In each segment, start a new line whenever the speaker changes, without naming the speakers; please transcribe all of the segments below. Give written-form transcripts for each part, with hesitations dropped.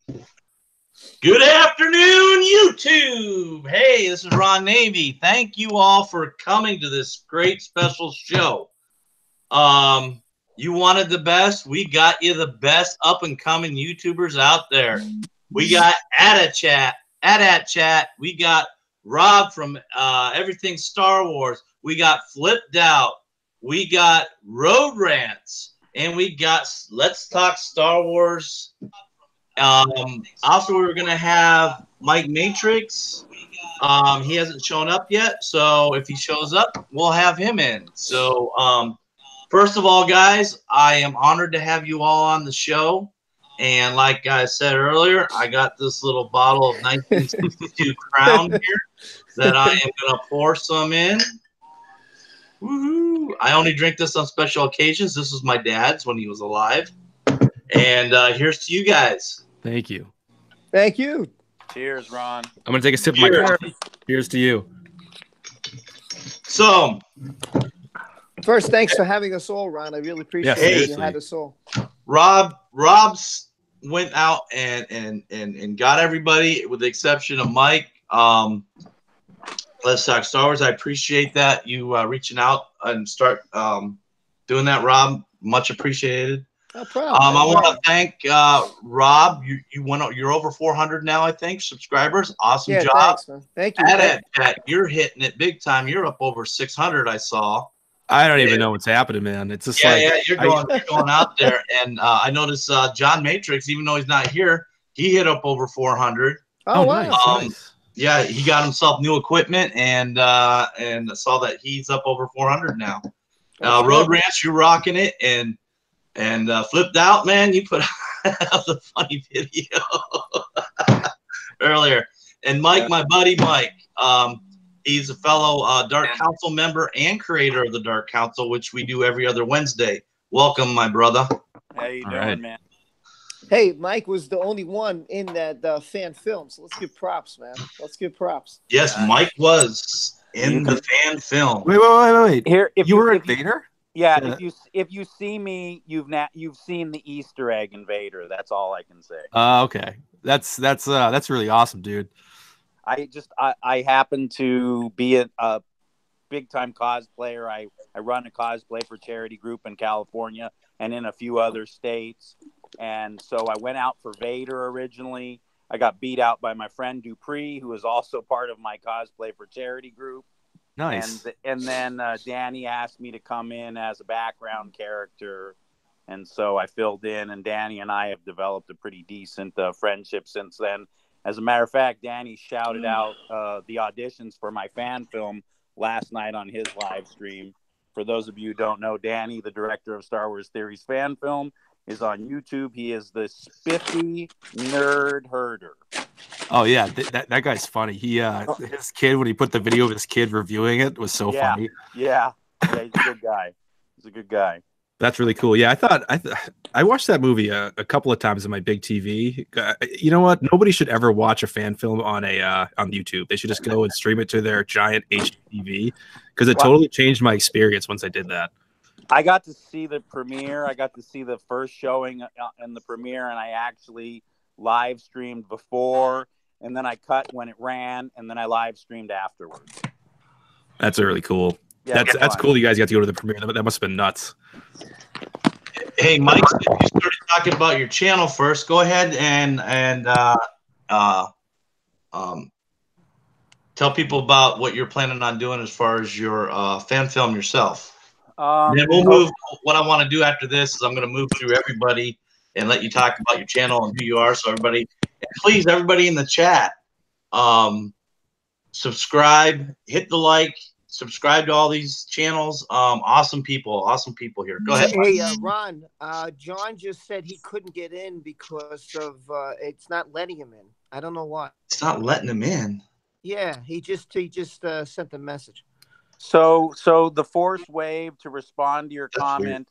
Good afternoon, YouTube. Hey, this is Ron Navy. Thank you all for coming to this great special show. You wanted the best. We got you the best up and coming YouTubers out there. We got at chat. We got Rob from Everything Star Wars. We got Flipped Out. We got Road Rants, and we got Let's Talk Star Wars. Also, we were gonna have Mike Matrix. He hasn't shown up yet, so if he shows up, we'll have him in. So, first of all, guys, I am honored to have you all on the show. And like I said earlier, I got this little bottle of 1962 Crown here that I am gonna pour some in. Woohoo! I only drink this on special occasions. This was my dad's when he was alive. And here's to you guys.
Thank you.
Thank you.
Cheers, Ron.
I'm going to take a sip of my coffee. Cheers to you.
So,
first, thanks for having us all, Ron. I really appreciate it. You had us all.
Rob's went out and got everybody with the exception of Mike. Let's Talk Star Wars. I appreciate that you reaching out and start doing that, Rob. Much appreciated.
No problem.
I want to thank Rob. You're over 400 now, I think, subscribers. Awesome job.
Thanks, man. Thank you.
You're hitting it big time. You're up over 600. I saw.
I don't even know what's happening, man. It's just
you're going out there. And I noticed John Matrix, even though he's not here, he hit up over 400.
Oh, wow.
Nice.
Yeah, he got himself new equipment and saw that he's up over 400 now. Road Ranch, you're rocking it, and Flipped Out, man, you put out the funny video earlier. And Mike, my buddy Mike, he's a fellow Dark Council member and creator of the Dark Council, which we do every other Wednesday. Welcome, my brother.
How you doing, man?
Hey, Mike was the only one in that fan film, so let's give props, man. Let's give props.
Yes, Mike was in the fan film.
Wait.
Here,
you were at Vader?
Yeah, if you see me, you've seen the Easter egg in Vader. That's all I can say.
Okay, that's really awesome, dude.
I happen to be a big time cosplayer. I run a cosplay for charity group in California and in a few other states. And so I went out for Vader originally. I got beat out by my friend Dupree, who is also part of my cosplay for charity group.
Nice.
And then Danny asked me to come in as a background character. And so I filled in, and Danny and I have developed a pretty decent friendship since then. As a matter of fact, Danny shouted out the auditions for my fan film last night on his live stream. For those of you who don't know, Danny, the director of Star Wars Theories fan film, is on YouTube. He is the spiffy nerd herder.
Oh yeah, that guy's funny. His kid, when he put the video of his kid reviewing it, was so funny.
Yeah, he's a good guy. He's a good guy.
That's really cool. Yeah, I watched that movie a couple of times on my big TV. You know what? Nobody should ever watch a fan film on YouTube. They should just go and stream it to their giant HD TV because it totally changed my experience once I did that.
I got to see the premiere. I got to see the first showing in the premiere, and I actually live streamed before, and then I cut when it ran, and then I live streamed afterwards.
That's really cool. Yeah, that's cool. You guys got to go to the premiere. That must have been nuts.
Hey, Mike, you started talking about your channel first. Go ahead and tell people about what you're planning on doing as far as your fan film yourself. Then we'll move. What I want to do after this is I'm going to move through everybody and let you talk about your channel and who you are. So everybody, please, everybody in the chat, subscribe, hit the like, subscribe to all these channels. Awesome people here. Go ahead.
Hey, Ron, John just said he couldn't get in because of it's not letting him in. I don't know why.
It's not letting him in.
Yeah, he just sent a message.
So the Force Wave, to respond to your comment,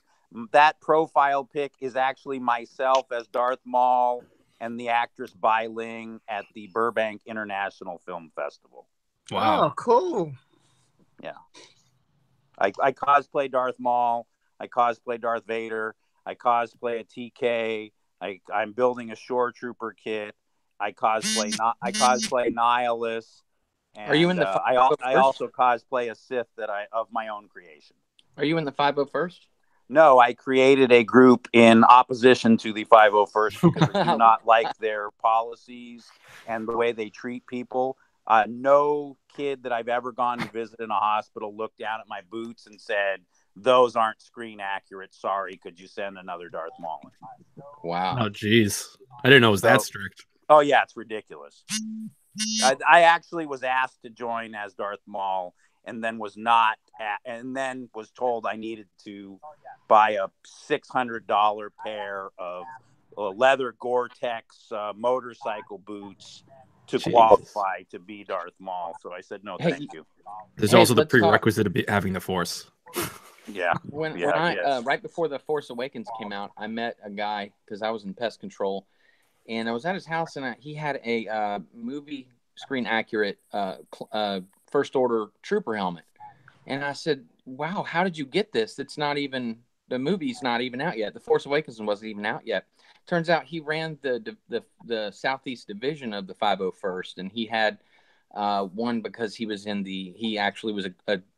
that profile pic is actually myself as Darth Maul and the actress Bai Ling at the Burbank International Film Festival.
Wow. Oh, cool.
Yeah. I cosplay Darth Maul. I cosplay Darth Vader. I cosplay a TK. I'm building a shore trooper kit. I cosplay Nihilus. And,
Are you in the
I also cosplay a Sith of my own creation.
Are you in the 501st?
No, I created a group in opposition to the 501st because I do not like their policies and the way they treat people. No kid that I've ever gone to visit in a hospital looked down at my boots and said, "Those aren't screen accurate. Sorry, could you send another Darth Maul?"
Wow.
Oh, geez. I didn't know it was that strict.
Oh, yeah, it's ridiculous. I actually was asked to join as Darth Maul and then was told I needed to buy a $600 pair of leather Gore-Tex motorcycle boots to qualify to be Darth Maul. So I said, no, thank you.
There's also the prerequisite of having the Force.
Yeah.
When I right before The Force Awakens came out, I met a guy because I was in pest control, and I was at his house, and he had a movie screen accurate First Order Trooper helmet, and I said, "Wow, how did you get this? It's not even the movie's not even out yet. The Force Awakens wasn't even out yet." Turns out he ran the Southeast Division of the 501st, and he had one because he actually was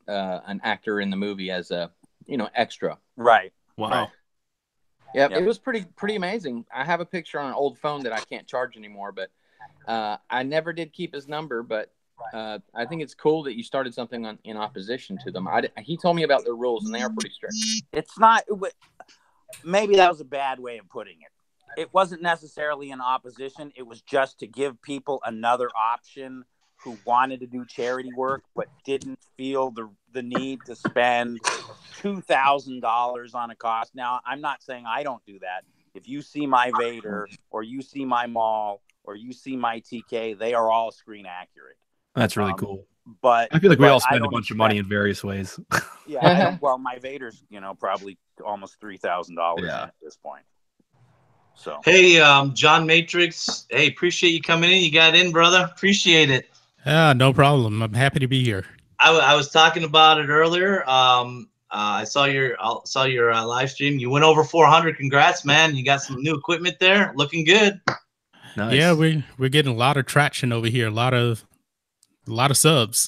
an actor in the movie as a extra.
Right.
Wow.
Right.
Yep. It was pretty amazing. I have a picture on an old phone that I can't charge anymore, but I never did keep his number. But I think it's cool that you started something in opposition to them. He told me about their rules, and they are pretty strict.
It's not. Maybe that was a bad way of putting it. It wasn't necessarily in opposition. It was just to give people another option who wanted to do charity work but didn't feel the need to spend $2,000 on a cost. Now, I'm not saying I don't do that. If you see my Vader or you see my Maul or you see my TK, they are all screen accurate.
That's really cool.
But
I feel like we all spend a bunch of money in various ways.
Yeah. Well, my Vader's, probably almost $3,000 at this point. So
hey, John Matrix. Hey, appreciate you coming in. You got in, brother. Appreciate it.
Yeah, no problem. I'm happy to be here.
I was talking about it earlier. I saw your live stream. You went over 400. Congrats, man! You got some new equipment there. Looking good.
Nice. Yeah, we're getting a lot of traction over here. A lot of subs.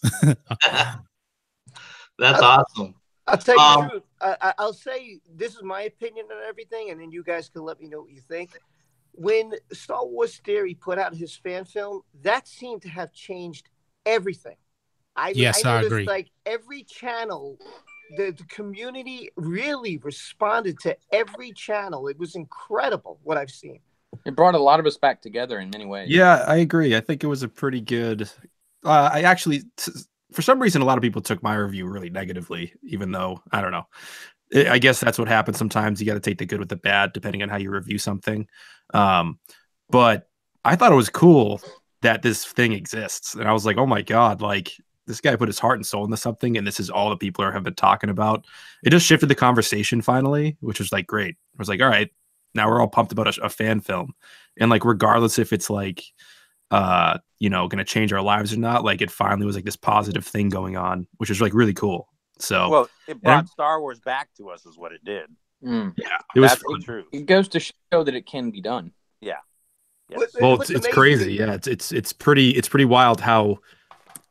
That's awesome.
I'll tell you the truth. I'll say this is my opinion on everything, and then you guys can let me know what you think. When Star Wars Theory put out his fan film, that seemed to have changed everything. I agree. Like every channel, the community really responded to every channel. It was incredible what I've seen.
It brought a lot of us back together in many ways.
Yeah, I agree. I think it was a pretty good. I actually, for some reason, a lot of people took my review really negatively, even though, I don't know. I guess that's what happens sometimes. You got to take the good with the bad, depending on how you review something. But I thought it was cool that this thing exists. And I was like, oh my God, like this guy put his heart and soul into something. And this is all the people have been talking about. It just shifted the conversation finally, which was like, great. I was like, all right, now we're all pumped about a fan film. And like, regardless if it's like, going to change our lives or not, like it finally was like this positive thing going on, which is like really cool. So,
well, it brought Star Wars back to us, is what it did.
Yeah,
it was
true. It goes to show that it can be done.
Yeah.
Yes. Well, it's crazy. Yeah, it's pretty wild how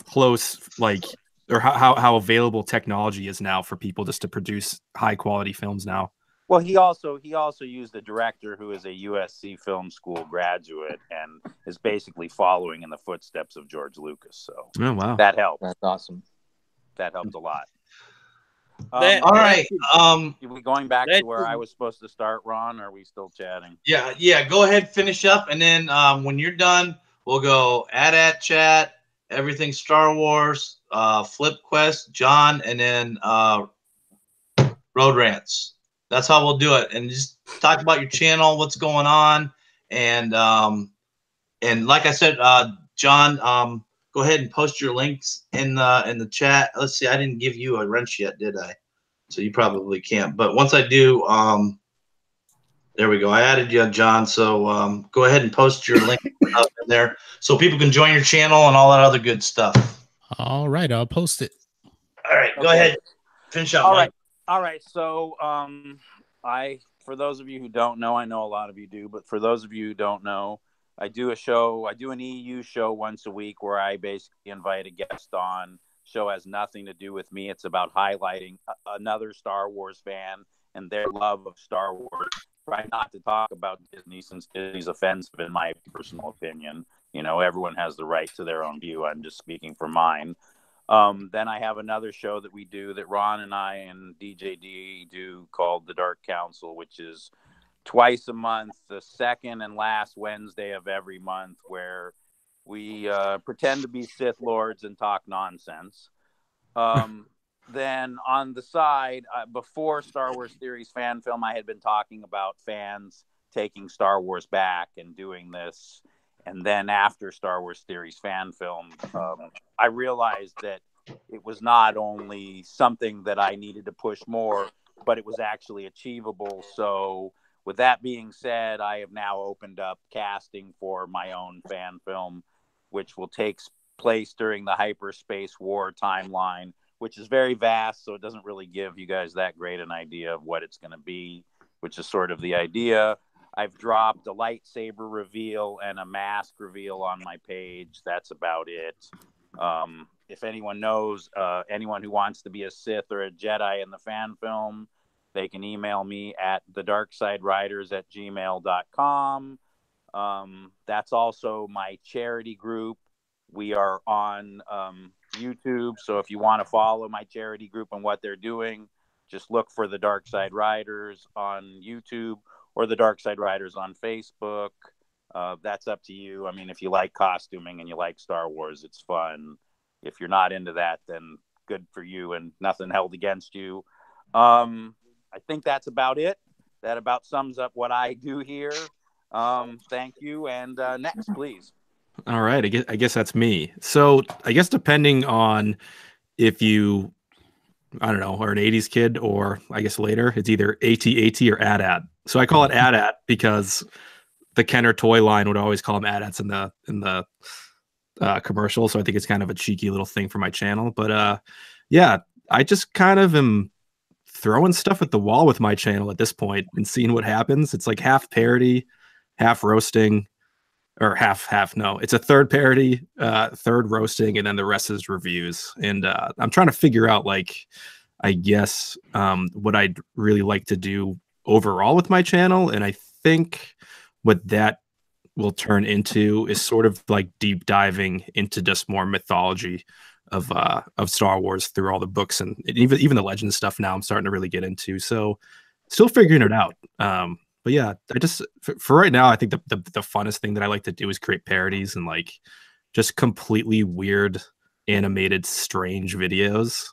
close, like, or how available technology is now for people just to produce high quality films now.
Well, he also used a director who is a USC film school graduate and is basically following in the footsteps of George Lucas. So,
oh wow,
that helped.
That's awesome.
That helped a lot.
All right.
Are we going back to where I was supposed to start, Ron? Or are we still chatting?
Yeah. Go ahead, finish up, and then when you're done, we'll go at chat, everything Star Wars, Flip Quest, John, and then Road Rants. That's how we'll do it, and just talk about your channel, what's going on, and like I said, John, go ahead and post your links in the chat. Let's see, I didn't give you a wrench yet, did I? So you probably can't. But once I do, there we go. I added you, John. So go ahead and post your link up in there so people can join your channel and all that other good stuff.
All right, I'll post it.
All right, go ahead. Finish up.
All right. So I for those of you who don't know, I know a lot of you do, but for those of you who don't know, I do an EU show once a week where I basically invite a guest on. Show has nothing to do with me. It's about highlighting another Star Wars fan and their love of Star Wars. Try not to talk about Disney since Disney's offensive in my personal opinion. You know, everyone has the right to their own view. I'm just speaking for mine. Then I have another show that we do that Ron and I and DJD do called The Dark Council, which is twice a month, the second and last Wednesday of every month, where we pretend to be Sith Lords and talk nonsense. Then on the side, before Star Wars Theories fan film, I had been talking about fans taking Star Wars back and doing this. And then after Star Wars Theories fan film, I realized that it was not only something that I needed to push more, but it was actually achievable. So with that being said, I have now opened up casting for my own fan film, which will take place during the hyperspace war timeline, which is very vast. So it doesn't really give you guys that great an idea of what it's going to be, which is sort of the idea. I've dropped a lightsaber reveal and a mask reveal on my page. That's about it. If anyone knows anyone who wants to be a Sith or a Jedi in the fan film, they can email me at thedarksideriders@gmail.com. That's also my charity group. We are on YouTube. So if you want to follow my charity group and what they're doing, just look for the Dark Side Riders on YouTube or the Dark Side Riders on Facebook. That's up to you. I mean, if you like costuming and you like Star Wars, it's fun. If you're not into that, then good for you and nothing held against you. I think that's about it. That about sums up what I do here. Thank you. And next, please.
All right. I guess that's me. So I guess depending on if you, I don't know, are an 80s kid or I guess later, it's either AT-AT or AT-AT. So I call it AT-AT because the Kenner toy line would always call them AT-ATs in the commercial. So I think it's kind of a cheeky little thing for my channel. But yeah, I just kind of am throwing stuff at the wall with my channel at this point and seeing what happens. It's like half parody, half roasting, or half. No, it's a third parody, third roasting, and then the rest is reviews. And I'm trying to figure out, like, I guess what I'd really like to do overall with my channel. And I think what that will turn into is sort of like deep diving into just more mythology of Star Wars through all the books and even the legend stuff. Now I'm starting to really get into. So still figuring it out. But yeah, I just for right now, I think the funnest thing that I like to do is create parodies and like just completely weird, animated, strange videos.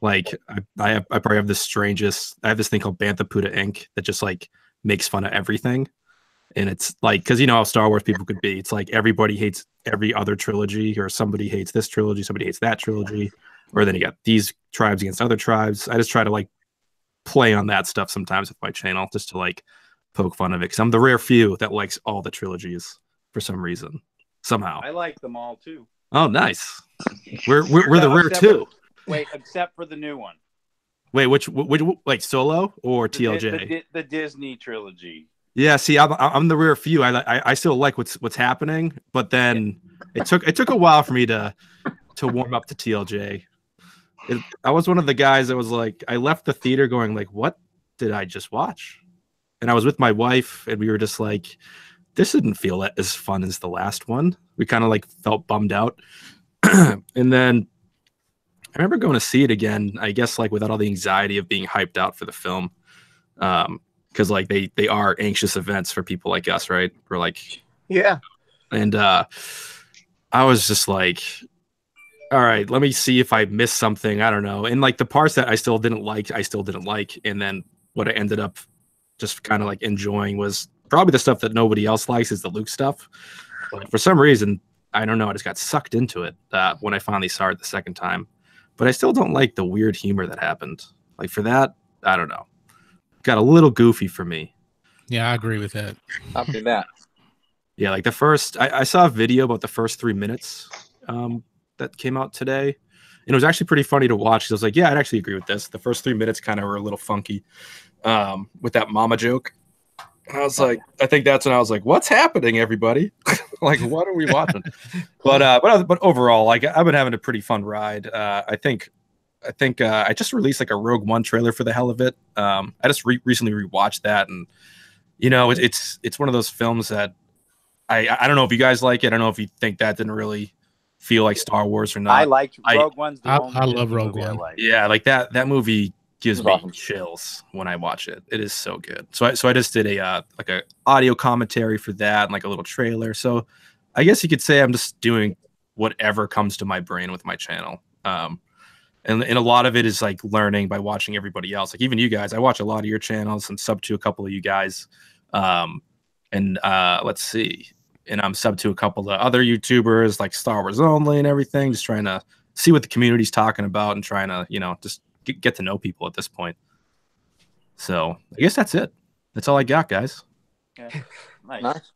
Like I probably have this strangest. I have this thing called Bantha Inc. that just like makes fun of everything, and it's like because you know how Star Wars people could be. It's like everybody hates every other trilogy, or somebody hates this trilogy, somebody hates that trilogy, or then you got these tribes against other tribes. I just try to like play on that stuff sometimes with my channel just to like poke fun of it because I'm the rare few that likes all the trilogies for some reason. Somehow
I like them all too.
Oh, nice. We're the rare two.
Wait, except for the new one.
Wait, which like Solo or TLJ?
The Disney trilogy.
Yeah, see, I'm the rare few. I still like what's happening, but then it took a while for me to warm up to TLJ. I was one of the guys that was like, I left the theater going like, what did I just watch? And I was with my wife, and we were just like, this didn't feel as fun as the last one. We kind of like felt bummed out. And then I remember going to see it again, I guess like without all the anxiety of being hyped out for the film. Because like they are anxious events for people like us, right? We're like,
yeah.
And I was just like, all right, let me see if I missed something. I don't know. And like the parts that I still didn't like. And then what I ended up just kind of like enjoying was probably the stuff that nobody else likes is the Luke stuff. But for some reason, I don't know, I just got sucked into it when I finally saw it the second time. But I still don't like the weird humor that happened. Like for that, I don't know. Got a little goofy for me.
Yeah, I agree with that.
After that.
Yeah, like the first, I saw a video about the first 3 minutes that came out today. And it was actually pretty funny to watch. I was like, yeah, I'd actually agree with this. The first 3 minutes kind of were a little funky. with that mama joke. I was like, I think that's when I was like, "What's happening, everybody? Like, what are we watching?" But overall, like, I've been having a pretty fun ride. I think I just released like a Rogue One trailer for the hell of it. I just recently rewatched that, and it's one of those films that I don't know if you guys like it. I don't know if you think that didn't really feel like Star Wars or not.
I liked Rogue One's the only
I love
Disney
Rogue
movie I
One.
like.
Yeah, like that movie gives
It
me
was awesome.
chills when I watch it. It is so good. So I just did a like a audio commentary for that and like a little trailer. So I guess you could say I'm just doing whatever comes to my brain with my channel. And a lot of it is like learning by watching everybody else. Like even you guys, I watch a lot of your channels and sub to a couple of you guys. Let's see. And I'm sub to a couple of other YouTubers like Star Wars Only and everything, just trying to see what the community's talking about and trying to, just get to know people at this point. So I guess that's it. That's all I got, guys.
Yeah. Nice.
Nice.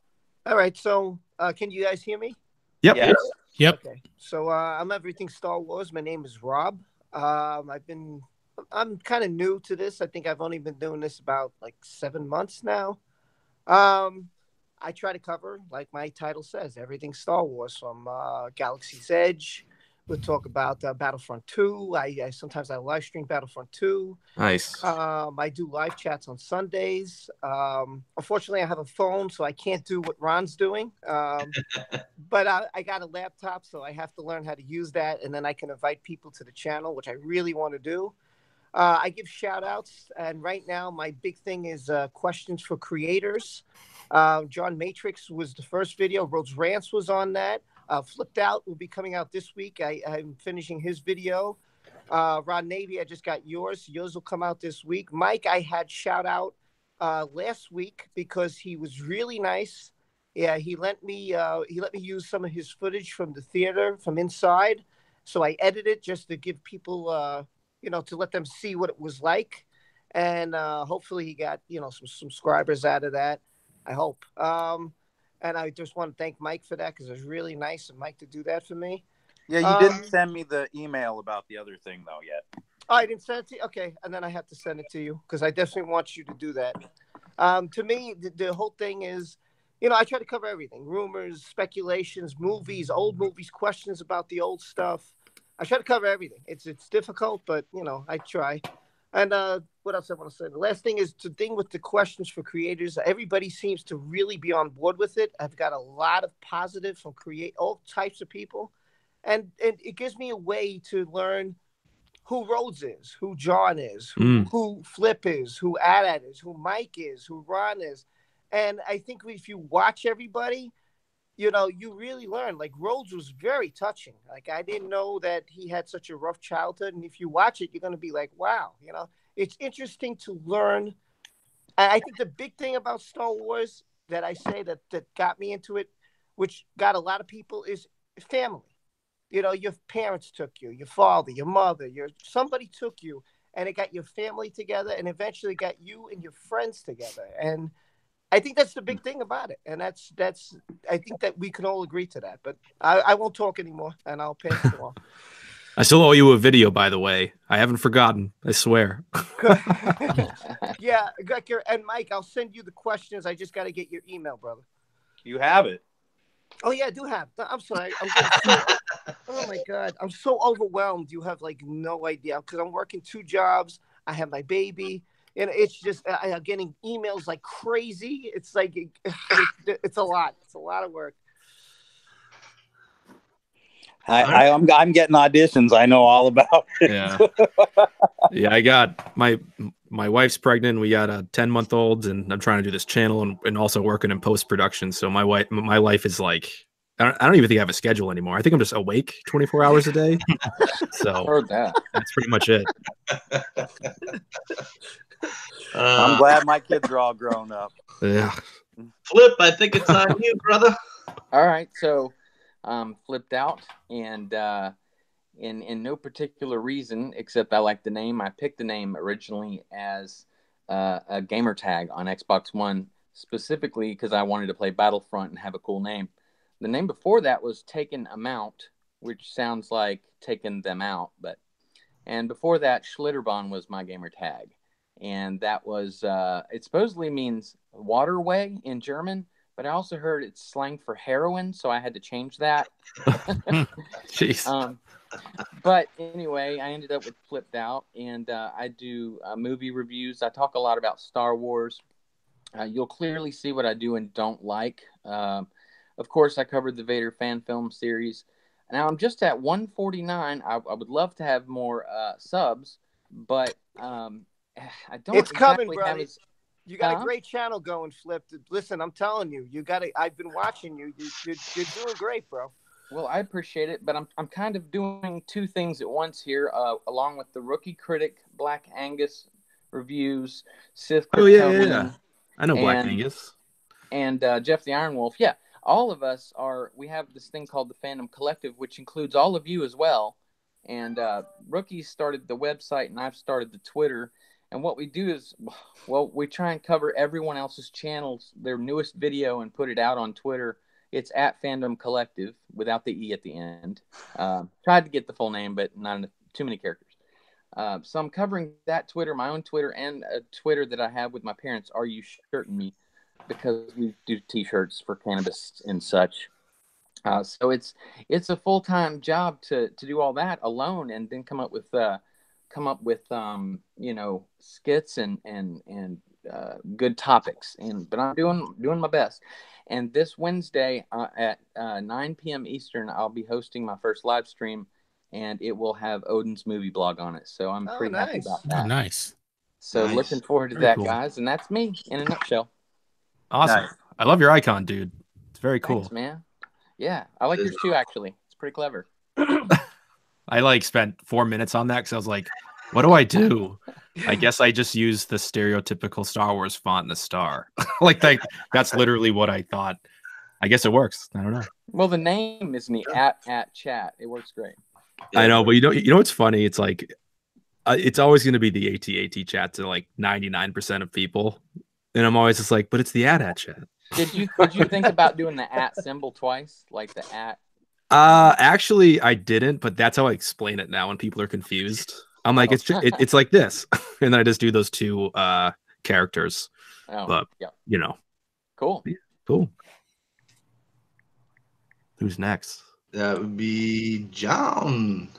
All right. So, can you guys hear me?
Yep.
Yes.
Yep.
Okay. So, I'm everything Star Wars. My name is Rob. I'm kind of new to this. I think I've only been doing this about like 7 months now. I try to cover, like my title says, everything Star Wars from Galaxy's Edge. We'll talk about Battlefront 2. I sometimes I live stream Battlefront 2.
Nice.
I do live chats on Sundays. Unfortunately, I have a phone, so I can't do what Ron's doing. But I got a laptop, so I have to learn how to use that, and then I can invite people to the channel, which I really want to do. I give shout outs, and right now my big thing is questions for creators. John Matrix was the first video. Rhodes Rants was on that. Flipped Out will be coming out this week. I'm finishing his video. Ron Navy, I just got yours. Yours will come out this week. Mike, I had shout out last week because he was really nice. Yeah, he let me use some of his footage from the theater from inside. So I edited just to give people to let them see what it was like. And hopefully he got some subscribers out of that. I hope. And I just want to thank Mike for that because it was really nice of Mike to do that for me.
Yeah, you didn't send me the email about the other thing though yet.
Oh, I didn't send it to you? Okay, and then I have to send it to you because I definitely want you to do that. To me, the whole thing is, I try to cover everything. Rumors, speculations, movies, old movies, questions about the old stuff. I try to cover everything. It's difficult, but, I try. And what else I want to say? The last thing is the thing with the questions for creators. Everybody seems to really be on board with it. I've got a lot of positive from all types of people. And it gives me a way to learn who Rhodes is, who John is, who Flipp is, who Adad is, who Mike is, who Ron is. And I think if you watch everybody, you really learn. Like Rhodes was very touching. Like I didn't know that he had such a rough childhood. And if you watch it, you're going to be like, wow, it's interesting to learn. I think the big thing about Star Wars that I say that got me into it, which got a lot of people, is family. Your parents took you, your father, your mother, somebody took you, and it got your family together, and eventually got you and your friends together. And I think that's the big thing about it. And that's I think that we can all agree to that. But I won't talk anymore, and I'll pass it along.
I still owe you a video, by the way. I haven't forgotten. I swear.
Yeah, and Mike, I'll send you the questions. I just got to get your email, brother.
You have it.
Oh yeah, I do have. I'm sorry. Oh my God, I'm so overwhelmed. You have like no idea because I'm working 2 jobs. I have my baby, and it's just I'm getting emails like crazy. It's like it's a lot. It's a lot of work.
I'm getting auditions. I know all about it.
Yeah. I got my wife's pregnant. We got a 10-month-old, and I'm trying to do this channel and also working in post production. So my life is like I don't even think I have a schedule anymore. I think I'm just awake 24 hours a day. So
Heard that.
that's pretty much it.
I'm glad my kids are all grown up.
Yeah.
Flipp, I think it's on you, brother.
All right, so Flipped Out, and in no particular reason except I like the name. I picked the name originally as a gamer tag on Xbox One, specifically because I wanted to play Battlefront and have a cool name. The name before that was Taken Amount, which sounds like taking them out, and before that, Schlitterbahn was my gamer tag. and that was it supposedly means waterway in German, but I also heard it's slang for heroin, so I had to change that.
Jeez.
But anyway, I ended up with Flipped Out, and I do movie reviews. I talk a lot about Star Wars. You'll clearly see what I do and don't like. Of course, I covered the Vader fan film series. Now I'm just at 149. I would love to have more subs, but I don't.
It's coming,
exactly
bro.
have as-
You got a great channel going, Flip. Listen, I'm telling you, you got to. I've been watching you. You're doing great, bro.
Well, I appreciate it, but I'm kind of doing two things at once here, along with the Rookie Critic, Black Angus reviews, Sith
Oh yeah,
Kryptonian,
yeah. I know Black Angus
and Jeff the Iron Wolf. Yeah, all of us are. We have this thing called the Fandom Collective, which includes all of you as well. And Rookie started the website, and I've started the Twitter. And what we do is, well, we try and cover everyone else's channels, their newest video, and put it out on Twitter. It's at Fandom Collective without the E at the end. Tried to get the full name, but not too many characters. So I'm covering that Twitter, my own Twitter, and a Twitter that I have with my parents, Are You Shirting Me? Because we do T-shirts for cannabis and such. So it's a full-time job to do all that alone, and then come up with skits and good topics. But I'm doing my best. And this Wednesday at 9 p.m. Eastern, I'll be hosting my first live stream, and it will have Odin's movie blog on it. So I'm pretty happy about that.
Oh, nice.
So looking forward to that, guys. And that's me in a nutshell.
Awesome. Nice. I love your icon, dude. It's very cool.
Thanks, man. Yeah, I like yours too, actually. It's pretty clever.
I spent 4 minutes on that because I was like, what do I do? I guess I just use the stereotypical Star Wars font and the star. That's literally what I thought. I guess it works. I don't know.
Well, the name is neat. At chat. It works great.
I know, but you know what's funny? It's like it's always going to be the AT chat to like 99% of people, and I'm always just like, but it's the at chat.
Did you think about doing the at symbol twice, like the at?
Actually, I didn't, but that's how I explain it now when people are confused. I'm like, it's like this, and then I just do those two characters.
Oh,
but
yeah. Cool.
Yeah, cool. Who's next?
That would be John.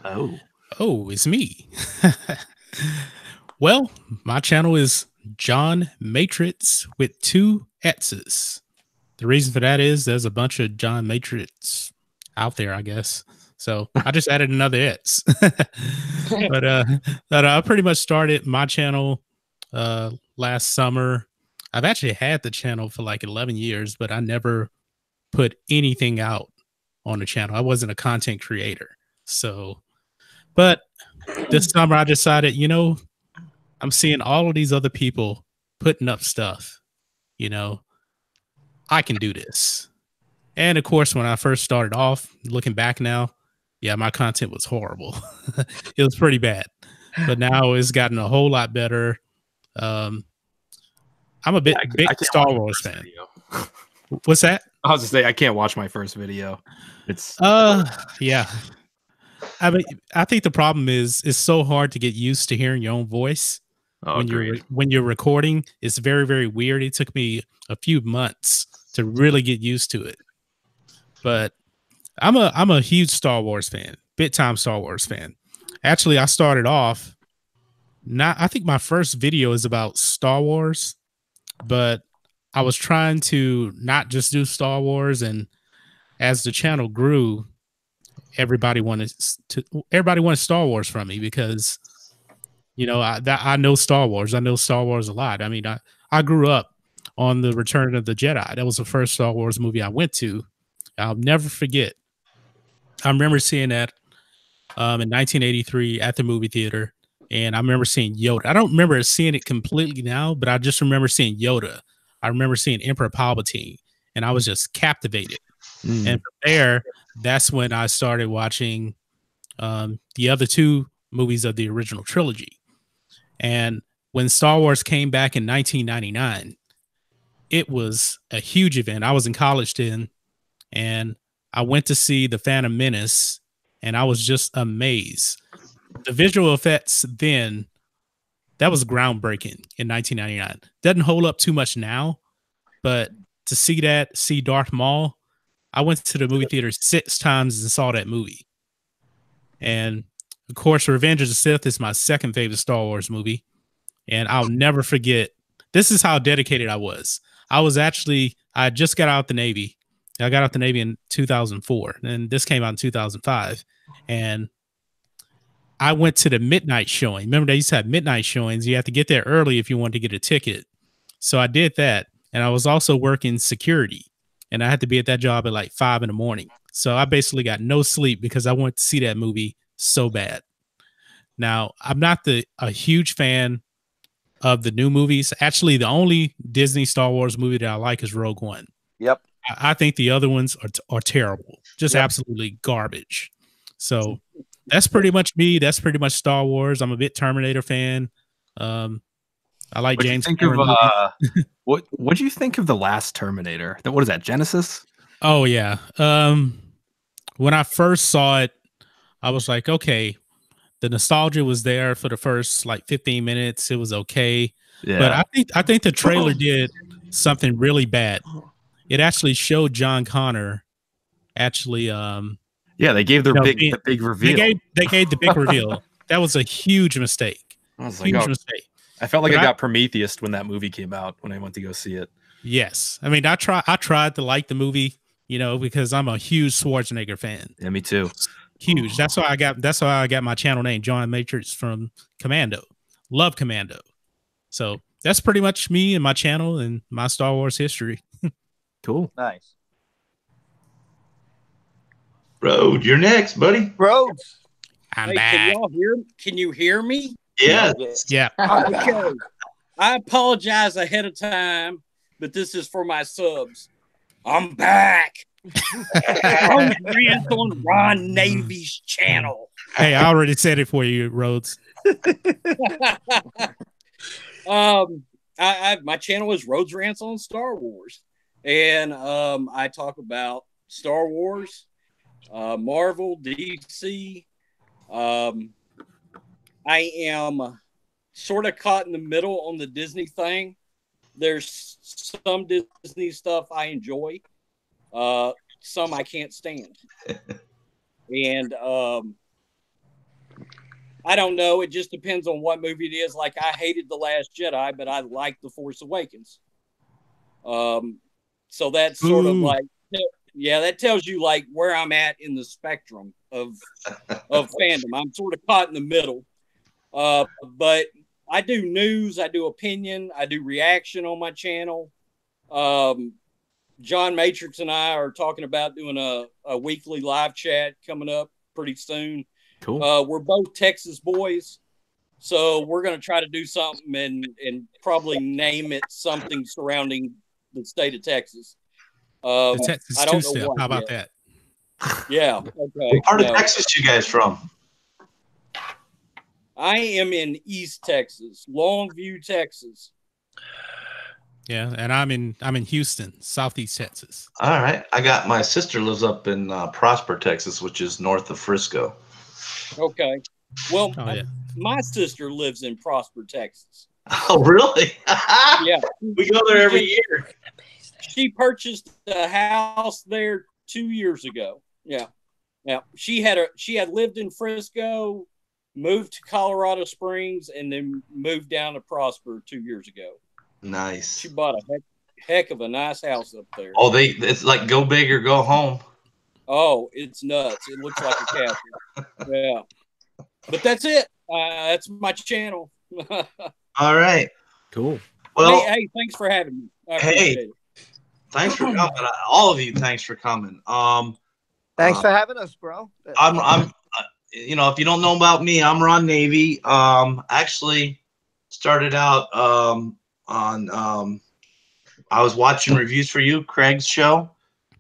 Oh, it's me. Well, my channel is John Matrix with 2 X's. The reason for that is there's a bunch of John Matrix out there, I guess. So I just added another X. But I pretty much started my channel last summer. I've actually had the channel for like 11 years, but I never put anything out on the channel. I wasn't a content creator. So, but this summer I decided, I'm seeing all of these other people putting up stuff, I can do this. And of course, when I first started off, looking back now, yeah, my content was horrible. It was pretty bad, but now it's gotten a whole lot better. I'm a big Star Wars fan. What's that?
I was to say I can't watch my first video. It's
yeah. I mean, I think the problem is it's so hard to get used to hearing your own voice when you're recording. It's very, very weird. It took me a few months to really get used to it. But I'm a huge Star Wars fan, big time Star Wars fan. Actually, I started off I think my first video is about Star Wars, but I was trying to not just do Star Wars, and as the channel grew, everybody wanted Star Wars from me because I know Star Wars. I know Star Wars a lot. I mean, I grew up on the Return of the Jedi. That was the first Star Wars movie I went to. I'll never forget. I remember seeing that in 1983 at the movie theater, and I remember seeing Yoda. I don't remember seeing it completely now, but I just remember seeing Yoda. I remember seeing Emperor Palpatine, and I was just captivated. And from there, that's when I started watching the other 2 movies of the original trilogy. And when Star Wars came back in 1999, it was a huge event. I was in college then, and I went to see The Phantom Menace, and I was just amazed. The visual effects then that was groundbreaking in 1999. Doesn't hold up too much now, but to see Darth Maul, I went to the movie theater 6 times and saw that movie. And of course, Revenge of the Sith is my second favorite Star Wars movie. And I'll never forget, this is how dedicated I was. I just got out the Navy. I got out the Navy in 2004, and this came out in 2005. And I went to the midnight showing. Remember, they used to have midnight showings. You have to get there early if you want to get a ticket. So I did that. And I was also working security. And I had to be at that job at like 5 in the morning. So I basically got no sleep because I wanted to see that movie so bad. Now, I'm not a huge fan of the new movies. Actually, the only Disney Star Wars movie that I like is Rogue One.
Yep.
I think the other ones are terrible. Just absolutely garbage. So that's pretty much me. That's pretty much Star Wars. I'm a bit Terminator fan. I like James Cameron.
What do you think of the last Terminator? What is that, Genesis?
Oh yeah. When I first saw it, I was like, okay, the nostalgia was there for the first like 15 minutes. It was okay. Yeah. But I think the trailer did something really bad. It actually showed John Connor actually
they gave their the big reveal.
They gave the big reveal. That was a huge mistake. Huge mistake.
I felt like I got Prometheus when that movie came out when I went to go see it.
Yes. I mean, I tried to like the movie, because I'm a huge Schwarzenegger fan.
Yeah, me too.
Huge. That's why I got my channel name, John Matrix from Commando. Love Commando. So that's pretty much me and my channel and my Star Wars history.
Cool.
Nice.
Road, you're next, buddy.
Rhodes.
I'm back.
Can you hear me?
Yes.
Yeah.
Okay. I apologize ahead of time, but this is for my subs. I'm back. I'm on Ron Navy's channel.
Hey, I already said it for you, Rhodes.
My channel is Rhodes Rants on Star Wars, and I talk about Star Wars, Marvel, DC. I am sort of caught in the middle on the Disney thing. There's some Disney stuff I enjoy. Some I can't stand. And I don't know. It just depends on what movie it is. Like, I hated The Last Jedi, but I liked The Force Awakens. So that's sort of like, that tells you like where I'm at in the spectrum of fandom. I'm sort of caught in the middle. But I do news, I do opinion, I do reaction on my channel. John Matrix and I are talking about doing a weekly live chat coming up pretty soon.
Cool.
We're both Texas boys, so we're going to try to do something and probably name it something surrounding the state of Texas.
The Texas
I don't
two-step.
know what
How about
yet.
that?
Yeah. Okay.
What part of Texas you guys from?
I am in East Texas, Longview, Texas.
Yeah, and I'm in Houston, Southeast Texas.
All right. My sister lives up in Prosper, Texas, which is north of Frisco.
Okay. Well, my sister lives in Prosper, Texas.
Oh, really?
Yeah.
We go there every year.
She purchased a house there 2 years ago. Yeah. Now, she had lived in Frisco, moved to Colorado Springs, and then moved down to Prosper 2 years ago.
Nice.
She bought a heck of a nice house up there.
Oh, it's like go big or go home.
Oh, it's nuts. It looks like a castle. Yeah. But that's it. That's my channel.
All right.
Cool.
Well,
hey, thanks for having me. I appreciate it.
Thanks for coming. All of you, thanks for coming.
Thanks for having us, bro.
I'm if you don't know about me, I'm Ron Navy. Actually started out I was watching reviews for you, Craig's show.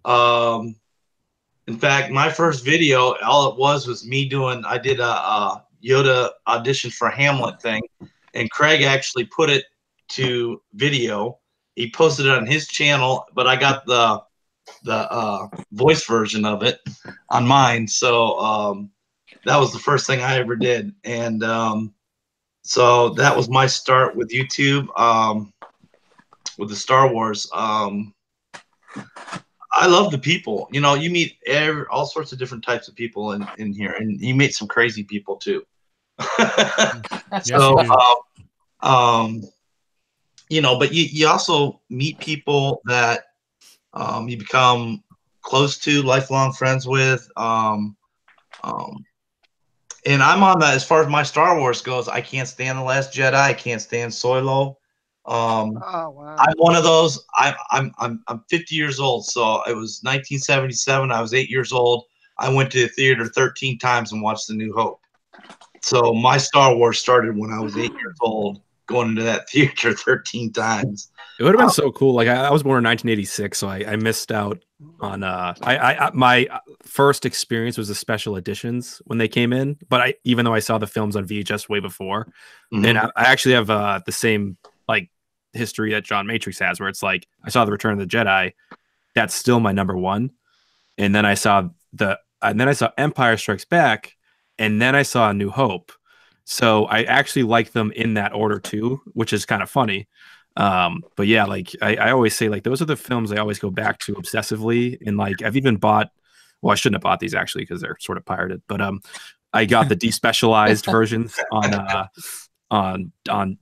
In fact, my first video, all it was me I did a Yoda audition for Hamlet thing, and Craig actually put it to video. He posted it on his channel, but I got the voice version of it on mine. So that was the first thing I ever did. And So that was my start with YouTube, with the Star Wars. I love the people. You know, you meet all sorts of different types of people in here, and you meet some crazy people too. So, you know, but you also meet people that you become close to, lifelong friends with. And I'm on that as far as my Star Wars goes. I can't stand The Last Jedi. I can't stand Solo.
Oh wow!
I'm one of those. I'm 50 years old, so it was 1977. I was 8 years old. I went to the theater 13 times and watched The New Hope. So my Star Wars started when I was 8 years old, going into that theater 13 times.
It would have been so cool. Like I was born in 1986, so I missed out on my first experience was the special editions when they came in. But even though I saw the films on VHS way before, and I actually have the same like history that John Matrix has, where it's like I saw the Return of the Jedi, that's still my number one, and then I saw Empire Strikes Back, and then I saw A New Hope. So I actually like them in that order too, which is kind of funny. But yeah, like I always say, like those are the films I always go back to obsessively. And like I've even bought, well, I shouldn't have bought these actually because they're sort of pirated, but I got the despecialized versions on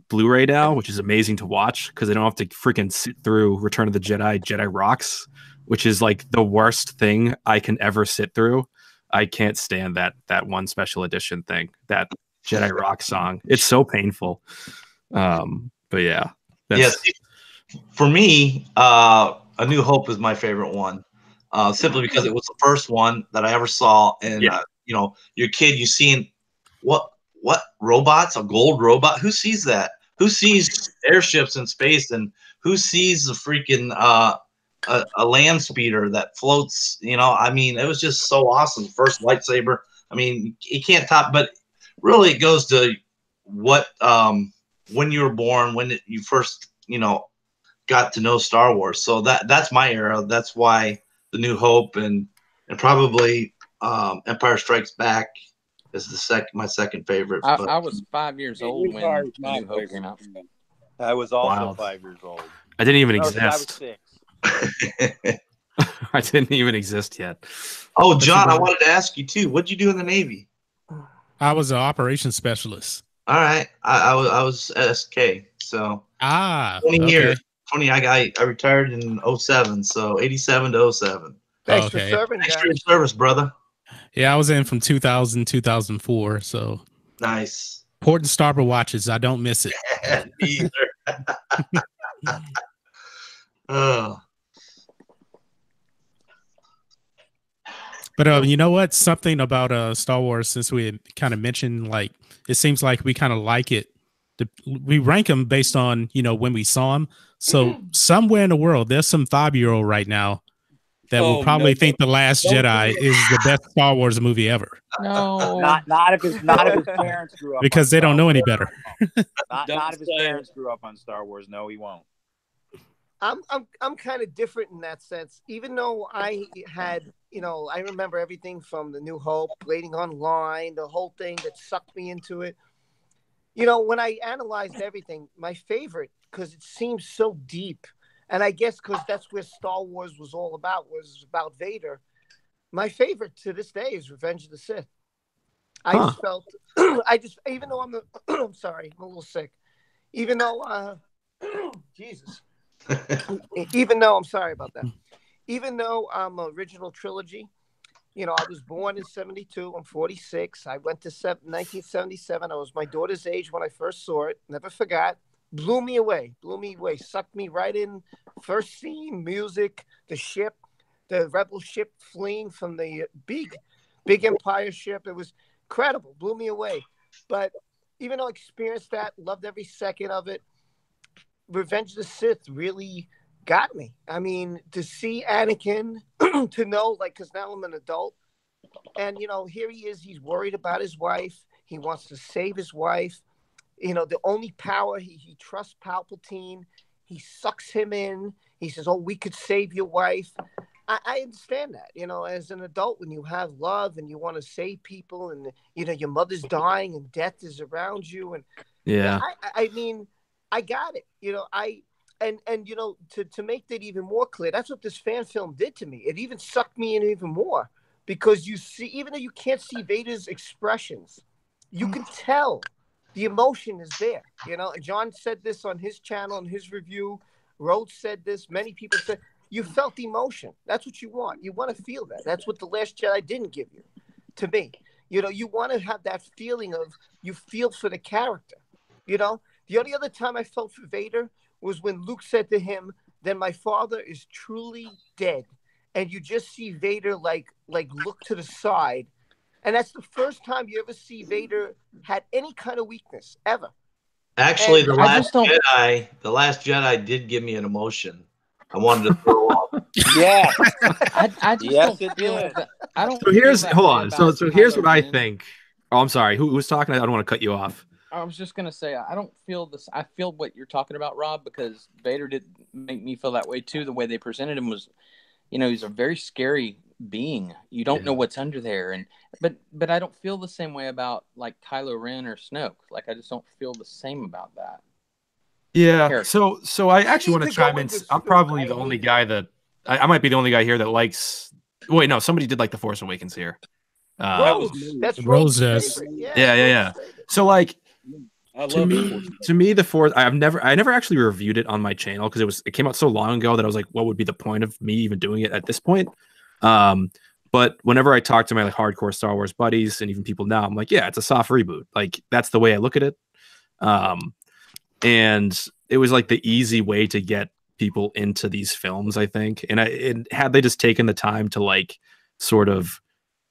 Blu-ray now, which is amazing to watch because I don't have to freaking sit through Return of the Jedi Rocks, which is like the worst thing I can ever sit through. I can't stand that one special edition thing, that Jedi Rock song. It's so painful. But yeah.
Yes, for me, A New Hope is my favorite one, simply because it was the first one that I ever saw. And you know, your kid, you seen what robots? A gold robot? Who sees that? Who sees airships in space? And who sees the freaking a land speeder that floats? You know, I mean, it was just so awesome. First lightsaber. I mean, you can't top. But really, it goes to what. When you were born, when you first, you know, got to know Star Wars. So that's my era. That's why The New Hope and probably Empire Strikes Back is my second favorite.
I was 5 years old when The New Hope came out.
I was also 5 years old.
I didn't even exist.
I was 6.
I didn't even exist yet.
Oh, John, I wanted to ask you too. What'd you do in the Navy?
I was an operations specialist.
All right, I was SK, so 20 years. 20. I retired in 07, so 87 to 07.
Thanks for serving, guys.
Thanks for your service, brother.
Yeah, I was in from 2000 2004, so
nice.
Port and starboard watches. I don't miss it.
Me either.
But you know what? Something about Star Wars, since we had kind of mentioned, like it seems like we kind of like it. We rank them based on, you know, when we saw them. So somewhere in the world, there's some 5-year-old right now that will probably think The Last Jedi is the best Star Wars movie ever.
No, not if his parents grew up
because they don't know any better.
not if his parents grew up on Star Wars. No, he won't.
I'm kind of different in that sense. Even though I had, you know, I remember everything from The New Hope, Waiting Online, the whole thing that sucked me into it. You know, when I analyzed everything, my favorite, because it seems so deep, and I guess because that's where Star Wars was all about, was about Vader. My favorite to this day is Revenge of the Sith. I just felt, even though I'm sorry, I'm a little sick. Even though, Jesus. Even though, I'm sorry about that. Even though I'm original trilogy, you know, I was born in 72. I'm 46. I went to 1977. I was my daughter's age when I first saw it. Never forgot. Blew me away. Sucked me right in. First scene, music, the ship, the rebel ship fleeing from the big Empire ship. It was incredible. Blew me away. But even though I experienced that, loved every second of it, Revenge of the Sith really got me. I mean, to see Anakin, to know, like, because now I'm an adult, and, you know, here he is. He's worried about his wife. He wants to save his wife. You know, the only power, he trusts Palpatine. He sucks him in. He says, oh, we could save your wife. I understand that, you know, as an adult, when you have love and you want to save people and, you know, your mother's dying and death is around you. And
Yeah.
I mean, I got it. And to make that even more clear, that's what this fan film did to me. It even sucked me in even more because you see, even though you can't see Vader's expressions, you can tell the emotion is there. John said this on his channel in his review. Rhodes said this. Many people said you felt emotion. That's what you want. You want to feel that. That's what The Last Jedi didn't give you. To me, you want to have that feeling of you feel for the character. The only other time I felt for Vader was when Luke said to him, "Then my father is truly dead," and you just see Vader like look to the side, and that's the first time you ever see Vader had any kind of weakness ever.
Actually,
And
The Last Jedi did give me an emotion. I wanted to throw up.
Yeah.
I just
Yes,
don't
it
feel
did.
that. I don't.
So here's
feel that
hold
way
on.
about
So here's
Kylo
what I
Ren.
think. Oh, I'm sorry. Who was talking? I don't want to cut you off.
I was just gonna say I don't feel this. I feel what you're talking about, Rob, because Vader did make me feel that way too. The way they presented him was, he's a very scary being. You don't know what's under there, but I don't feel the same way about like Kylo Ren or Snoke. Like I just don't feel the same about that.
Yeah.
Character.
So I actually
need
want to
to
chime
go
in.
into
I'm
Snoke.
probably
I
the only
hate
guy that I might be the only guy here that likes. Wait, no, somebody did like The Force Awakens here.
That was
Rhodes.
me.
That's
Rose
Rhodes'
does.
favorite.
Yeah.
Rhodes' favorite.
So like
I
to
love
me,
the Force Awakens.
the Force. I never actually reviewed it on my channel because it came out so long ago that I was like, what would be the point of me even doing it at this point? But whenever I talk to my like hardcore Star Wars buddies and even people now, I'm like, yeah, it's a soft reboot. Like that's the way I look at it. And it was like the easy way to get people into these films, I think. And had they just taken the time to like sort of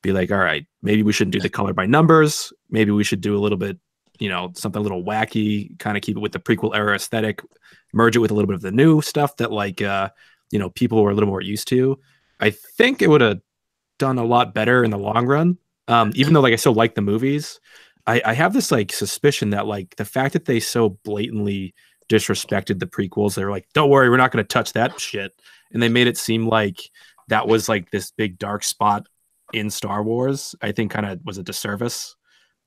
be like, all right, maybe we shouldn't do the color by numbers. Maybe we should do a little bit, something a little wacky, kind of keep it with the prequel era aesthetic, merge it with a little bit of the new stuff that like, people were a little more used to. I think it would have done a lot better in the long run. Even though like I still like the movies, I have this like suspicion that like the fact that they so blatantly disrespected the prequels, they're like, don't worry, we're not going to touch that shit. And they made it seem like that was like this big dark spot in Star Wars. I think kind of was a disservice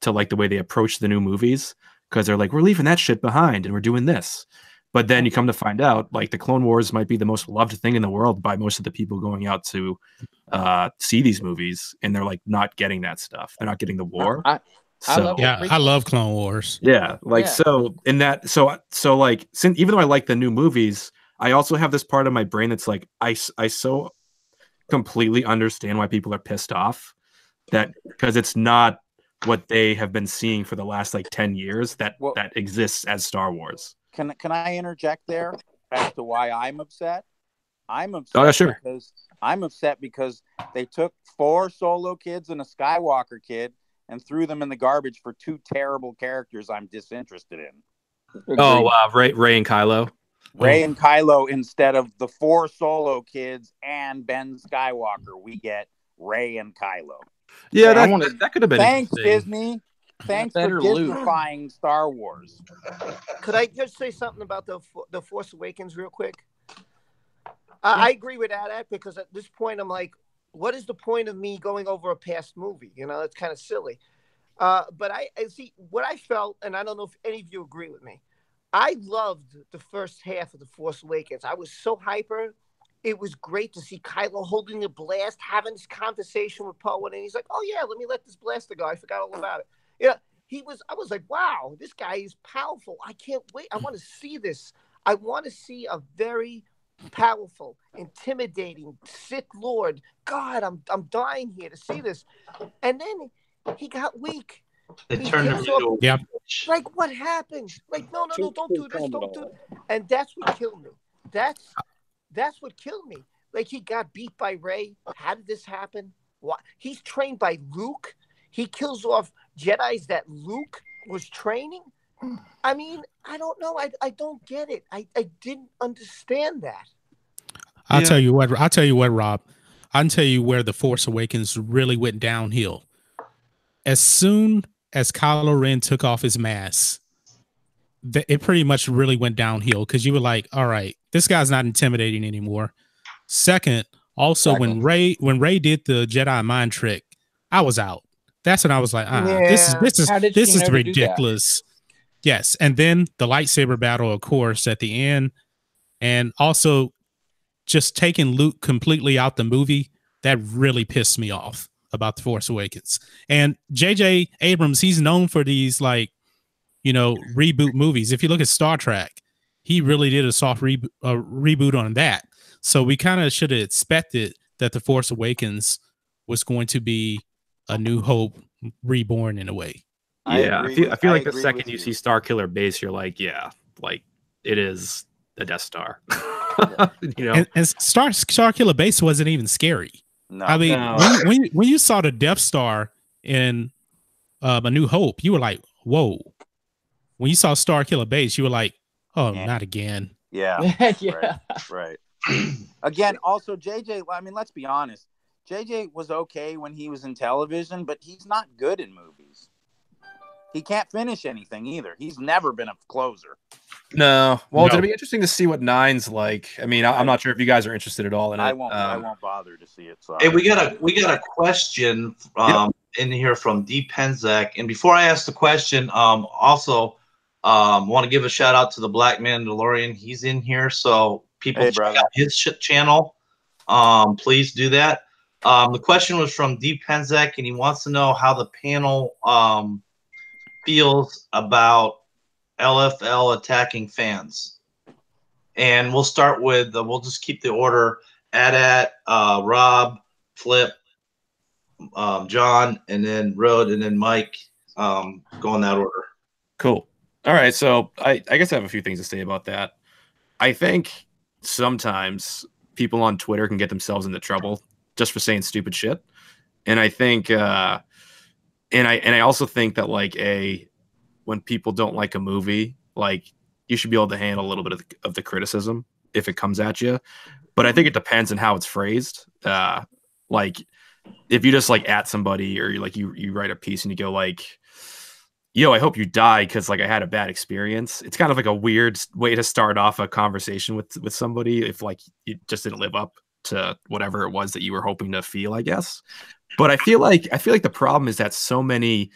to like the way they approached the new movies because they're like, we're leaving that shit behind and we're doing this. But then you come to find out like the Clone Wars might be the most loved thing in the world by most of the people going out to see these movies. And they're like not getting that stuff. They're not getting the war.
I love
I love Clone Wars.
Yeah, like so in that so like since even though I like the new movies, I also have this part of my brain that's like I so completely understand why people are pissed off that because it's not what they have been seeing for the last like 10 years that exists as Star Wars.
Can I interject there as to why I'm upset? I'm upset
Oh, yeah, sure.
because I'm upset because they took 4 Solo kids and a Skywalker kid and threw them in the garbage for 2 terrible characters I'm disinterested in.
Oh, Rey and Kylo.
Rey and Kylo instead of the 4 Solo kids and Ben Skywalker. We get Rey and Kylo.
Yeah, that could have been.
Thanks, Disney. Thanks for
Luke.
Disneyfying Star Wars.
Could I just say something about the Force Awakens real quick? I agree with that because at this point I'm like, what is the point of me going over a past movie? It's kind of silly. But I see what I felt, and I don't know if any of you agree with me. I loved the first half of The Force Awakens. I was so hyper. It was great to see Kylo holding the blast, having this conversation with Poe, and he's like, oh, yeah, let me let this blaster go. I forgot all about it. I was like, wow, this guy is powerful. I can't wait. I want to see this. I want to see a very powerful, intimidating Sith Lord. God, I'm dying here to see this. And then he got weak.
It turned him into
Yeah.
Like, what happened? Like, no, don't do this, don't do it. And that's what killed me. That's what killed me. Like, he got beat by Rey. How did this happen? What? He's trained by Luke. He kills off Jedis that Luke was training. I mean, I don't know. I don't get it. I didn't understand that.
I'll tell you what, Rob. I'll tell you where The Force Awakens really went downhill. As soon as Kylo Ren took off his mask, it pretty much really went downhill because you were like, all right, this guy's not intimidating anymore. Second, when Rey did the Jedi mind trick, I was out. That's when I was like, this is ridiculous. Yes, and then the lightsaber battle, of course, at the end, and also just taking Luke completely out the movie, that really pissed me off about The Force Awakens. And J.J. Abrams, he's known for these reboot movies. If you look at Star Trek, he really did a soft reboot on that. So we kind of should have expected that The Force Awakens was going to be a New Hope reborn in a way.
Yeah, I feel like the second you see Star Killer Base, you're like, yeah, like it is a Death Star.
And Star Killer Base wasn't even scary.
No,
I mean,
no.
when you saw the Death Star in A New Hope, you were like, whoa. When you saw Star Killer Base, you were like, oh, not again.
Yeah.
Yeah.
Right. Again, also JJ, I mean, let's be honest. JJ was okay when he was in television, but he's not good in movies. He can't finish anything either. He's never been a closer.
No. Well,
No.
it'll be interesting to see what Nine's like. I mean, I'm not sure if you guys are interested at all in it.
I won't bother to see it. Sorry.
Hey, we got a question in here from D Penzak, and before I ask the question, also want to give a shout out to the Black Mandalorian. He's in here, so people check out his channel. Please do that. The question was from D Penzak, and he wants to know how the panel feels about LFL attacking fans. And we'll start with we'll just keep the order at Rob, Flipp, John, and then Rode, and then Mike. Go in that order.
Cool. All right. So I guess I have a few things to say about that. I think sometimes people on Twitter can get themselves into trouble just for saying stupid shit. And I think and I also think that when people don't like a movie, like you should be able to handle a little bit of the criticism if it comes at you. But I think it depends on how it's phrased. Like if you just at somebody, or you write a piece and you go like, yo, I hope you die because I had a bad experience. It's kind of like a weird way to start off a conversation with somebody if it just didn't live up to whatever it was that you were hoping to feel, I guess. But I feel like the problem is that so many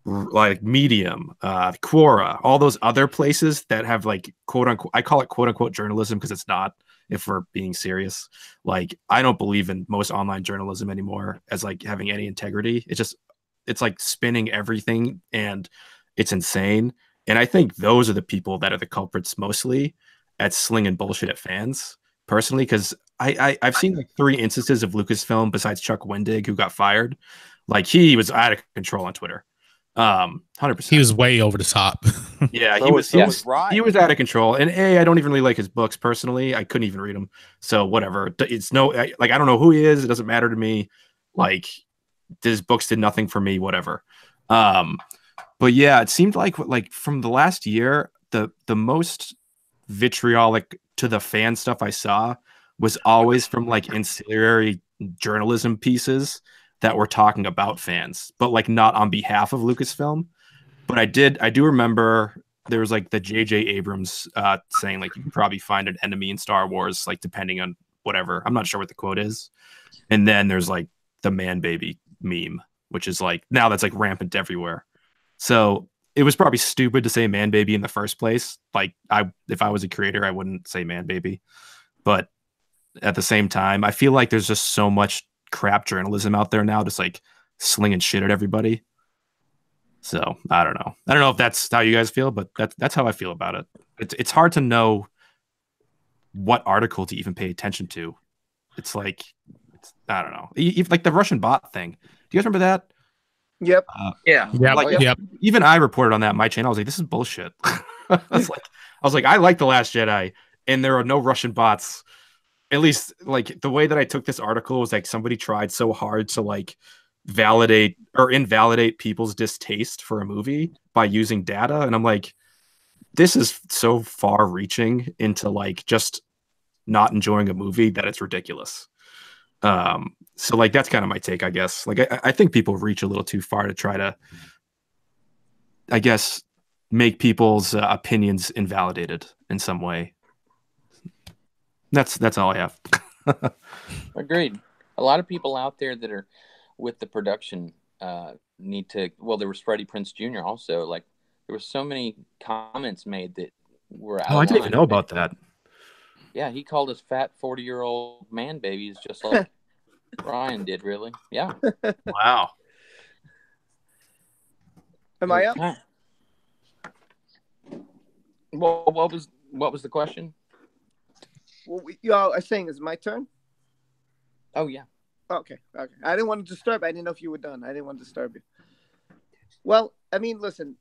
Medium, Quora, all those other places that have quote unquote, I call it quote unquote journalism because it's not, if we're being serious. I don't believe in most online journalism anymore as having any integrity. It's spinning everything, and it's insane. And I think those are the people that are the culprits mostly at slinging bullshit at fans, personally, because I've seen 3 instances of Lucasfilm besides Chuck Wendig, who got fired. He was out of control on Twitter. 100%.
He was way over the top.
Yeah, he was out of control. And I don't even really like his books personally. I couldn't even read them. So whatever. It's I don't know who he is. It doesn't matter to me. His books did nothing for me, whatever. But yeah, it seemed like from the last year, the most vitriolic to the fan stuff I saw was always from ancillary journalism pieces that were talking about fans, but not on behalf of Lucasfilm. But I do remember there was the J.J. Abrams saying you can probably find an enemy in Star Wars, depending on whatever. I'm not sure what the quote is. And then there's the man baby meme, which is now that's rampant everywhere. So it was probably stupid to say man baby in the first place. If I was a creator, I wouldn't say man baby. But at the same time, I feel like there's just so much crap journalism out there now, just slinging shit at everybody. So I don't know if that's how you guys feel, but that's how I feel about it. It's hard to know what article to even pay attention to. It's I don't know. Even the Russian bot thing. Do you guys remember that?
Yep.
Yep.
Even I reported on that on my channel. I was like, this is bullshit. I was like, I like The Last Jedi, and there are no Russian bots. At least the way that I took this article was somebody tried so hard to validate or invalidate people's distaste for a movie by using data. And I'm like, this is so far reaching into just not enjoying a movie that it's ridiculous. So that's kind of my take, I guess. I think people reach a little too far to try to, I guess, make people's opinions invalidated in some way. That's all I have.
Agreed. A lot of people out there that are with the production need to. Well, there was Freddie Prinze Jr. also. there were so many comments made that were out
Oh, I
of
didn't even
line.
know about that.
Yeah, he called us fat 40-year-old man babies, just like Ryan did. Really? Yeah.
Wow.
Am I up?
Well, what was the question?
Well, I was saying, is it my turn?
Oh yeah.
Okay. I didn't want to disturb. I didn't know if you were done. I didn't want to disturb you. Well, I mean, listen.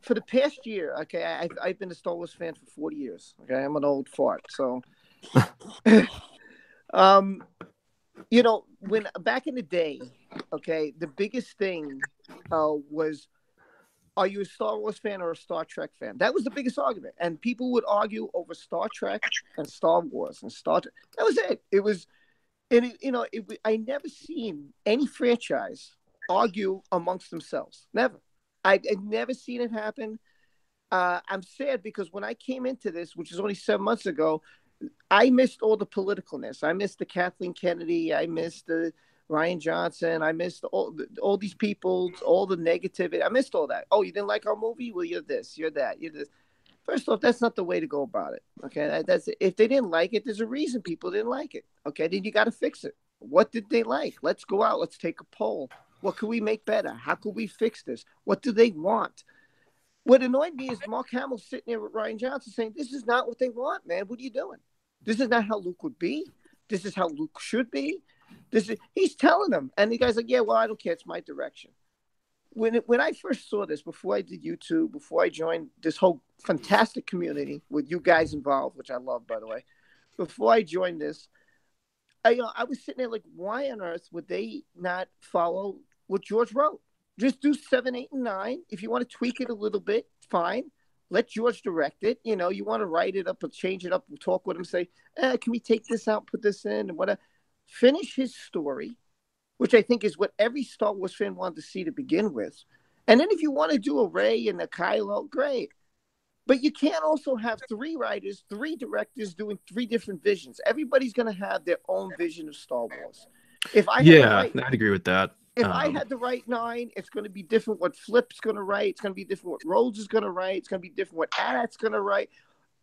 For the past year, okay, I've been a Star Wars fan for 40 years. Okay, I'm an old fart. So, you know, when back in the day, okay, the biggest thing was, are you a Star Wars fan or a Star Trek fan? That was the biggest argument, and people would argue over Star Trek and Star Wars and Star Trek. That was it. It was, and I never seen any franchise argue amongst themselves. Never. I've never seen it happen. I'm sad because when I came into this, which is only 7 months ago, I missed all the politicalness. I missed the Kathleen Kennedy. I missed the Ryan Johnson. I missed all these people, all the negativity. I missed all that. Oh, you didn't like our movie? Well, you're this, you're that, you're this. First off, that's not the way to go about it. Okay, that's if they didn't like it, there's a reason people didn't like it. Okay, then you got to fix it. What did they like? Let's go out. Let's take a poll. What can we make better? How can we fix this? What do they want? What annoyed me is Mark Hamill sitting there with Ryan Johnson saying, this is not what they want, man. What are you doing? This is not how Luke would be. This is how Luke should be. He's telling them. And the guy's like, yeah, well, I don't care. It's my direction. When I first saw this, before I did YouTube, before I joined this whole fantastic community with you guys involved, which I love, by the way, before I joined this, I was sitting there like, why on earth would they not follow what George wrote? Just do 7, 8, and 9. If you want to tweak it a little bit, fine. Let George direct it. You know, you want to write it up or change it up, we'll talk with him, say, can we take this out, put this in, and whatever. Finish his story, which I think is what every Star Wars fan wanted to see to begin with. And then if you want to do a Rey and a Kylo, great. But you can't also have 3 writers, 3 directors doing 3 different visions. Everybody's going to have their own vision of Star Wars.
I'd agree with that.
If I had to write 9, it's going to be different what Flipp's going to write. It's going to be different what Rhodes is going to write. It's going to be different what Adat's going to write,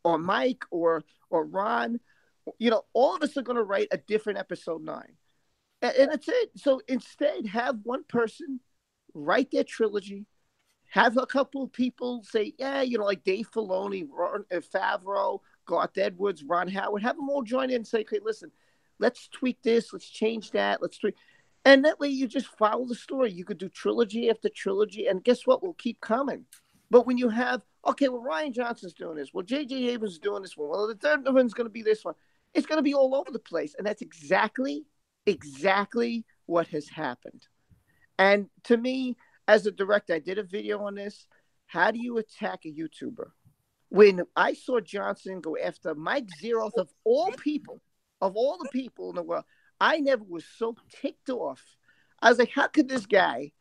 or Mike, or Ron. You know, all of us are going to write a different episode 9. And that's it. So instead, have one person write their trilogy. Have a couple of people say, yeah, you know, like Dave Filoni, Favreau, Garth Edwards, Ron Howard. Have them all join in and say, okay, listen, let's tweak this. Let's change that. Let's tweak. And that way you just follow the story. You could do trilogy after trilogy. And guess what? We'll keep coming. But when you have, okay, well, Ryan Johnson's doing this. Well, J.J. Abrams is doing this one. Well, the third one's going to be this one. It's going to be all over the place. And that's exactly what has happened. And to me, as a director, I did a video on this. How do you attack a YouTuber? When I saw Johnson go after Mike Zeroth, of all the people in the world, I never was so ticked off. I was like, how could this guy,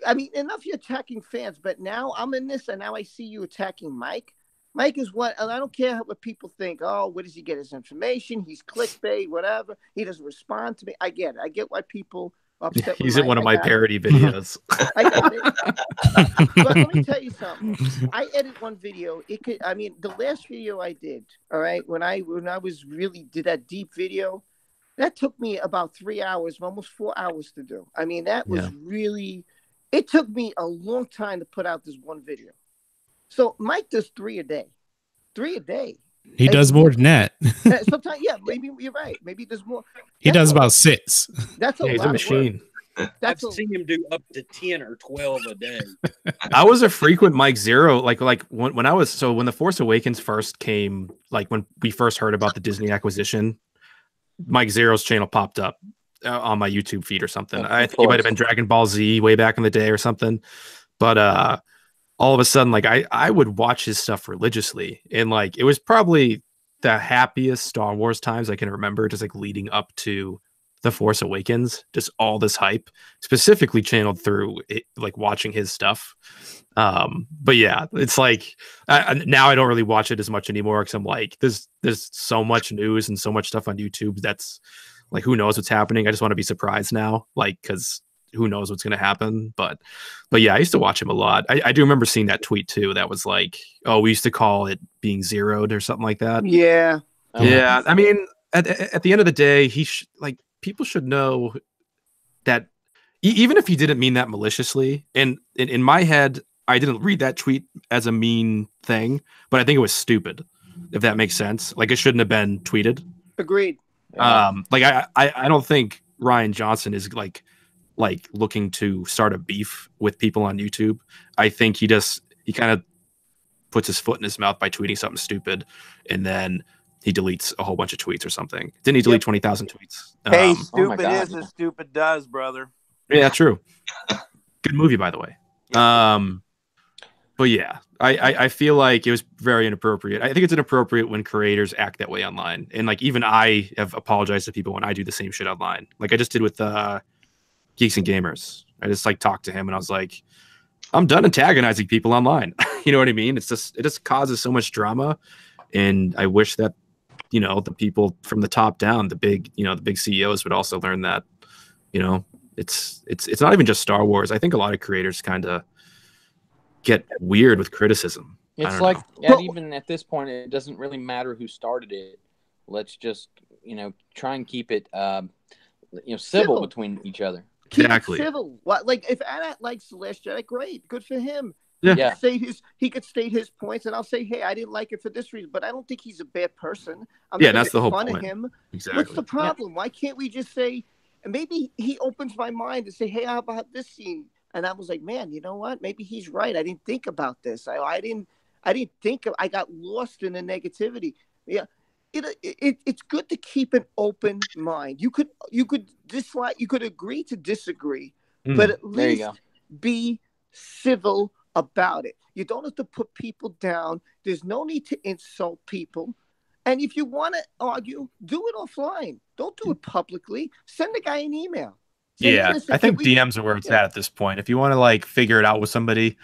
I mean, enough you're attacking fans, but now I'm in this and now I see you attacking Mike. Mike is what, and I don't care what people think. Oh, where does he get his information? He's clickbait, whatever. He doesn't respond to me. I get it. I get why people are upset.
He's in one of my parody videos.
I get it. But let me tell you something. I edit one video. The last video I did, all right, when I was really did that deep video, that took me about 3 hours, almost 4 hours to do. I mean, that was really, it took me a long time to put out this one video. So Mike does 3 a day. 3 a day.
He does more than that.
Sometimes, yeah, maybe you're right. Maybe there's more.
He does about 6.
That's
he's a machine.
I've seen him do up to 10 or 12 a day.
I was a frequent Mike Zero, when The Force Awakens first came, like when we first heard about the Disney acquisition, Mike Zero's channel popped up on my YouTube feed or something. I think it might have been Dragon Ball Z way back in the day or something. But all of a sudden, like I would watch his stuff religiously, and like it was probably the happiest Star Wars times I can remember, just like leading up to The Force Awakens, just all this hype, specifically channeled through it, like watching his stuff. But yeah, it's like now I don't really watch it as much anymore because I'm like, there's so much news and so much stuff on YouTube that's like, who knows what's happening. I just want to be surprised now, like, because who knows what's going to happen. But yeah, I used to watch him a lot. I do remember seeing that tweet too. That was like, oh, we used to call it being zeroed or something like that.
Yeah.
Yeah. I mean, at the end of the day, like people should know that even if he didn't mean that maliciously, and in my head, I didn't read that tweet as a mean thing, but I think it was stupid, if that makes sense. Like it shouldn't have been tweeted.
Agreed.
Like I don't think Ryan Johnson is like looking to start a beef with people on YouTube. I think he kind of puts his foot in his mouth by tweeting something stupid, and then he deletes a whole bunch of tweets or something. Didn't he delete 20,000 tweets?
Hey, stupid is as stupid does, brother.
Yeah, true. Good movie, by the way. But yeah, I feel like it was very inappropriate. I think it's inappropriate when creators act that way online. And like even I have apologized to people when I do the same shit online. Like I just did with Geeks and Gamers. I just like talked to him and I was like, I'm done antagonizing people online. You know what I mean? It just causes so much drama. And I wish that, you know, the people from the top down, the big CEOs would also learn that, you know, it's not even just Star Wars. I think a lot of creators kind of get weird with criticism.
It's like even at this point, it doesn't really matter who started it. Let's just, you know, try and keep it, civil between each other.
Exactly.
Civil. What, like if Adat likes The Last Jedi, great, good for him.
Yeah.
He could state his points, and I'll say, hey, I didn't like it for this reason, but I don't think he's a bad person.
That's the whole
fun
point.
of him.
Exactly.
What's the problem? Why can't we just say? And maybe he opens my mind and say, hey, how about this scene? And I was like, man, you know what? Maybe he's right. I didn't think about this. I didn't think of. I got lost in the negativity. Yeah, it's good to keep an open mind. You could dislike. You could agree to disagree, but at least be civil about it. You don't have to put people down. There's no need to insult people. And if you want to argue, do it offline. Don't do it publicly. Send the guy an email.
Yeah, I think DMs are where it's at this point. If you want to like figure it out with somebody,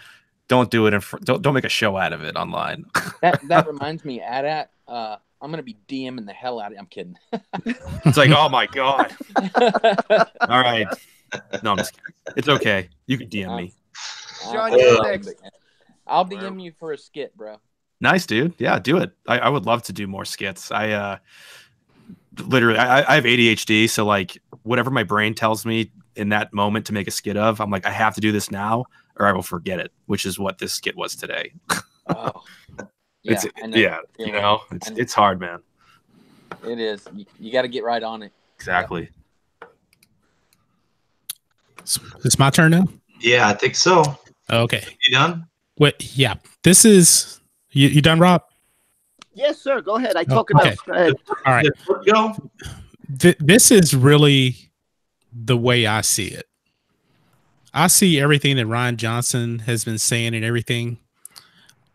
don't do it. Don't make a show out of it online.
that reminds me, I'm gonna be DMing the hell out of it. I'm kidding.
It's like, oh my god. All right. No, I'm just kidding. It's okay. You can DM me.
John, you're next.
I'll DM you for a skit, bro.
Nice, dude. Yeah, do it. I would love to do more skits. I literally I have ADHD, so like whatever my brain tells me in that moment to make a skit of, I'm like, I have to do this now or I will forget it, which is what this skit was today.
Oh. Yeah,
it's hard, man.
It is. You got to get right on it.
Exactly.
It's my turn now?
Yeah, I think so.
Okay.
You done?
Wait, yeah. This is you done, Rob?
Yes, sir. Go ahead. I talk enough. Go ahead.
All right.
Go.
This is really the way I see it. I see everything that Ryan Johnson has been saying and everything.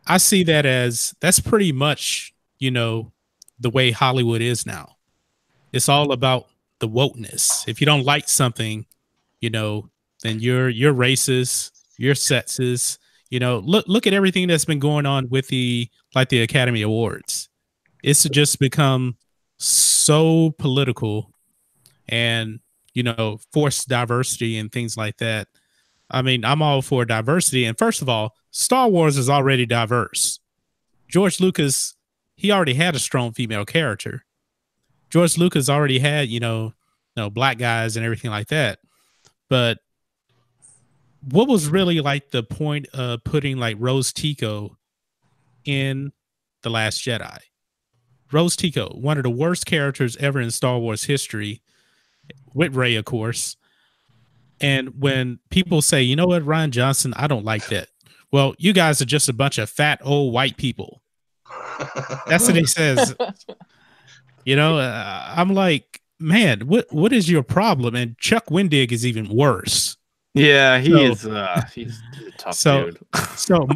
I see that as that's pretty much, the way Hollywood is now. It's all about the wokeness. If you don't like something, then you're racist, you're sexist. Look at everything that's been going on with the Academy Awards. It's just become so political and, forced diversity and things like that. I mean, I'm all for diversity. And first of all, Star Wars is already diverse. George Lucas, he already had a strong female character. George Lucas already had, black guys and everything like that. But what was really like the point of putting like Rose Tico in The Last Jedi? Rose Tico, one of the worst characters ever in Star Wars history, with Rey, of course. And when people say, you know what, Ryan Johnson, I don't like that. Well, you guys are just a bunch of fat old white people. That's what he says. I'm like, man, what is your problem? And Chuck Wendig is even worse.
Yeah, he's a tough dude.
So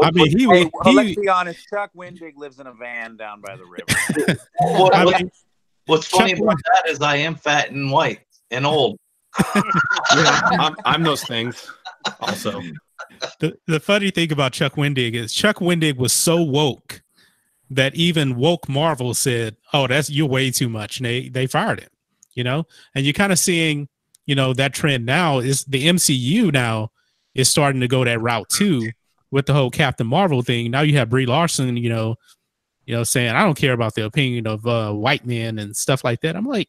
I mean,
let's be honest. Chuck Wendig lives in a van down by the river.
What's funny about that is I am fat and white and old.
Yeah, I'm those things also.
The funny thing about Chuck Wendig is Chuck Wendig was so woke that even woke Marvel said, "Oh, you're way too much," and they fired him. And you're kind of seeing that trend now is the MCU now is starting to go that route too with the whole Captain Marvel thing. Now you have Brie Larson, saying, I don't care about the opinion of white men and stuff like that. I'm like,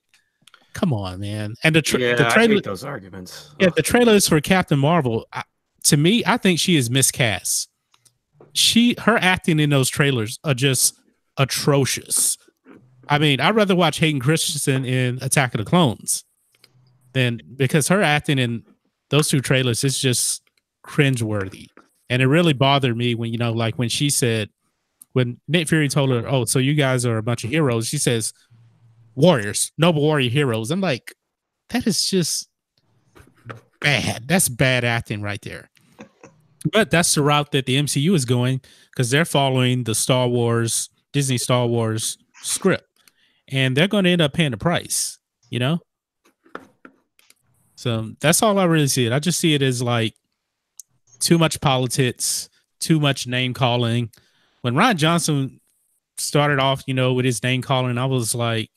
come on, man. And the trailer,
I hate those arguments.
Yeah, the trailers for Captain Marvel, to me, I think she is miscast. Her acting in those trailers are just atrocious. I mean, I'd rather watch Hayden Christensen in Attack of the Clones because her acting in those two trailers is just cringeworthy. And it really bothered me when, like when she said, when Nick Fury told her, oh, so you guys are a bunch of heroes, she says, warriors, noble warrior heroes. I'm like, that is just bad. That's bad acting right there. But that's the route that the MCU is going because they're following the Disney Star Wars script. And they're going to end up paying the price, So that's all I really see it. I just see it as like too much politics, too much name calling. When Ryan Johnson started off, with his name calling, I was like,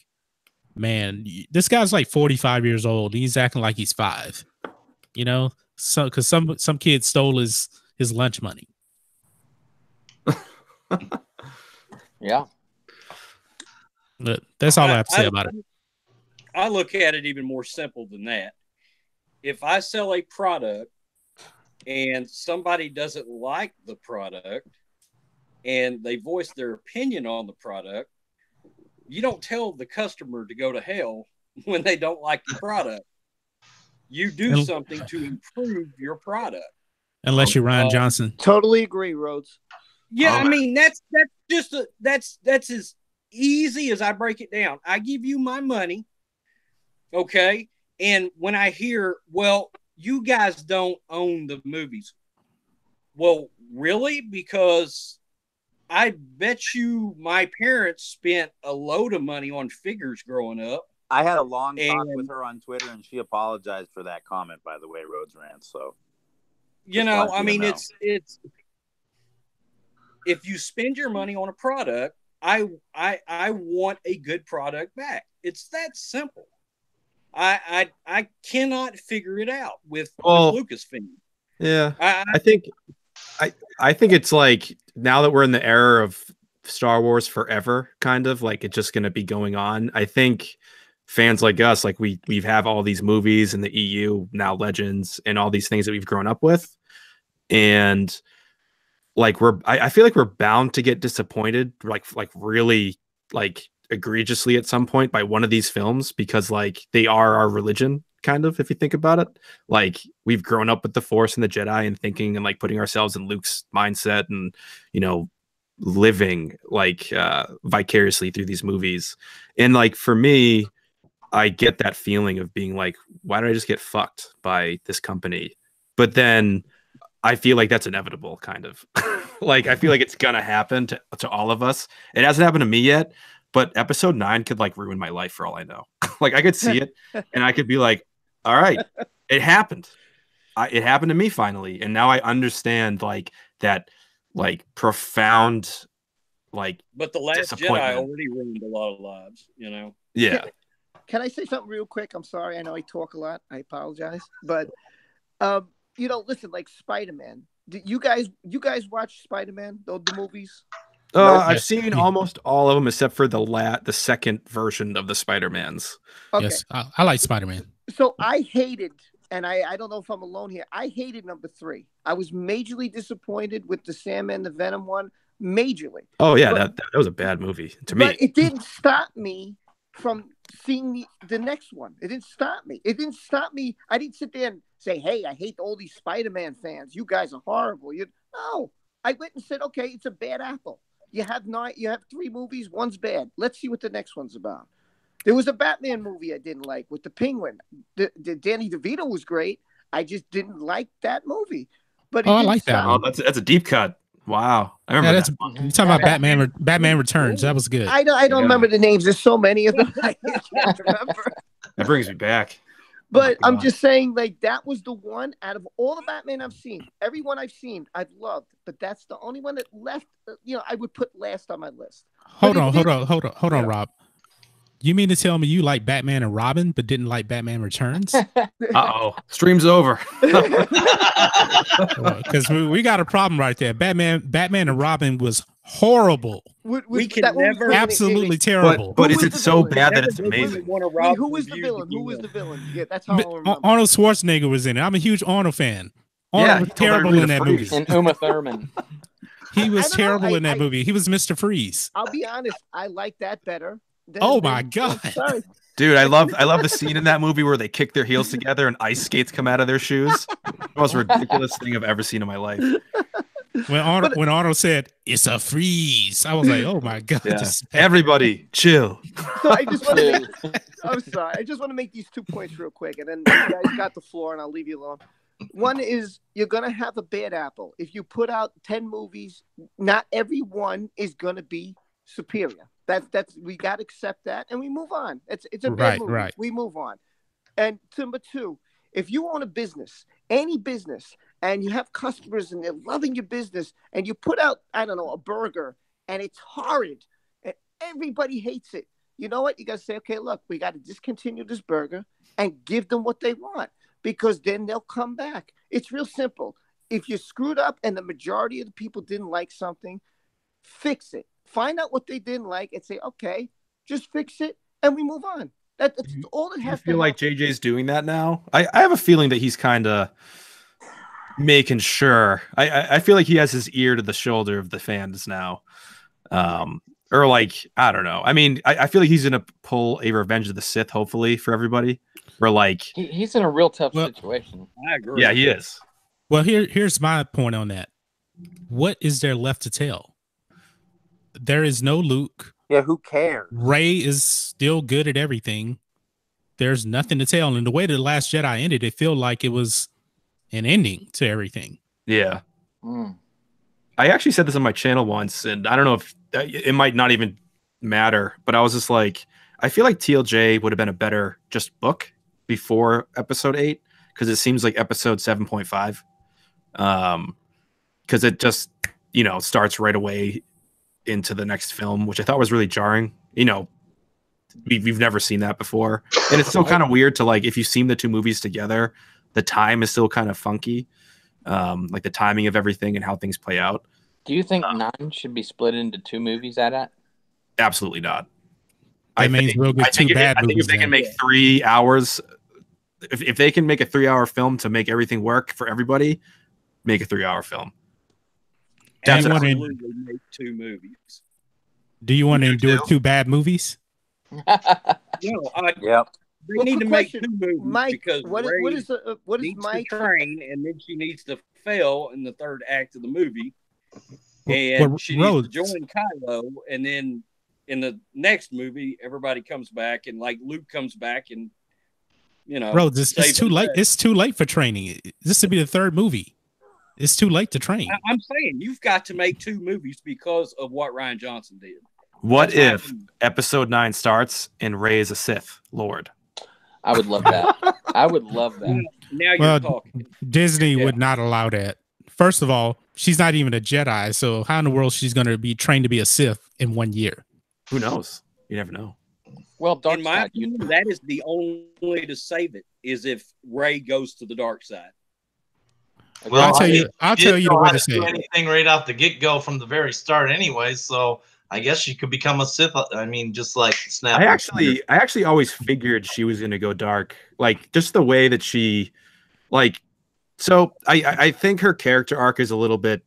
man, this guy's like 45 years old. He's acting like he's 5, So, because some kid stole his lunch money.
Yeah.
But that's all I have to say about it.
I look at it even more simple than that. If I sell a product and somebody doesn't like the product and they voice their opinion on the product, you don't tell the customer to go to hell when they don't like the product. You do something to improve your product.
Unless you're Ryan Johnson.
Totally agree, Rhodes.
Yeah, I mean that's as easy as I break it down. I give you my money, okay? And when I hear, well, you guys don't own the movies. Well, really? Because I bet you my parents spent a load of money on figures growing up.
I had a long talk with her on Twitter, and she apologized for that comment, by the way, Rhodes Rant. So,
I mean, it's if you spend your money on a product, I want a good product back. It's that simple. I cannot figure it out with Lucasfilm.
Yeah, I think it's like now that we're in the era of Star Wars forever, kind of like it's just going to be going on. I think fans like us, like we have all these movies in the EU now, Legends, and all these things that we've grown up with, and like I feel like we're bound to get disappointed, like really like egregiously at some point by one of these films because like they are our religion, kind of, if you think about it. Like we've grown up with the Force and the Jedi and thinking and like putting ourselves in Luke's mindset and living like vicariously through these movies. And like for me, I get that feeling of being like, why did I just get fucked by this company? But then I feel like that's inevitable, kind of. Like I feel like it's gonna happen to all of us. It hasn't happened to me yet, but episode 9 could like ruin my life for all I know. Like I could see it and I could be like, all right, it happened. It happened to me finally. And now I understand like that like profound like
but the Last Jedi already ruined a lot of lives,
Yeah.
Can I say something real quick? I'm sorry. I know I talk a lot. I apologize. But listen, like Spider-Man. Did you guys watch Spider-Man, the movies?
I've seen almost all of them except for the second version of the Spider-Mans.
Okay.
Yes, I like Spider-Man.
So I hated, and I don't know if I'm alone here, I hated number 3. I was majorly disappointed with the Sandman, the Venom one, majorly.
Oh, yeah, that was a bad movie to me.
But it didn't stop me from seeing the next one. It didn't stop me. I didn't sit there and say, hey, I hate all these Spider-Man fans. You guys are horrible. No. I went and said, okay, it's a bad apple. You have 3 movies, one's bad. Let's see what the next one's about. There was a Batman movie I didn't like with the Penguin. The Danny DeVito was great. I just didn't like that movie. But
I like that one.
Oh, that's a deep cut. Wow, I remember that.
You're talking about Batman Returns. That was good.
I don't remember the names. There's so many of them. I can't remember.
That brings me back.
But I'm just saying, like, that was the one out of all the Batman I've seen. Everyone I've seen, I've loved. But that's the only one that left. I would put last on my list.
Hold on, Rob. You mean to tell me you like Batman and Robin, but didn't like Batman Returns?
Uh-oh. Stream's over.
Because we got a problem right there. Batman and Robin was horrible.
We can never
absolutely terrible.
But is it so bad that it's amazing?
Wait, who was the villain? Who was the villain? Yeah, that's how I remember.
Arnold Schwarzenegger was in it. I'm a huge Arnold fan. Arnold was terrible in that movie.
And Uma Thurman.
He was terrible in that movie. He was Mr. Freeze.
I'll be honest. I like that better.
Oh my God.
Sorry.
Dude, I love the scene in that movie where they kick their heels together and ice skates come out of their shoes. The most ridiculous thing I've ever seen in my life.
When Arnold said it's a freeze, I was like, "Oh my God!"
Yeah. Everybody, chill.
So I just want to I'm sorry. I just want to make these 2 points real quick, and then you guys got the floor, and I'll leave you alone. One is you're gonna have a bad apple. If you put out 10 movies, not every one is gonna be superior. That's we got to accept that, and we move on. It's a bad movie. Right. We move on. And number two, if you own a business, any business, and you have customers and they're loving your business, and you put out, I don't know, a burger, and it's horrid, and everybody hates it, you know what? You got to say, okay, look, we got to discontinue this burger and give them what they want, because then they'll come back. It's real simple. If you screwed up and the majority of the people didn't like something, fix it. Find out what they didn't like and say, okay, just fix it, and we move on. That's all it has to
feel like JJ's doing that now? I have a feeling that he's kind of making sure. I feel like he has his ear to the shoulder of the fans now. Or like, I don't know. I mean, I feel like he's going to pull a Revenge of the Sith, hopefully, for everybody. Where like
he's in a real tough situation.
I agree.
Yeah, he is.
Well, here's my point on that. What is there left to tell? There is no Luke.
Yeah, who cares?
Rey is still good at everything. There's nothing to tell. And the way the Last Jedi ended, it felt like it was an ending to everything.
Yeah. I actually said this on my channel once, and I don't know if it might not even matter, but I was just like, I feel like TLJ would have been a better just book before episode 8, because it seems like episode 7.5. Because it just, starts right away into the next film, which I thought was really jarring. We've never seen that before, and it's still kind of weird to like, if you've seen the two movies together, the time is still kind of funky, like the timing of everything and how things play out.
Do you think 9 should be split into 2 movies at?
Absolutely not.
I think if
they can make 3 hours, if they can make a 3-hour film to make everything work for everybody, make a 3-hour film.
Absolutely make 2 movies.
Do you want to endure 2 bad movies?
Yep. They need to make 2 movies,
Mike,
because
what is Mike
to train, and then she needs to fail in the 3rd act of the movie, and she needs to join Kylo, and then in the next movie, everybody comes back, and like Luke comes back, and
it's too late. It's too late for training. This would be the 3rd movie. It's too late to train.
I'm saying you've got to make 2 movies because of what Rian Johnson did.
What if episode 9 starts and Rey is a Sith Lord?
I would love that. I would love that.
Now you're talking.
Disney would not allow that. First of all, she's not even a Jedi, so how in the world she's going to be trained to be a Sith in 1 year?
Who knows? You never know.
Well,
in my opinion, that is the only way to save it, is if Rey goes to the dark side.
Well,
I'll tell you the way to say it.
Anything right off the get-go from the very start anyway, so I guess she could become a Sith. I mean, just like Snap.
I actually always figured she was going to go dark, like just the way that she, like. So I think her character arc is a little bit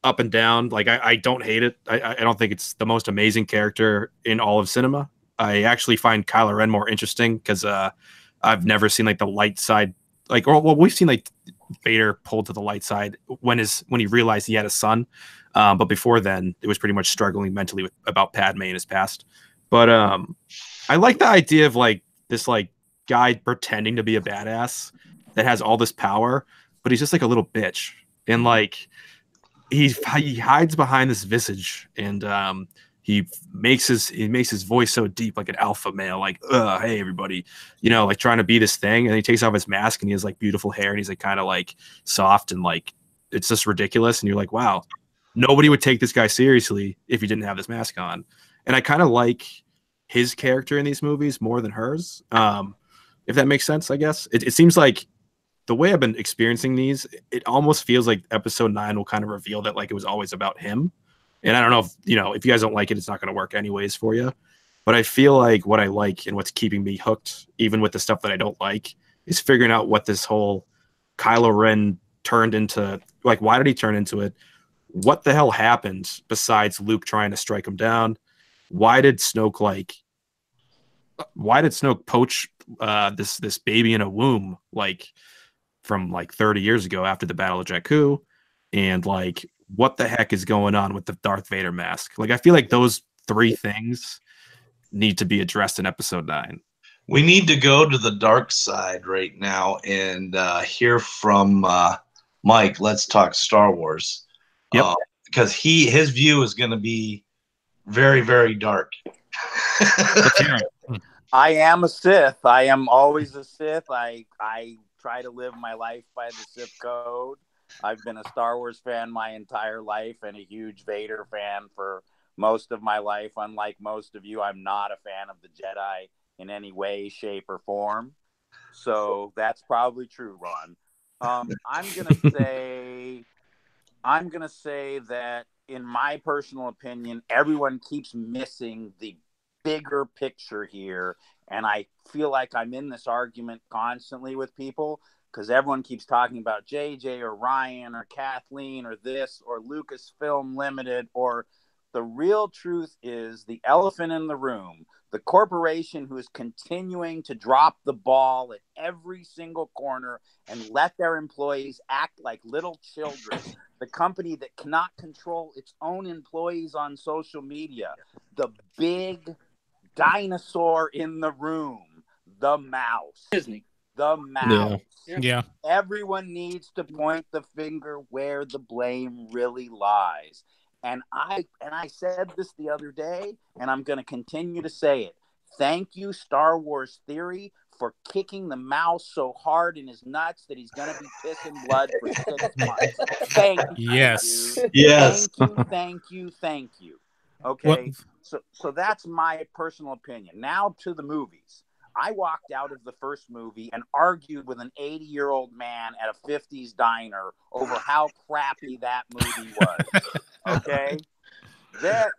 up and down. Like I don't hate it. I don't think it's the most amazing character in all of cinema. I actually find Kylo Ren more interesting because I've never seen like the light side. Like, well, we've seen like Vader pulled to the light side when he realized he had a son. But before then, it was pretty much struggling mentally about Padme in his past. But I like the idea of like this like guy pretending to be a badass that has all this power, but he's just like a little bitch, and like he hides behind this visage, and he makes his voice so deep, like an alpha male, like hey everybody, like trying to be this thing, and he takes off his mask and he has like beautiful hair and he's like kind of like soft, and like it's just ridiculous, and you're like, wow. Nobody would take this guy seriously if he didn't have this mask on. And I kind of like his character in these movies more than hers. If that makes sense, I guess. It seems like the way I've been experiencing these, it almost feels like episode 9 will kind of reveal that like it was always about him. And I don't know if, if you guys don't like it, it's not going to work anyways for you. But I feel like what I like and what's keeping me hooked, even with the stuff that I don't like, is figuring out what this whole Kylo Ren turned into. Like, why did he turn into it? What the hell happened besides Luke trying to strike him down? Why did Snoke poach this baby in a womb from 30 years ago after the Battle of Jakku? And like, what the heck is going on with the Darth Vader mask? Like, I feel like those 3 things need to be addressed in episode 9.
We need to go to the dark side right now and hear from Mike. Let's talk Star Wars.
Yep.
Because his view is going to be very, very dark.
I am a Sith. I am always a Sith. I try to live my life by the Sith code. I've been a Star Wars fan my entire life and a huge Vader fan for most of my life. Unlike most of you, I'm not a fan of the Jedi in any way, shape, or form. So that's probably true, Ron. I'm gonna say that, in my personal opinion, everyone keeps missing the bigger picture here, and I feel like I'm in this argument constantly with people because everyone keeps talking about JJ or Ryan or Kathleen or this or Lucasfilm Limited, or the real truth is the elephant in the room, the corporation who is continuing to drop the ball at every single corner and let their employees act like little children, the company that cannot control its own employees on social media, the big dinosaur in the room, the mouse.
Disney.
The mouse.
Yeah.
Everyone needs to point the finger where the blame really lies. And I said this the other day, and I'm going to continue to say it. Thank you, Star Wars Theory, for kicking the mouse so hard in his nuts that he's going to be pissing blood for 6 months. Thank you.
Yes.
Dude.
Yes.
Thank you. Okay. So that's my personal opinion. Now to the movies. I walked out of the first movie and argued with an 80-year-old man at a 50s diner over how crappy that movie was. Okay? Then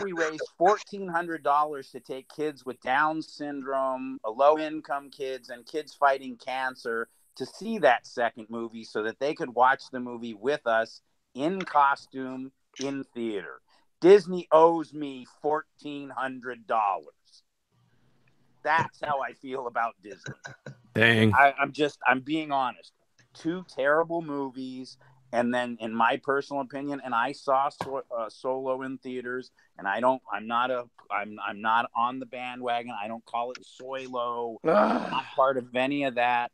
we raised $1,400 to take kids with Down syndrome, low-income kids, and kids fighting cancer to see that second movie so that they could watch the movie with us in costume in theater. Disney owes me $1,400. That's how I feel about Disney.
Dang.
I'm being honest. 2 terrible movies, and then, in my personal opinion, and I saw Solo in theaters, and I'm not on the bandwagon. I don't call it Soilo. I'm not part of any of that.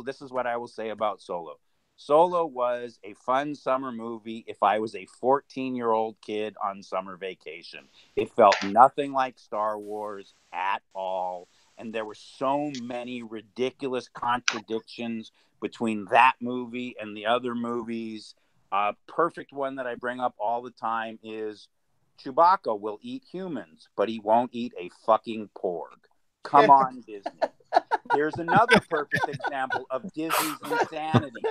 This is what I will say about Solo. Solo was a fun summer movie if I was a 14-year-old kid on summer vacation. It felt nothing like Star Wars at all. And there were so many ridiculous contradictions between that movie and the other movies. A perfect one that I bring up all the time is Chewbacca will eat humans, but he won't eat a fucking porg. Come on, Disney. Here's another perfect example of Disney's insanity.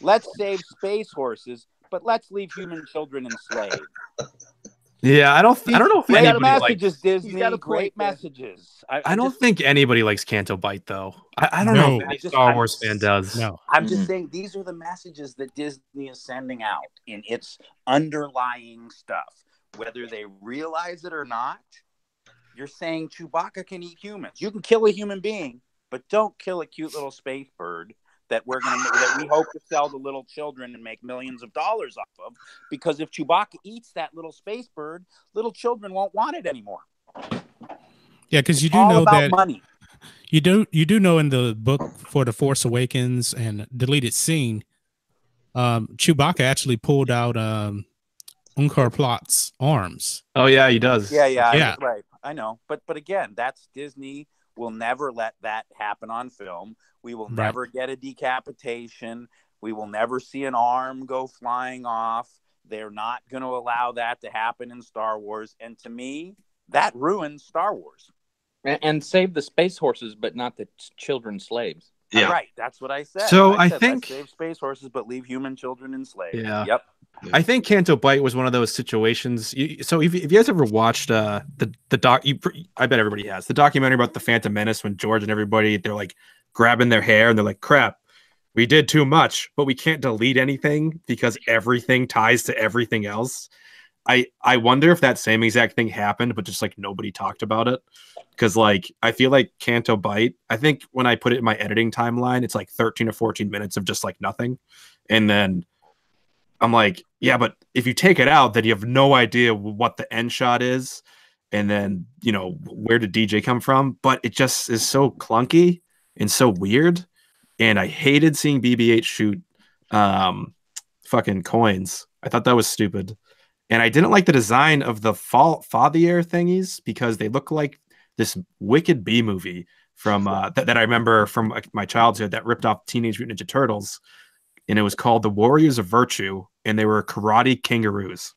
Let's save space horses, but let's leave human children enslaved.
Yeah, I don't know if
Great
anybody
messages,
likes,
Disney. Great messages.
I don't think anybody likes Canto Bite, though. I don't know if any Star Wars fan does.
No.
I'm just saying these are the messages that Disney is sending out in its underlying stuff. Whether they realize it or not, you're saying Chewbacca can eat humans. You can kill a human being, but don't kill a cute little space bird that we hope to sell to little children and make millions of dollars off of. Because if Chewbacca eats that little space bird, little children won't want it anymore.
Yeah, because you do know that
money.
You do know in the book for The Force Awakens and deleted scene, Chewbacca actually pulled out Unkar Plutt's arms.
Oh yeah, he does.
Yeah. Right. I know, but again, that's Disney. Will never let that happen on film. We will never get a decapitation. We will never see an arm go flying off. They're not going to allow that to happen in Star Wars. And to me, that ruins Star Wars.
And save the space horses, but not the children slaves.
Yeah.
Right. That's what I said.
So I
said,
think
let's save space horses, but leave human children enslaved.
Yeah.
Yep.
I think Canto Bite was one of those situations. So if you guys ever watched the doc, I bet everybody has the documentary about the Phantom Menace when George and everybody, they're like grabbing their hair and they're like, crap, we did too much, but we can't delete anything because everything ties to everything else. I wonder if that same exact thing happened, but just like nobody talked about it. Because like I feel like Canto Bite, I think when I put it in my editing timeline, it's like 13 or 14 minutes of just like nothing. And then I'm like, yeah, but if you take it out, then you have no idea what the end shot is. And then, you know, where did DJ come from? But it just is so clunky and so weird. And I hated seeing BB-8 shoot fucking coins. I thought that was stupid. And I didn't like the design of the Fathier thingies because they look like this Wicked B movie from that I remember from my childhood that ripped off Teenage Mutant Ninja Turtles. And it was called The Warriors of Virtue, and they were karate kangaroos.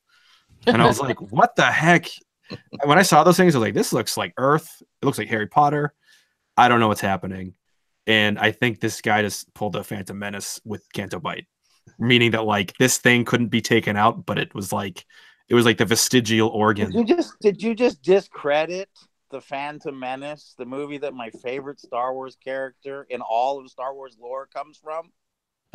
And I was like, what the heck? And when I saw those things, I was like, this looks like Earth. It looks like Harry Potter. I don't know what's happening. And I think this guy just pulled a Phantom Menace with Canto Bite, meaning that like this thing couldn't be taken out, but it was like the vestigial organ.
Did you just discredit the Phantom Menace, the movie that my favorite Star Wars character in all of Star Wars lore comes from?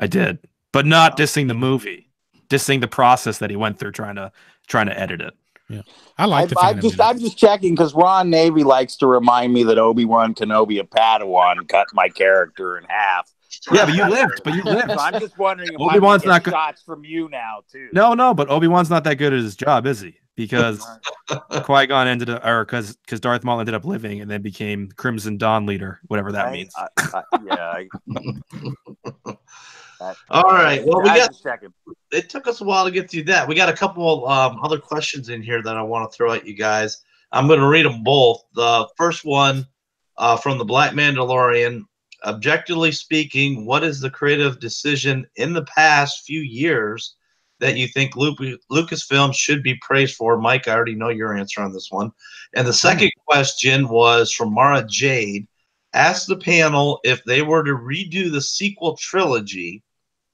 I did, but not dissing the movie, dissing the process that he went through trying to edit it.
Yeah, I like the.
I'm just checking because Ron Navy likes to remind me that Obi-Wan Kenobi, a Padawan, cut my character in half.
Yeah, but you lived.
So I'm just wondering if
Obi-Wan's
I'm
not
get shots from you now too.
No, but Obi-Wan's not that good at his job, is he? Because Qui-Gon ended up, or because Darth Maul ended up living and then became Crimson Dawn leader, whatever that means.
All right. Well,
checking.
It took us a while to get through that. We got a couple other questions in here that I want to throw at you guys. I'm going to read them both. The first one from the Black Mandalorian. Objectively speaking, what is the creative decision in the past few years that you think Lucasfilm should be praised for? Mike, I already know your answer on this one. And the second question was from Mara Jade. Ask the panel if they were to redo the sequel trilogy,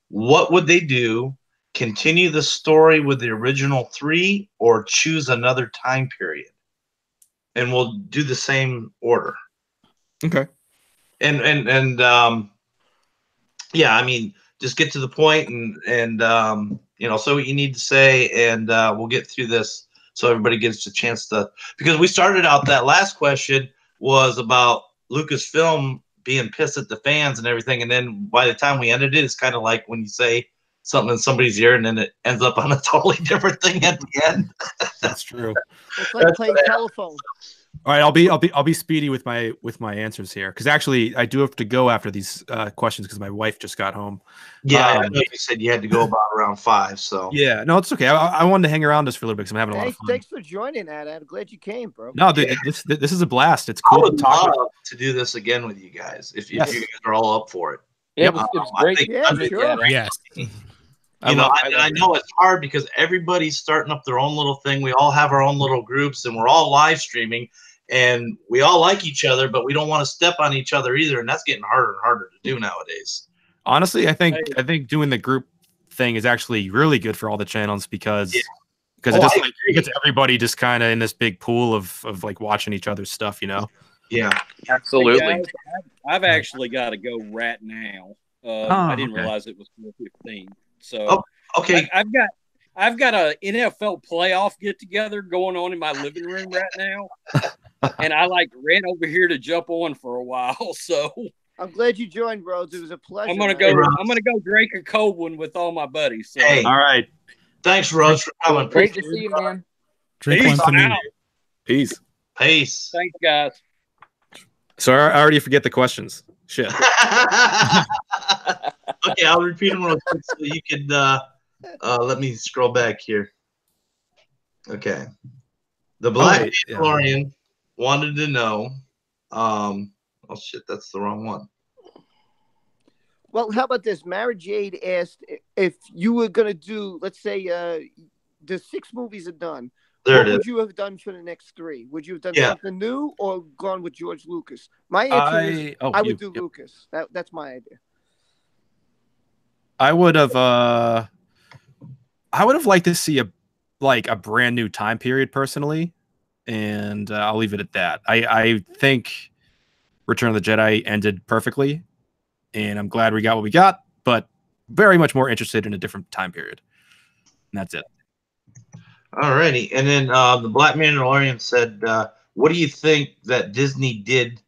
what would they do? Continue the story with the original 3 or choose another time period? And we'll do the same order.
Okay.
And yeah, I mean, just get to the point and you know, say what you need to say, and we'll get through this so everybody gets a chance to, because we started out, that last question was about Lucasfilm being pissed at the fans and everything, and then by the time we ended it, it's kind of like when you say something in somebody's ear and then it ends up on a totally different thing at the end.
That's true.
It's like playing telephone.
All right, I'll be speedy with my answers here, because actually I do have to go after these questions because my wife just got home.
Yeah, I know you said you had to go about around 5. So
yeah, no, it's okay. I wanted to hang around just for a little bit because I'm having a lot of fun.
Thanks for joining, Ad. I'm glad you came, bro.
No, dude, this is a blast. It's cool to talk
love to do this again with you guys if you guys are all up for it.
Yeah, it was great.
Yeah, sure.
Yes.
I know it's hard because everybody's starting up their own little thing. We all have our own little groups, and we're all live streaming, and we all like each other, but we don't want to step on each other either, and that's getting harder and harder to do nowadays.
Honestly, I think doing the group thing is actually really good for all the channels because it just it gets everybody just kind of in this big pool of like watching each other's stuff, you know?
Yeah,
absolutely.
Hey guys, I've actually got to go right now. I didn't realize it was 4:15. So
okay,
I've got a NFL playoff get together going on in my living room right now, and I ran over here to jump on for a while. So
I'm glad you joined, Rhodes. It was a pleasure.
I'm gonna go drink a cold one with all my buddies. So.
Hey,
all right.
Thanks, Rhodes, for coming.
Great to see you, man.
Drink one for me.
Peace.
Peace.
Thanks, guys.
So I already forget the questions. Shit.
Okay, I'll repeat them real quick so you could let me scroll back here. Okay. The Black Mandalorian wanted to know. Oh shit, that's the wrong one.
Well, how about this? Mara Jade asked if you were going to do, let's say, the 6 movies are done.
There
What
it
would
is.
you have done for the next 3? Would you have done
Yeah.
something new or gone with George Lucas? My answer is I would do
yep.
Lucas. That's my idea.
I would have liked to see a brand new time period personally, and I'll leave it at that. I think Return of the Jedi ended perfectly, and I'm glad we got what we got, but very much more interested in a different time period. And that's it.
Alrighty. And then the Black Mandalorian said, what do you think that Disney did?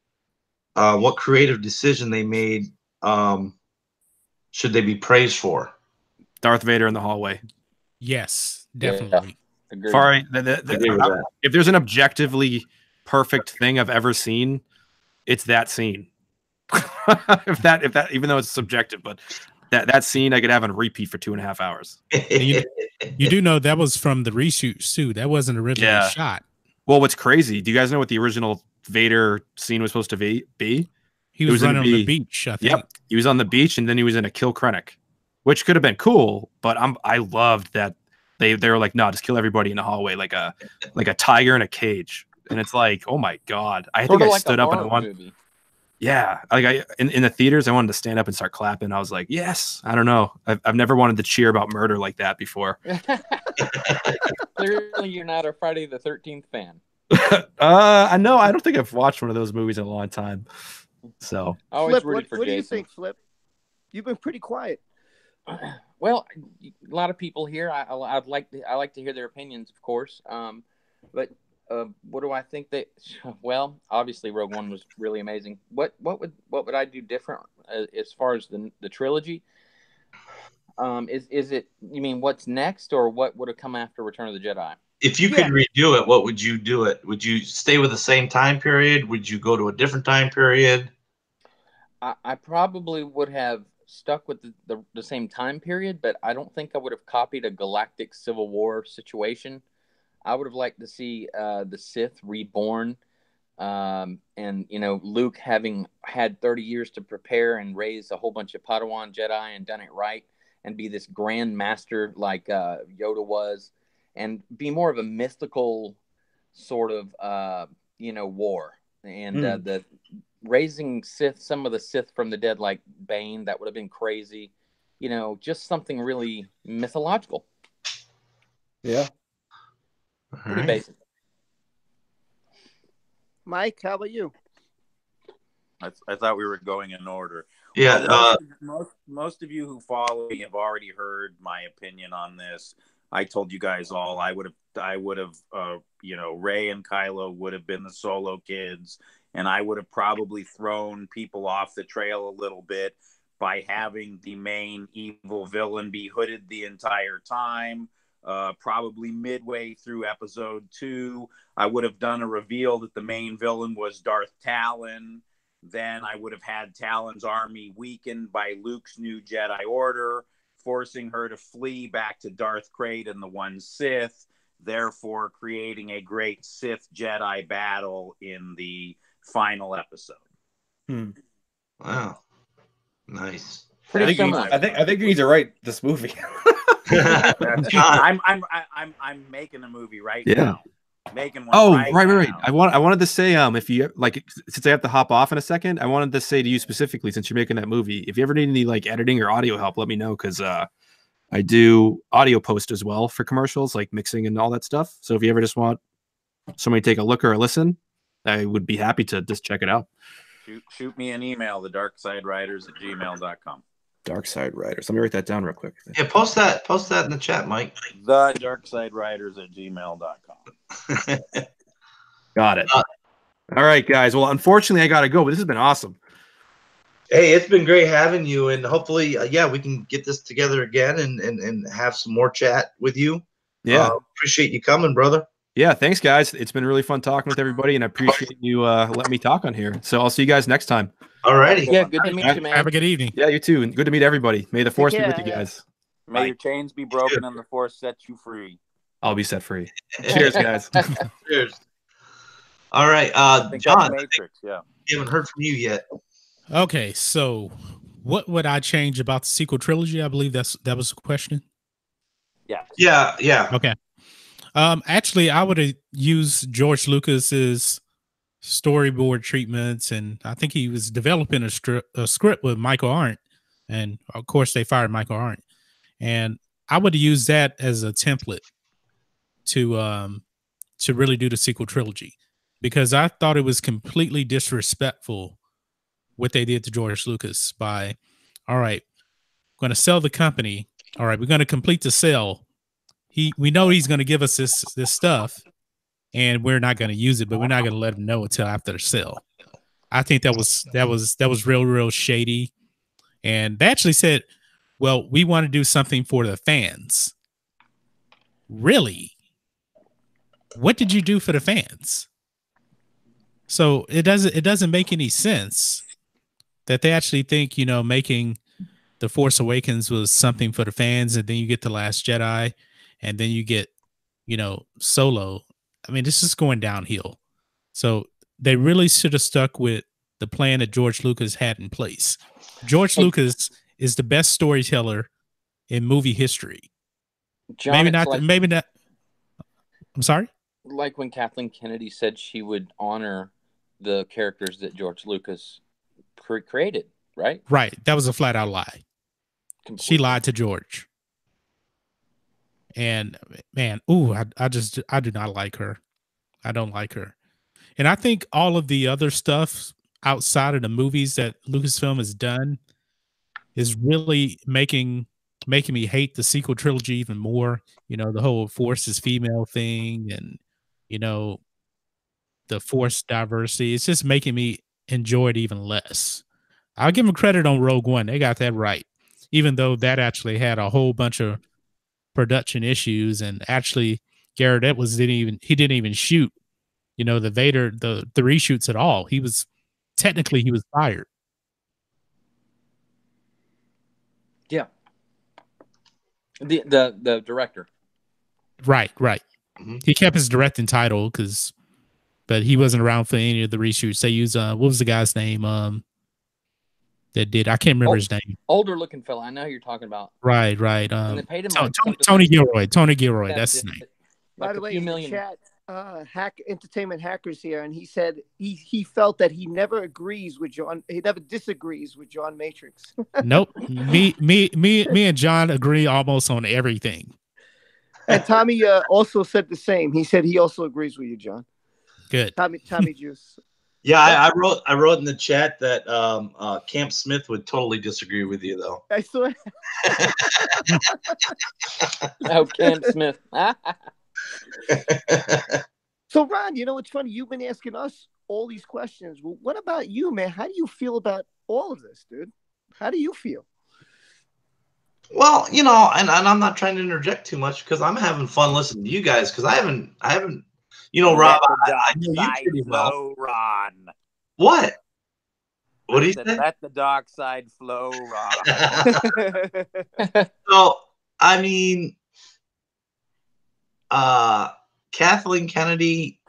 What creative decision they made should they be praised for?
Darth Vader in the hallway.
Yes, definitely.
Agreed.
Sorry,
agree with that.
if there's an objectively perfect thing I've ever seen, it's that scene. if that, even though it's subjective, but that scene I could have on repeat for 2.5 hours.
You do know that was from the reshoot too. That wasn't originally shot.
Well, what's crazy? Do you guys know what the original Vader scene was supposed to be?
He was running on the beach. I think.
Yep, he was on the beach, and then he was in a kill Krennic, which could have been cool. But I loved that they were like, no, just kill everybody in the hallway like a tiger in a cage, and it's like, oh my god! I think I stood up and I wanted. Yeah, like in the theaters, I wanted to stand up and start clapping. I was like, yes. I don't know. I've never wanted to cheer about murder like that before.
Clearly, you're not a Friday the 13th fan.
I know. I don't think I've watched one of those movies in a long time. So,
always
Flip,
for
what do you
Jason.
think, Flip? You've been pretty quiet.
Well, a lot of people here. I like to hear their opinions, of course. But what do I think that? Well, obviously, Rogue One was really amazing. What would I do different as far as the trilogy? Is it? You mean what's next, or what would have come after Return of the Jedi?
If you could redo it, what would you do it? Would you stay with the same time period? Would you go to a different time period?
I probably would have stuck with the same time period, but I don't think I would have copied a galactic civil war situation. I would have liked to see the Sith reborn, and Luke having had 30 years to prepare and raise a whole bunch of Padawan Jedi and done it right, and be this grand master like Yoda was, and be more of a mystical sort of war, and the raising some of the Sith from the dead like Bane. That would have been crazy, just something really mythological.
Yeah.
Pretty basic.
Mike, how about you?
I thought we were going in order.
Yeah.
Most of you who follow me have already heard my opinion on this. I told you guys all I would have Rey and Kylo would have been the Solo kids, and I would have probably thrown people off the trail a little bit by having the main evil villain be hooded the entire time. Probably midway through episode 2, I would have done a reveal that the main villain was Darth Talon. Then I would have had Talon's army weakened by Luke's new Jedi Order, forcing her to flee back to Darth Krayt and the One Sith, therefore creating a great Sith Jedi battle in the final episode.
Wow. Nice.
Pretty similar.
I think you need to write this movie.
I'm making a movie right now. Making one.
Right. I wanted to say, if you like, since I have to hop off in a second, I wanted to say to you specifically, since you're making that movie, if you ever need any like editing or audio help, let me know, because I do audio post as well for commercials, like mixing and all that stuff. So if you ever just want somebody to take a look or a listen, I would be happy to just check it out.
Shoot me an email, thedarksidewriters@gmail.com.
Dark Side Writers. Let me write that down real quick.
Yeah, post that in the chat, Mike.
thedarksidewriters@gmail.com.
Got it. All right, guys. Well, unfortunately, I got to go, but this has been awesome.
Hey, it's been great having you, and hopefully, we can get this together again and have some more chat with you.
Yeah.
Appreciate you coming, brother.
Yeah, thanks, guys. It's been really fun talking with everybody, and I appreciate you letting me talk on here. So I'll see you guys next time.
All righty.
Yeah, good to meet you, man.
Have a good evening.
Yeah, you too. And good to meet everybody. May the force be with you guys.
May your chains be broken and the force set you free.
I'll be set free. Cheers, guys.
Cheers. All right, John.
Matrix, yeah.
We haven't heard from you yet.
Okay, so what would I change about the sequel trilogy? I believe that was the question.
Yeah.
Yeah.
Okay. Actually, I would have used George Lucas's storyboard treatments, and I think he was developing a script with Michael Arndt, and of course they fired Michael Arndt, and I would have used that as a template to really do the sequel trilogy, because I thought it was completely disrespectful what they did to George Lucas by, all right, going to sell the company, all right, we're going to complete the sale. We know he's going to give us this stuff, and we're not going to use it, but we're not going to let him know until after the sale. I think that was real shady. And they actually said, well, we want to do something for the fans. Really? What did you do for the fans? So it doesn't make any sense that they actually think, making The Force Awakens was something for the fans, and then you get The Last Jedi, and then you get, Solo. I mean, this is going downhill. So they really should have stuck with the plan that George Lucas had in place. George Lucas is the best storyteller in movie history.
John,
maybe not. I'm sorry?
Like when Kathleen Kennedy said she would honor the characters that George Lucas created, right?
Right. That was a flat out lie. Completely. She lied to George. And man, I do not like her. I don't like her. And I think all of the other stuff outside of the movies that Lucasfilm has done is really making me hate the sequel trilogy even more. The whole Force is female thing, and the Force diversity. It's just making me enjoy it even less. I'll give them credit on Rogue One. They got that right, even though that actually had a whole bunch of production issues, and actually Garrett Edwards didn't even shoot the Vader the reshoots at all. He was fired.
Yeah. The director.
Right. Mm-hmm. He kept his directing title but he wasn't around for any of the reshoots. They used what was the guy's name? That did, I can't remember his name.
Older looking fella. I know who you're talking about.
Right.
And they paid him
Tony Gilroy. Tony Gilroy. That's his name.
By the way, in the chat, Entertainment Hackers here, and he said he felt that he never agrees with John. He never disagrees with John Matrix.
Nope. Me and John agree almost on everything.
And Tommy also said the same. He said he also agrees with you, John.
Good.
Tommy Juice.
Yeah, I wrote in the chat that Camp Smith would totally disagree with you, though.
I saw.
Oh, Camp Smith.
So, Ron, it's funny. You've been asking us all these questions. Well, what about you, man? How do you feel about all of this, dude? How do you feel?
Well, and I'm not trying to interject too much because I'm having fun listening to you guys because I haven't. Rob, I know you pretty well.
Ron.
What? What do you say?
Let the dark side flow, Ron.
So, I mean, Kathleen Kennedy,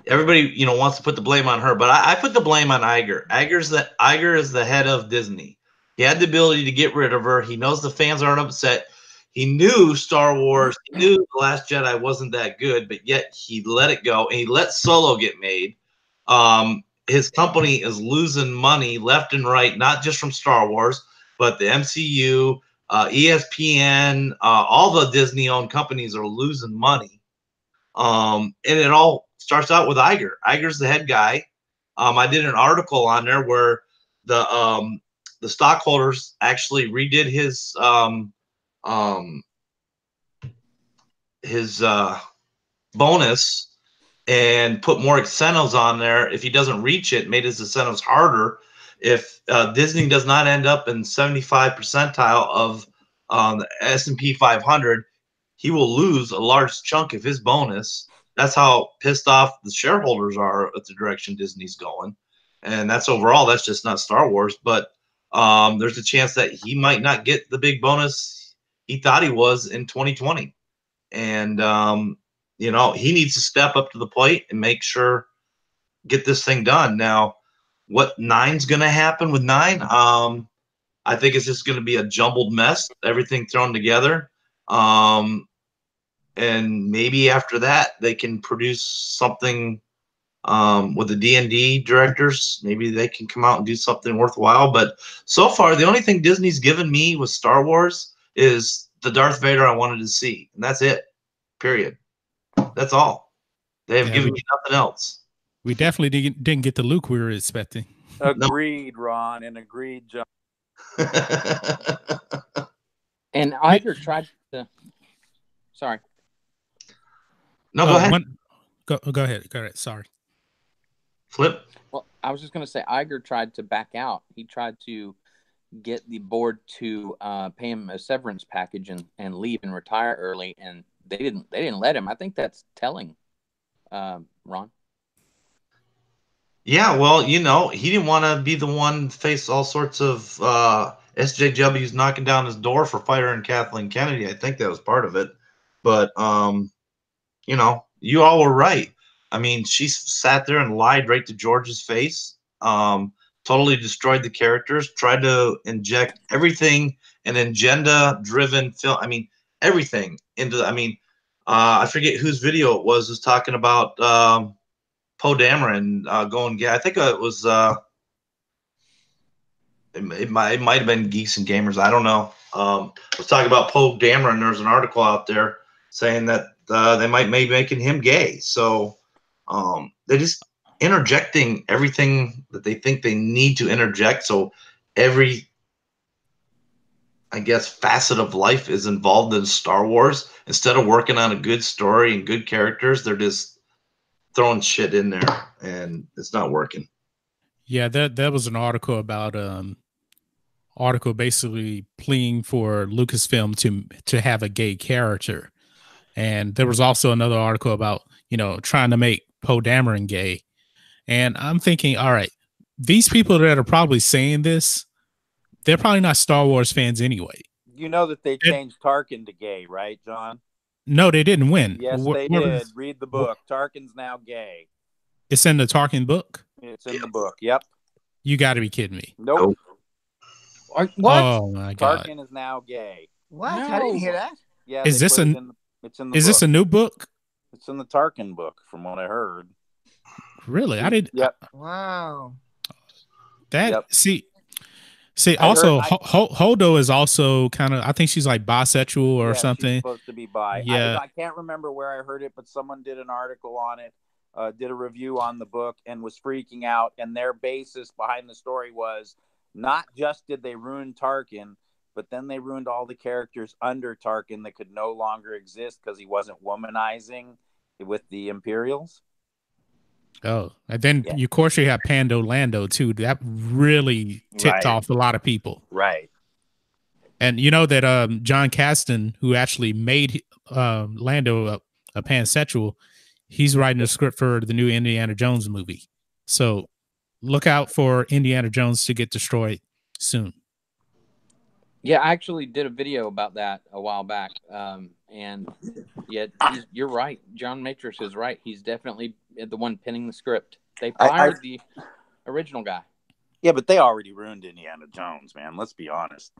everybody, wants to put the blame on her, but I put the blame on Iger. Iger is the head of Disney. He had the ability to get rid of her. He knows the fans aren't upset. He knew Star Wars, he knew The Last Jedi wasn't that good, but yet he let it go, and he let Solo get made. His company is losing money left and right, not just from Star Wars, but the MCU, ESPN, all the Disney-owned companies are losing money. And it all starts out with Iger. Iger's the head guy. I did an article on there where the stockholders actually redid his bonus and put more incentives on there. If he doesn't reach it, made his incentives harder. If Disney does not end up in 75 percentile of the S&P 500, he will lose a large chunk of his bonus. That's how pissed off the shareholders are at the direction Disney's going. And that's overall, that's just not Star Wars. But there's a chance that he might not get the big bonus he thought he was in 2020. And, he needs to step up to the plate and make sure, get this thing done. Now, what 9's going to happen with 9? I think it's just going to be a jumbled mess, everything thrown together. and maybe after that they can produce something with the D&D directors. Maybe they can come out and do something worthwhile. But so far, the only thing Disney's given me with Star Wars is the Darth Vader I wanted to see, and that's it. Period. That's all. They have given me nothing else.
We definitely didn't get the Luke we were expecting.
Agreed, Ron, and agreed, John.
And Iger tried to. Sorry.
No, go ahead.
Go ahead. Go ahead. Sorry.
Flipp.
Well, I was just going to say Iger tried to back out. He tried to get the board to pay him a severance package and leave and retire early, and they didn't let him. I think that's telling, Ron.
Yeah, well, he didn't want to be the one to face all sorts of SJWs knocking down his door for firing Kathleen Kennedy. I think that was part of it. But, you all were right. I mean, she sat there and lied right to George's face, totally destroyed the characters, tried to inject everything, an agenda-driven film. I mean, everything into I forget whose video it was talking about Poe Dameron going gay. I think it was it might have been Geeks and Gamers. I don't know. I was talking about Poe Dameron. There's an article out there saying that they might be making him gay. So they're just interjecting everything that they think they need to interject. So every, I guess, facet of life is involved in Star Wars. Instead of working on a good story and good characters, they're just throwing shit in there, and it's not working.
Yeah, that was an article about basically pleading for Lucasfilm to have a gay character. And there was also another article about, trying to make Poe Dameron gay. And I'm thinking, all right, these people that are probably saying this, they're probably not Star Wars fans anyway.
You know that they changed Tarkin to gay, right, John?
No, they didn't win.
Yes, they did. Read the book. Tarkin's now gay.
It's in the Tarkin book?
It's in the book, yep.
You got to be kidding me.
Nope.
What?
Oh, my God.
Tarkin is now gay.
What? No. I didn't hear that.
Yeah.
Is this it's in the book. This a new book?
It's in the Tarkin book, from what I heard.
Really? I didn't.
Yep.
Wow.
See. Also, Holdo is also kind of. I think she's like bisexual or something.
She's supposed to be bi.
Yeah.
I can't remember where I heard it, but someone did an article on it, did a review on the book, and was freaking out. And their basis behind the story was not just did they ruin Tarkin, but then they ruined all the characters under Tarkin that could no longer exist because he wasn't womanizing with the Imperials.
Oh, and then of course you have Pando Lando too. That really tipped off a lot of people.
Right.
And you know that John Kasdan, who actually made Lando a pansexual, he's writing a script for the new Indiana Jones movie. So look out for Indiana Jones to get destroyed soon.
Yeah, I actually did a video about that a while back. And yeah, you're right. John Matrix is right. He's definitely the one penning the script. They fired the original guy.
Yeah, but they already ruined Indiana Jones, man. Let's be honest.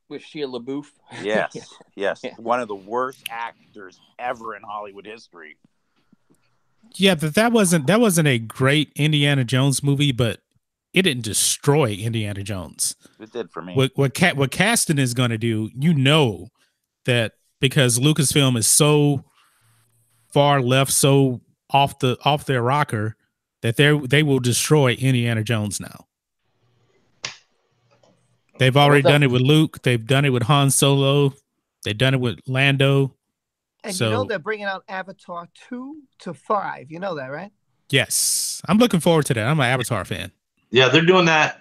With Shia LaBeouf.
Yes, yes. One of the worst actors ever in Hollywood history.
Yeah, but that wasn't a great Indiana Jones movie, but it didn't destroy Indiana Jones.
It did for me.
What Kasdan is going to do, that because Lucasfilm is so far left, so off their rocker, that they will destroy Indiana Jones now. They've already done it with Luke. They've done it with Han Solo. They've done it with Lando.
And they're bringing out Avatar 2 to 5. You know that, right?
Yes. I'm looking forward to that. I'm an Avatar fan.
Yeah, they're doing that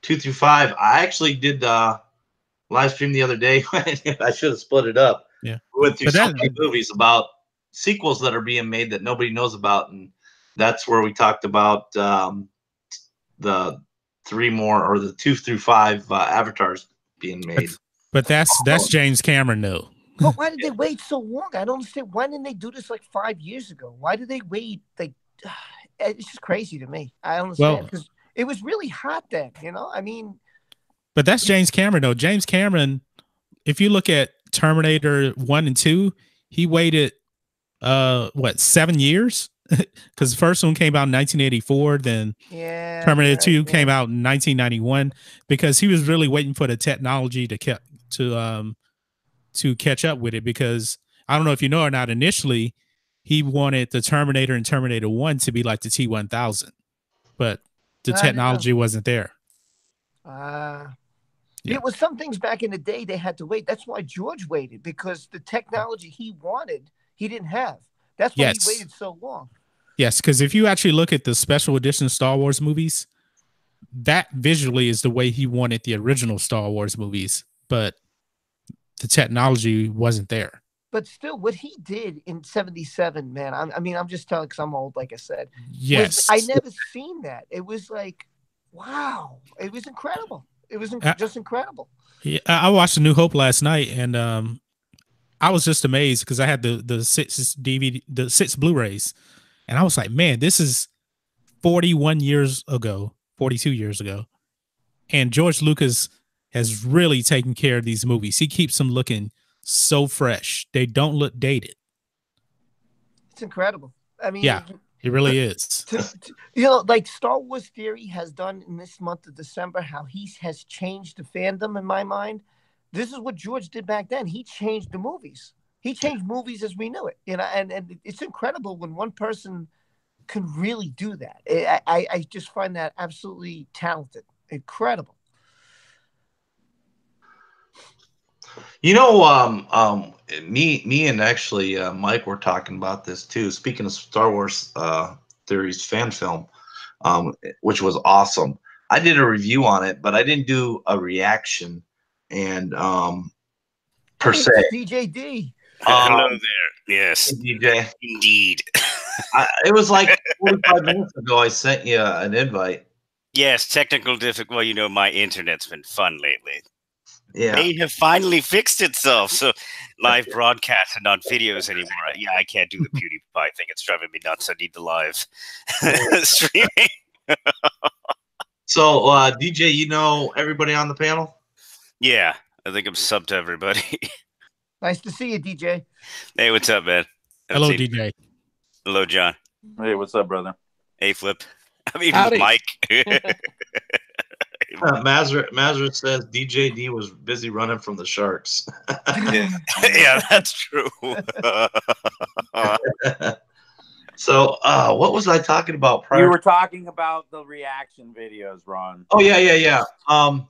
2 through 5. I actually did live stream the other day. I should have split it up.
Yeah.
We went through so many movies about sequels that are being made that nobody knows about. And that's where we talked about the 3 more or the 2 through 5 avatars being made.
But that's James Cameron, though.
But why did they wait so long? I don't understand. Why didn't they do this like 5 years ago? Why did they wait? It's just crazy to me. I don't understand because it was really hot then. I mean.
But that's James Cameron, though. James Cameron, if you look at Terminator 1 and 2, he waited 7 years? Because the first one came out in 1984, then Terminator 2 came out in 1991, because he was really waiting for the technology to catch up with it. Because I don't know if you know or not, initially he wanted the Terminator and Terminator 1 to be like the T-1000, but the technology wasn't there.
It was some things back in the day they had to wait. That's why George waited, because the technology he wanted, he didn't have. That's why he waited so long.
Yes, because if you actually look at the special edition Star Wars movies, that visually is the way he wanted the original Star Wars movies, but the technology wasn't there.
But still, what he did in '77, man, I'm just telling because I'm old, like I said.
Yes.
I never seen that. It was like, wow. It was incredible. It was just incredible.
Yeah, I watched A New Hope last night, and I was just amazed because I had the 6 DVD, the 6 Blu-rays, and I was like, man, this is 42 years ago, and George Lucas has really taken care of these movies. He keeps them looking so fresh; they don't look dated.
It's incredible. I mean,
yeah, it really is.
Like Star Wars Theory has done in this month of December, how he has changed the fandom in my mind. This is what George did back then. He changed the movies. He changed movies as we knew it. And it's incredible when one person can really do that. I just find that absolutely talented. Incredible.
Me and actually Mike were talking about this too. Speaking of Star Wars Theory's fan film, which was awesome. I did a review on it, but I didn't do a reaction and per se.
DJD.
Hello there. Yes.
DJ.
Indeed.
It was like 45 minutes ago. I sent you an invite.
Yes, technical difficulty. Well, my internet's been fun lately.
Yeah.
May have finally fixed itself. So live broadcast and not videos anymore. Yeah, I can't do the PewDiePie thing. It's driving me nuts. I need the live streaming.
So, DJ, you know everybody on the panel?
Yeah, I think I'm subbed to everybody.
Nice to see you, DJ.
Hey, what's up, man?
Hello, DJ.
Hello, John.
Hey, what's up, brother?
Hey, Flipp. I mean,
Howdy.
Mike.
Mazrit says DJD was busy running from the Sharks.
Yeah, that's true.
So, what was I talking about prior?
You were talking about the reaction videos, Ron.
Oh yeah. And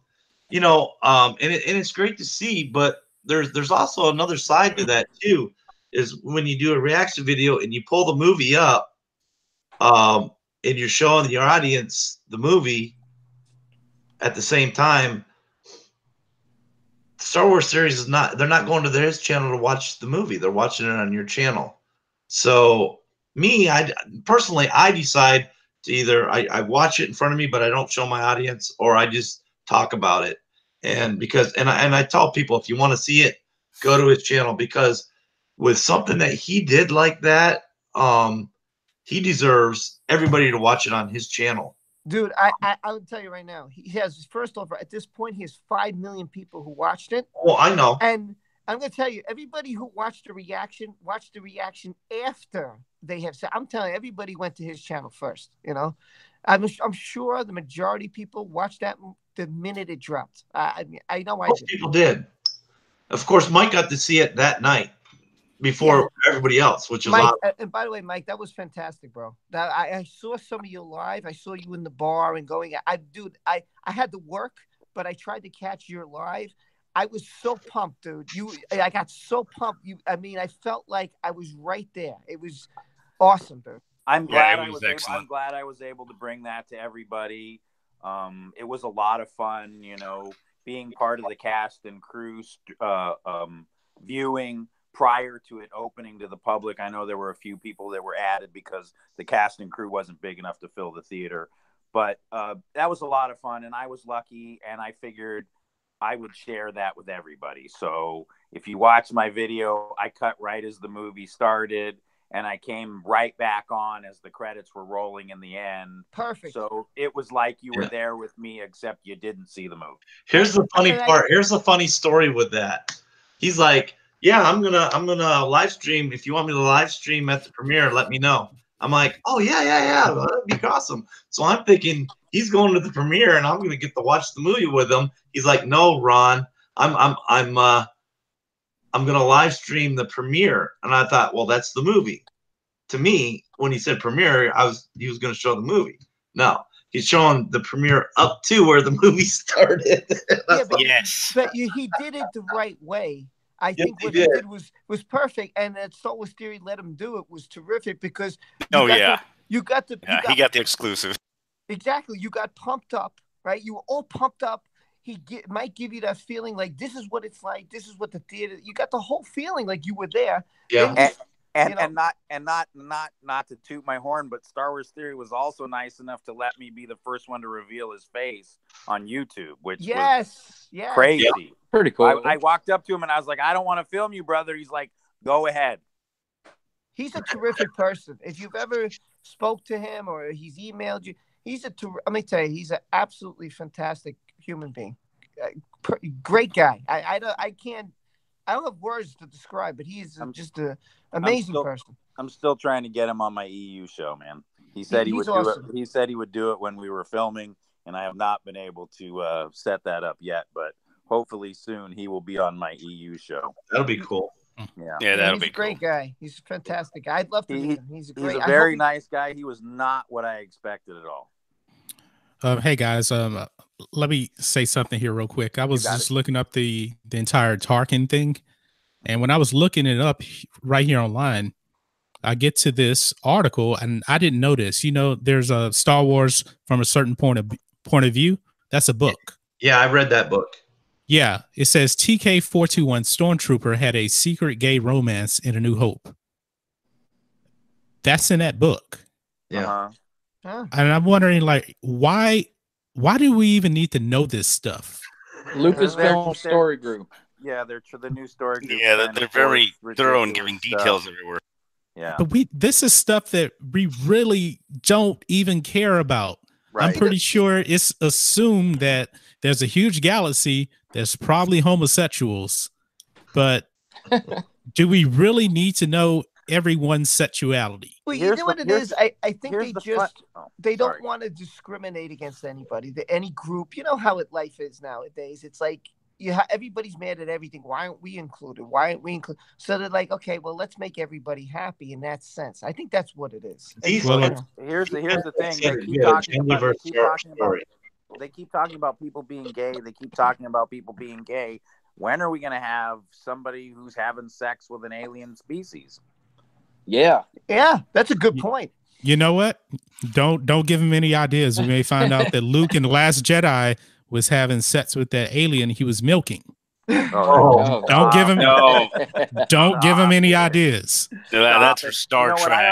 it's great to see, but there's also another side to that too. Is when you do a reaction video and you pull the movie up, and you're showing your audience the movie at the same time. Star Wars series they're not going to his channel to watch the movie. They're watching it on your channel. So I decide to either I watch it in front of me, but I don't show my audience, or I just talk about it. And I tell people, if you want to see it, go to his channel, because with something that he did like that, he deserves everybody to watch it on his channel.
Dude, I will tell you right now, he has, first off, at this point, he has 5 million people who watched it.
Well, I know.
And I'm going to tell you, everybody who watched the reaction after they have said, I'm telling you, everybody went to his channel first, I'm sure the majority of people watched that the minute it dropped. I know
Most people did. Of course, Mike got to see it that night before everybody else, which is
Mike,
awesome.
And by the way, Mike, that was fantastic, bro. I saw some of you live. I saw you in the bar and going. I had to work, but I tried to catch your live. I was so pumped, dude. I got so pumped. I felt like I was right there. It was awesome, dude.
I'm glad I was able to bring that to everybody. It was a lot of fun, being part of the cast and crew viewing prior to it opening to the public. I know there were a few people that were added because the cast and crew wasn't big enough to fill the theater. But that was a lot of fun, and I was lucky, and I figured I would share that with everybody. So if you watch my video, I cut right as the movie started, and I came right back on as the credits were rolling in the end.
Perfect.
So it was like you were there with me, except you didn't see the movie.
Here's the funny part. Here's the funny story with that. He's like, yeah, I'm gonna live stream. If you want me to live stream at the premiere, let me know. I'm like, oh yeah, that'd be awesome. So I'm thinking he's going to the premiere, and I'm gonna get to watch the movie with him. He's like, no, Ron, I'm gonna live stream the premiere, and I thought, well, that's the movie. To me, when he said premiere, he was gonna show the movie. No, he's showing the premiere up to where the movie started.
Yeah, but,
Yes.
but he did it the right way. I
Yes,
think
he
what he
did.
did was perfect, and that Star Wars Theory let him do it was terrific because
Oh yeah.
you got
He got the exclusive.
exactly, you got pumped up, right? You were all pumped up. Might give you that feeling like this is what it's like. This is what the theater. You got the whole feeling like you were there.
Yeah.
Then
And not to toot my horn, but Star Wars Theory was also nice enough to let me be the first one to reveal his face on YouTube, which was crazy.
Yeah.
Pretty cool.
I walked up to him and I was like, I don't want to film you, brother. He's like, go ahead.
he's a terrific person. If you've ever spoke to him or he's emailed you, let me tell you, he's an absolutely fantastic human being. Great guy. I don't have words to describe, but he's just an amazing person.
I'm still trying to get him on my EU show, man. He said he would do
awesome.
it. He said he would do it when we were filming, and I have not been able to set that up yet. But hopefully soon he will be on my EU show.
That'll be cool.
Yeah, that'll
he's
be
a great
cool.
guy. He's a fantastic guy. I'd love to meet him. He's a
very nice guy. He was not what I expected at all.
Hey guys, let me say something here real quick. I was just looking up the entire Tarkin thing, and when I was looking it up right here online, I get to this article, and I didn't know this. You know, there's a Star Wars from a certain point of view. That's a book.
Yeah, I read that book.
Yeah, it says TK-421 Stormtrooper had a secret gay romance in A New Hope. That's in that book.
Yeah.
And I'm wondering, like, why do we even need to know this stuff?
Lucasfilm Story Group.
Yeah, they're the new story group.
Yeah, they're very thorough in giving details everywhere.
Yeah,
but this is stuff that we really don't even care about. Right. I'm pretty sure it's assumed that there's a huge galaxy that's probably homosexuals, but do we really need to know everyone's sexuality?
Well, you know what it is? I think they don't want to discriminate against anybody, any group. You know how life is nowadays. It's like everybody's mad at everything. Why aren't we included? Why aren't we included? So they're like, okay, well, let's make everybody happy in that sense. I think that's what it is.
Here's the thing. They keep talking about people being gay. They keep talking about people being gay. When are we going to have somebody who's having sex with an alien species?
Yeah, that's a good point.
You know what? Don't give him any ideas. We may find out that Luke in The Last Jedi was having sex with that alien he was milking. Don't give him any ideas.
No, that's for Star Trek.
I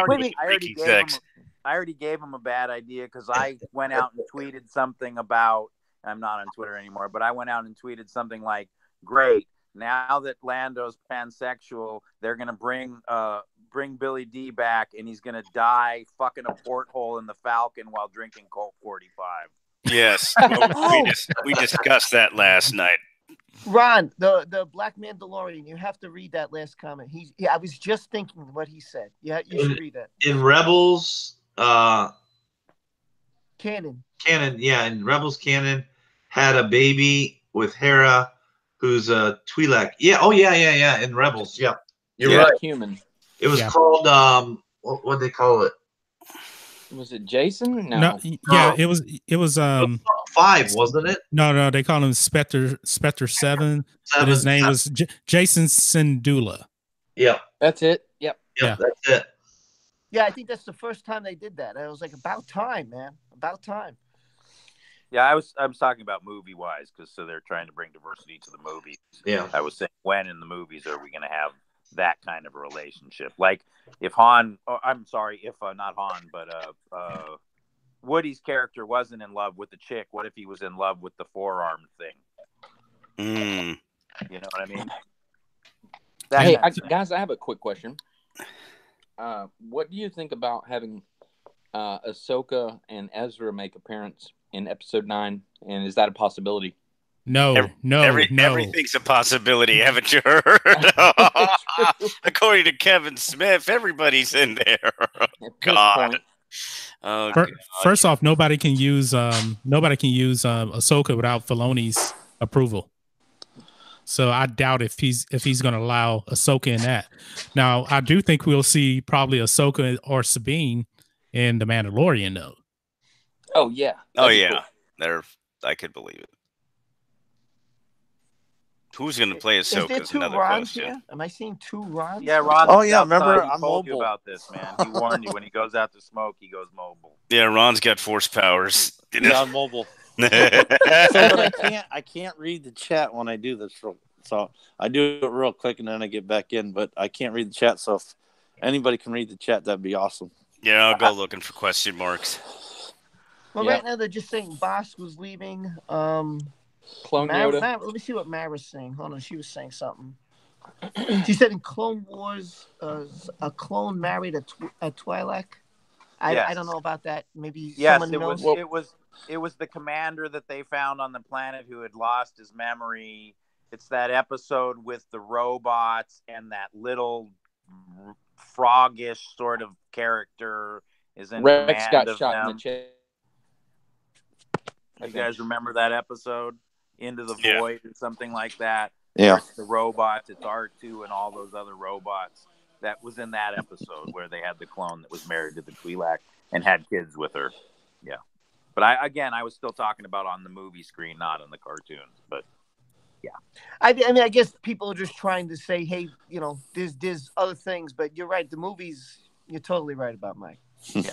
already gave him a bad idea because I went out and tweeted something about. I'm not on Twitter anymore, but I went out and tweeted something like, "Great, now that Lando's pansexual, they're gonna bring Billy D back, and he's gonna die fucking a porthole in the Falcon while drinking Colt 45."
Yes, we discussed that last night.
Ron, the Black Mandalorian, you have to read that last comment. I was just thinking what he said. Yeah, you should read that.
In Rebels,
canon.
Yeah, in Rebels canon, had a baby with Hera, who's a Twi'lek. Yeah, yeah. In Rebels, yeah, you're right.
Human.
It was called what they call it?
Was it Jason? No.
Yeah, it was
5, wasn't it?
No, they call him Spectre 7. But his name was Jason Syndulla.
Yeah.
That's it. Yep.
Yeah, that's it.
Yeah, I think that's the first time they did that. I was like, about time, man. About time.
Yeah, I was talking about movie-wise because they're trying to bring diversity to the movies.
Yeah.
I was saying, when in the movies are we going to have that kind of a relationship? Like if not Han, but Woody's character wasn't in love with the chick. What if he was in love with the forearm thing? You know what I mean?
Guys, I have a quick question. What do you think about having Ahsoka and Ezra make appearance in Episode 9? And is that a possibility?
No, no.
Everything's a possibility, haven't you heard? According to Kevin Smith, everybody's in there. God. Oh,
First off, nobody can use Ahsoka without Filoni's approval. So I doubt if he's going to allow Ahsoka in that. Now, I do think we'll see probably Ahsoka or Sabine in The Mandalorian, though.
Oh yeah.
Oh yeah. Cool. I could believe it. Who's going to play Ahsoka is another question.
Here? Am I seeing 2 Rons?
Yeah, Ron.
Oh yeah, remember
I'm told you about this, man. He warned you when he goes out to smoke, he goes mobile.
Yeah, Ron's got force powers.
Yeah, I'm mobile. But I can't read the chat when I do this. So I do it real quick and then I get back in. But I can't read the chat. So if anybody can read the chat, that'd be awesome.
Yeah, I'll go looking for question marks.
Well, right now they're just saying Bosk was leaving.
Clone Yoda.
Let me see what Mara's saying. Hold on, she was saying something. She said in Clone Wars, a clone married a Twi'lek. I don't know about that. Maybe someone knows.
It was the commander that they found on the planet who had lost his memory. It's that episode with the robots and that little froggish sort of character is in
Rex
command
got
of
shot
them.
in the chest.
You guys remember that episode? Into the Void or something like that.
Yeah.
It's the robots, it's R2 and all those other robots. That was in that episode where they had the clone that was married to the Twi'lek and had kids with her. Yeah. But I was still talking about on the movie screen, not on the cartoons. But yeah.
I mean, I guess people are just trying to say, hey, there's other things, but you're right. The movies, you're totally right about, Mike.
Yeah.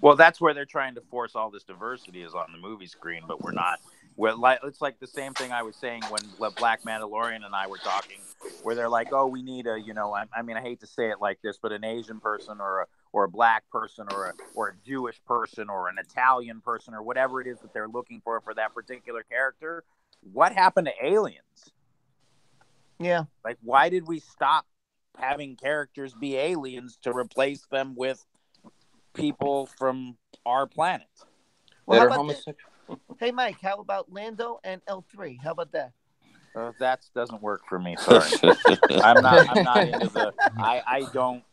Well, that's where they're trying to force all this diversity is on the movie screen, but we're not. It's like the same thing I was saying when Black Mandalorian and I were talking, where they're like, "Oh, we need a, I mean, I hate to say it like this, but an Asian person or a black person or a Jewish person or an Italian person or whatever it is that they're looking for that particular character. What happened to aliens?
Yeah,
like why did we stop having characters be aliens to replace them with people from our planet
that
are homosexual?"
Hey, Mike, how about Lando and L3? How about that?
That doesn't work for me. Sorry, I'm not into the. I don't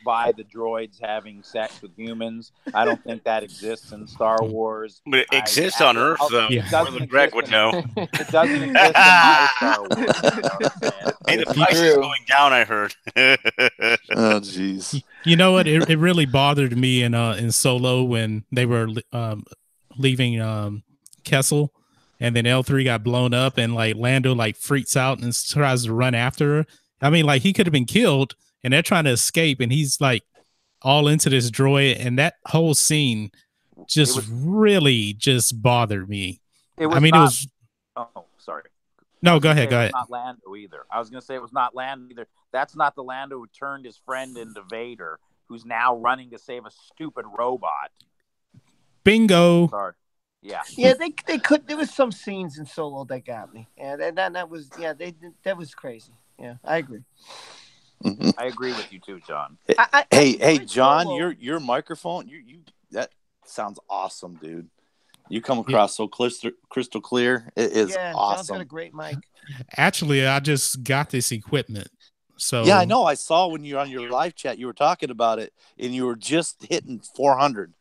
buy the droids having sex with humans. I don't think that exists in Star Wars.
But it exists on Earth, though. More than Greg would know.
It doesn't exist in my Star Wars.
Hey, the price is going down. I heard.
Oh, jeez.
You know what? It really bothered me in Solo when they were leaving Kessel, and then L3 got blown up, and like Lando like freaks out and tries to run after her. I mean, like he could have been killed, and they're trying to escape, and he's like all into this droid, and that whole scene really just bothered me.
It was. Oh, sorry.
No, go ahead.
It was not Lando either. I was going to say it was not Lando either. That's not the Lando who turned his friend into Vader, who's now running to save a stupid robot.
Bingo.
Sorry. Yeah.
Yeah, they could. There was some scenes in Solo that got me. Yeah, that was that was crazy. Yeah, I agree.
I agree with you too, John.
Hey, John, your microphone, you that sounds awesome, dude. You come across so crystal clear. It is awesome.
John's got a great mic.
Actually, I just got this equipment. So
yeah, I know. I saw when you were on your live chat, you were talking about it, and you were just hitting 400.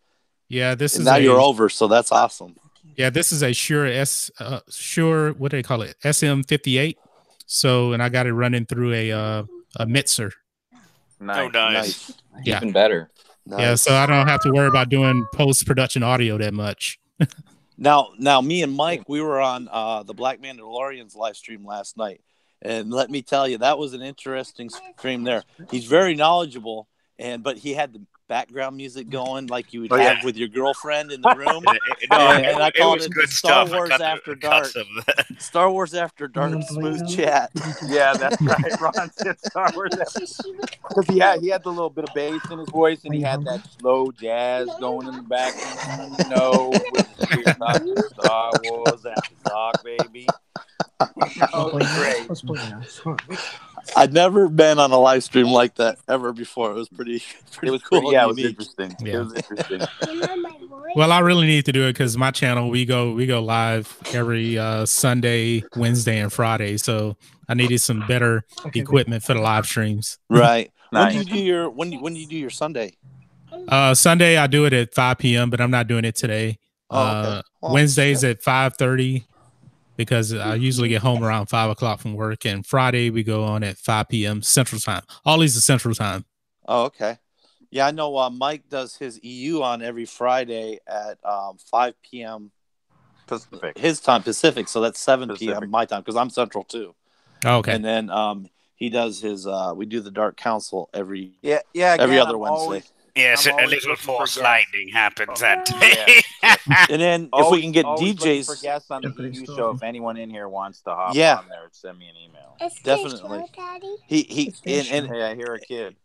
Yeah, this is
now you're over, so that's awesome.
Yeah, this is a Shure what do they call it? SM58. So, and I got it running through a mixer.
Nice.
Yeah.
Even better.
Nice.
Yeah, so I don't have to worry about doing post-production audio that much.
Now, me and Mike, we were on the Black Mandalorian's live stream last night, and let me tell you, that was an interesting stream there. He's very knowledgeable, but he had the background music going like you would have with your girlfriend in the room. And I called it Star Wars After Dark. Star Wars After Dark, smooth chat.
Yeah, that's right. Ron said Star Wars After Dark. Because he had the little bit of bass in his voice, and he had that slow jazz going in the back. We're talking Star Wars After Dark, baby. Oh, great.
I'd never been on a live stream like that ever before. It was pretty cool.
Yeah, it
and
was
unique.
interesting.
Yeah.
It was interesting.
Well, I really need to do it because my channel we go live every Sunday, Wednesday, and Friday. So I needed some better equipment for the live streams.
Right.
Nice.
When do you do your when do you do your Sunday?
Sunday I do it at 5 p.m., but I'm not doing it today.
Okay. Well,
Wednesdays at 5:30 because I usually get home around 5 o'clock from work, and Friday we go on at 5 p.m. Central Time. All these are Central Time.
Oh, okay. Yeah, I know Mike does his EU on every Friday at 5 p.m.
Pacific.
His time, Pacific, so that's 7
Pacific.
p.m. my time because I'm Central too.
Okay.
And then he does his we do the Dark Council every
Yeah.
every
again,
other
I'm
Wednesday.
always-
Yes,
I'm
a
always
little
looking for
force
guests.
lightning happens that day.
And then if we
Always-
can get
always looking for
DJs,
guests on the EU show, if anyone in here wants to hop
Yeah.
on there, send me an email.
definitely. He and
Hey, I hear a kid.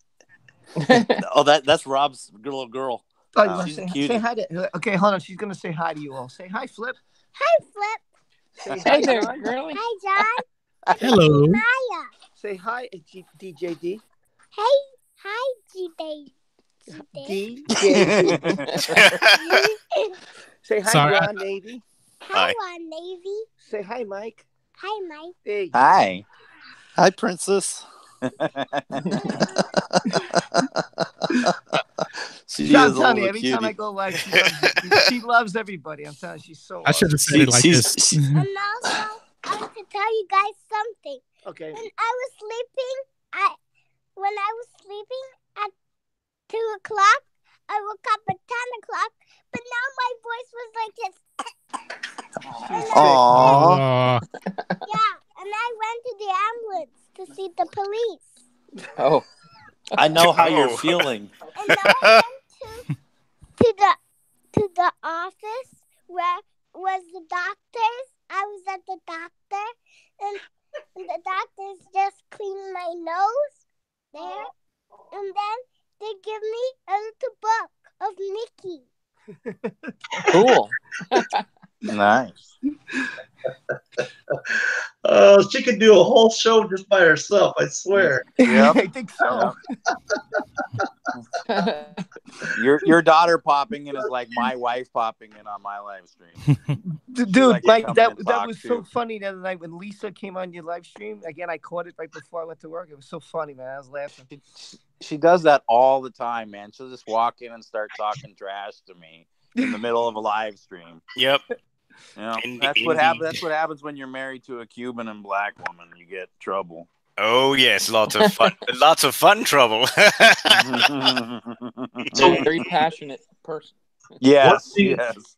oh that's Rob's little girl.
Oh, you wanna
She's a
say,
cutie.
say hi to. Okay, hold on. She's gonna say hi to you all. Say hi, Flip.
Hi, Flip.
Say
Hey there,
John.
girlie.
Hi, John.
Hello.
Maya.
Say hi, DJD.
Hey. Hi, G-Day.
DJ. Say hi,
Sorry.
Ron Navy.
Hi, Ron Navy.
Say hi, Mike.
Hi, Mike.
Hey.
Hi.
Hi, Princess. She
I'm
is a
telling you,
little
every
cutie.
time I go live, she loves everybody. I'm telling you, she's so.
I should have said it like this.
And also, I want to tell you guys something.
Okay.
When I was sleeping at 2 o'clock, I woke up at 10 o'clock, but now my voice was like this.
Aww.
Yeah, and I went to the ambulance to see the police.
Oh,
I know how you're
Oh.
feeling.
And then I went to the office where was the doctors. I was at the doctor, and the doctors just cleaned my nose there, and then they give me a little book of Mickey.
cool.
Nice.
She could do a whole show just by herself, I swear.
Yep.
I think so.
Your daughter popping in is like my wife popping in on my live stream.
Dude,
like to
like
come in
that
and
that
talk
was
to
so
you.
funny the other night when Lisa came on your live stream. Again, I caught it right before I went to work. It was so funny, man. I was laughing.
She does that all the time, man. She'll just walk in and start talking trash to me in the middle of a live stream.
Yep.
You know,
Indeed.
that's what happens. That's what happens when you're married to a Cuban and black woman. You get trouble.
Oh yes, lots of fun. Lots of fun trouble.
So very passionate person.
Yes,
One thing-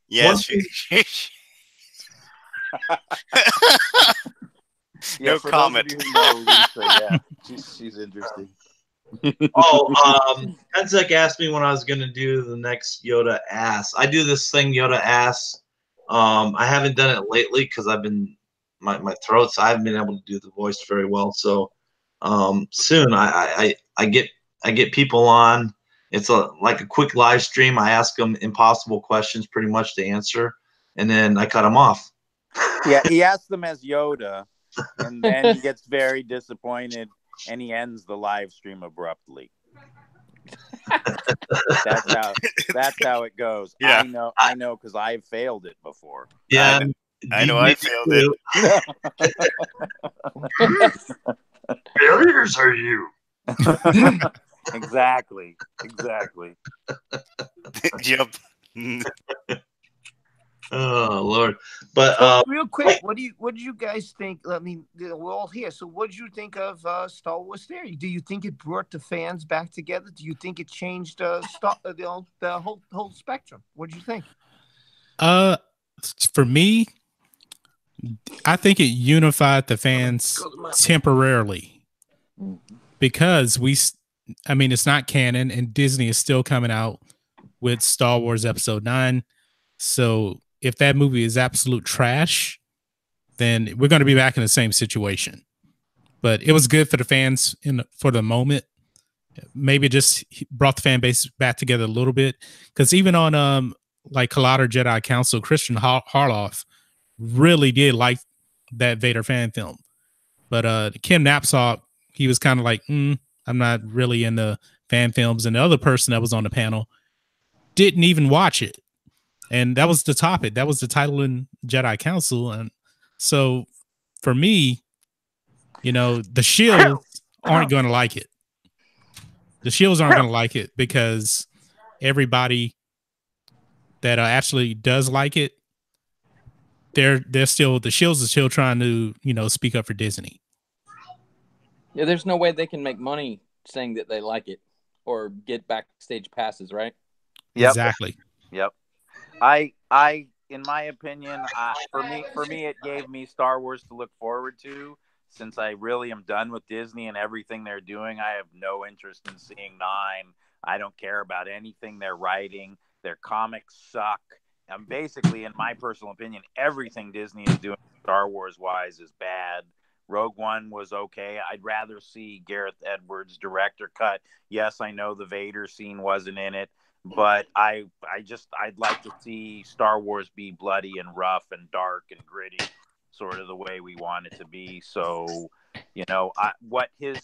yes.
yes.
Yeah,
No
for
comment.
Those of you who know Lisa, yeah, she's interesting.
Kenzek asked me when I was going to do the next Yoda Ass. I do this thing, Yoda Ass. I haven't done it lately because I've been my throat, so I haven't been able to do the voice very well. So soon I get people on. It's like a quick live stream. I ask them impossible questions pretty much to answer, and then I cut them off.
Yeah, he asks them as Yoda, and then he gets very disappointed, and he ends the live stream abruptly. That's how it goes.
Yeah.
I know, because I've failed it before.
Yeah,
I know I failed it.
Failures are you?
Exactly.
Yep.
Oh Lord! But
Real quick, what did you guys think? I mean, we're all here. So, what did you think of Star Wars Theory? Do you think it brought the fans back together? Do you think it changed the whole spectrum? What did you think?
For me, I think it unified the fans temporarily because it's not canon, and Disney is still coming out with Star Wars Episode 9. So if that movie is absolute trash, then we're going to be back in the same situation. But it was good for the fans for the moment. Maybe it just brought the fan base back together a little bit. Because even on like Collider Jedi Council, Christian Harloff really did like that Vader fan film. But Kim Knapsack, he was kind of like, I'm not really into fan films. And the other person that was on the panel didn't even watch it. And that was the topic. That was the title in Jedi Council. And so for me, you know, the Shields aren't going to like it. The Shields aren't going to like it because everybody that actually does like it, they're still, the Shields are still trying to, you know, speak up for Disney.
Yeah, there's no way they can make money saying that they like it or get backstage passes, right?
Yep.
Exactly.
Yep. In my opinion, for me, it gave me Star Wars to look forward to. Since I really am done with Disney and everything they're doing, I have no interest in seeing 9. I don't care about anything they're writing. Their comics suck. Basically, in my personal opinion, everything Disney is doing Star Wars wise is bad. Rogue One was okay. I'd rather see Gareth Edwards' director cut. Yes, I know the Vader scene wasn't in it, but I'd like to see Star Wars be bloody and rough and dark and gritty, sort of the way we want it to be. So, you know, what his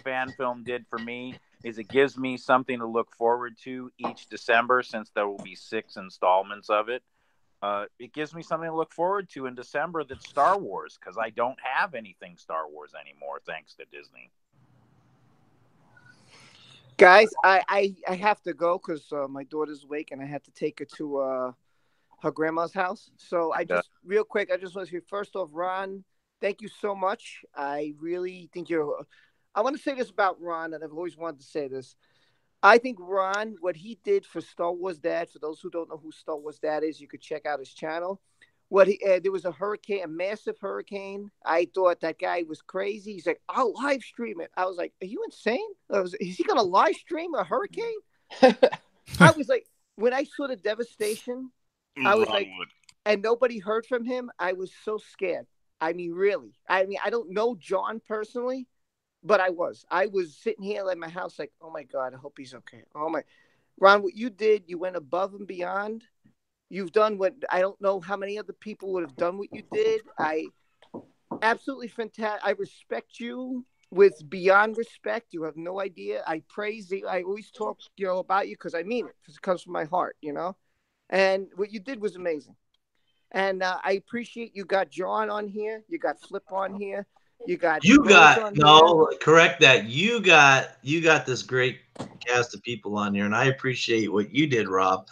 fan film did for me is it gives me something to look forward to each December, since there will be 6 installments of it. It gives me something to look forward to in December that's Star Wars, because I don't have anything Star Wars anymore, thanks to Disney.
Guys, I have to go because my daughter's awake and I have to take her to her grandma's house. So real quick, I just want to say, first off, Ron, thank you so much. I really think I want to say this about Ron, and I've always wanted to say this. I think Ron, what he did for Star Wars Dad, for those who don't know who Star Wars Dad is, you could check out his channel. There was a hurricane, a massive hurricane. I thought that guy was crazy. He's like, I'll live stream it. I was like, are you insane? Is he going to live stream a hurricane? I was like, when I saw the devastation, I was like, and nobody heard from him. I was so scared. I mean, really. I mean, I don't know John personally, but I was sitting here at my house like, oh my God, I hope he's okay. Oh my, Ron, what you did, you went above and beyond. You've done what I don't know how many other people would have done what you did. Absolutely fantastic. I respect you with beyond respect. You have no idea. I praise you. I always talk, about you because I mean it, because it comes from my heart, And what you did was amazing. And I appreciate you got John on here. You got Flipp on here.
Correct that. You got this great cast of people on here, and I appreciate what you did, Rob.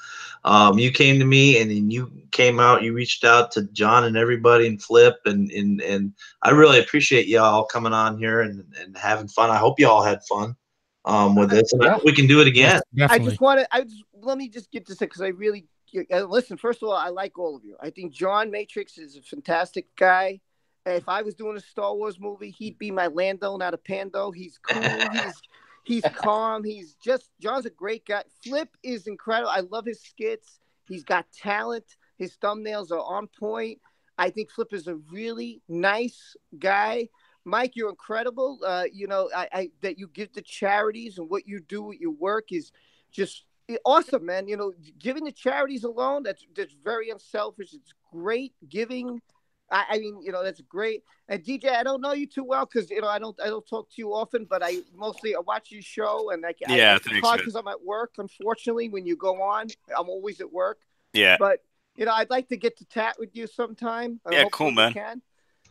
You came to me, and then you came out. You reached out to John and everybody, and Flipp, and I really appreciate y'all coming on here and having fun. I hope y'all had fun with this, and I hope we can do it again.
Definitely.
Let me just get this because I really listen. First of all, I like all of you. I think John Matrix is a fantastic guy. If I was doing a Star Wars movie, he'd be my Lando, not a Pando. He's cool. He's calm. John's a great guy. Flipp is incredible. I love his skits. He's got talent. His thumbnails are on point. I think Flipp is a really nice guy. Mike, you're incredible. That you give to charities and what you do with your work is just awesome, man. Giving to charities alone, that's very unselfish. It's great giving. I mean, that's great. And DJ, I don't know you too well because I don't talk to you often, but I watch your show and it's hard because I'm at work. Unfortunately, when you go on, I'm always at work.
Yeah.
But I'd like to get to chat with you sometime.
Yeah, cool, man.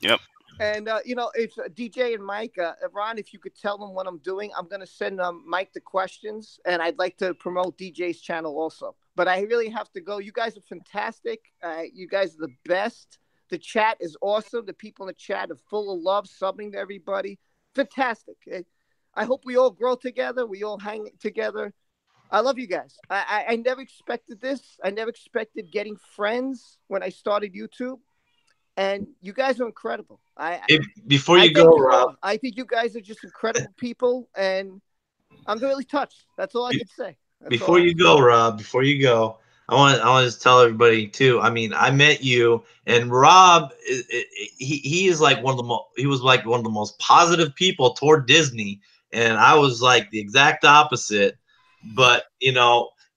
Yep.
And if DJ and Mike, Ron, if you could tell them what I'm doing, I'm gonna send Mike the questions, and I'd like to promote DJ's channel also. But I really have to go. You guys are fantastic. You guys are the best. The chat is awesome. The people in the chat are full of love, subbing to everybody. Fantastic. I hope we all grow together. We all hang together. I love you guys. I never expected this. I never expected getting friends when I started YouTube. And you guys are incredible.
Before you go, Rob.
I think you guys are just incredible people. And I'm really touched. That's all I can say.
Before you go, Rob, I want to just tell everybody too. I mean, I met you, and Rob, he is like one of the most positive people toward Disney, and I was like the exact opposite. But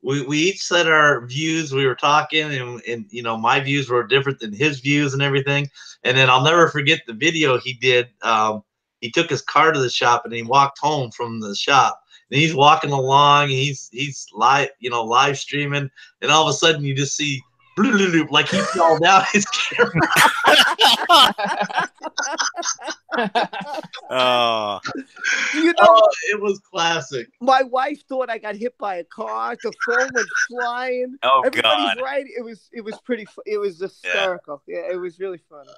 we each said our views. We were talking, and my views were different than his views and everything. And then I'll never forget the video he did he took his car to the shop and he walked home from the shop. And he's walking along, and he's live streaming, and all of a sudden you just see like he fell down his camera.
Oh,
It was classic.
My wife thought I got hit by a car. The phone went flying.
Oh,
Everybody's
God.
right. It was pretty. It was hysterical. Yeah, it was really funny.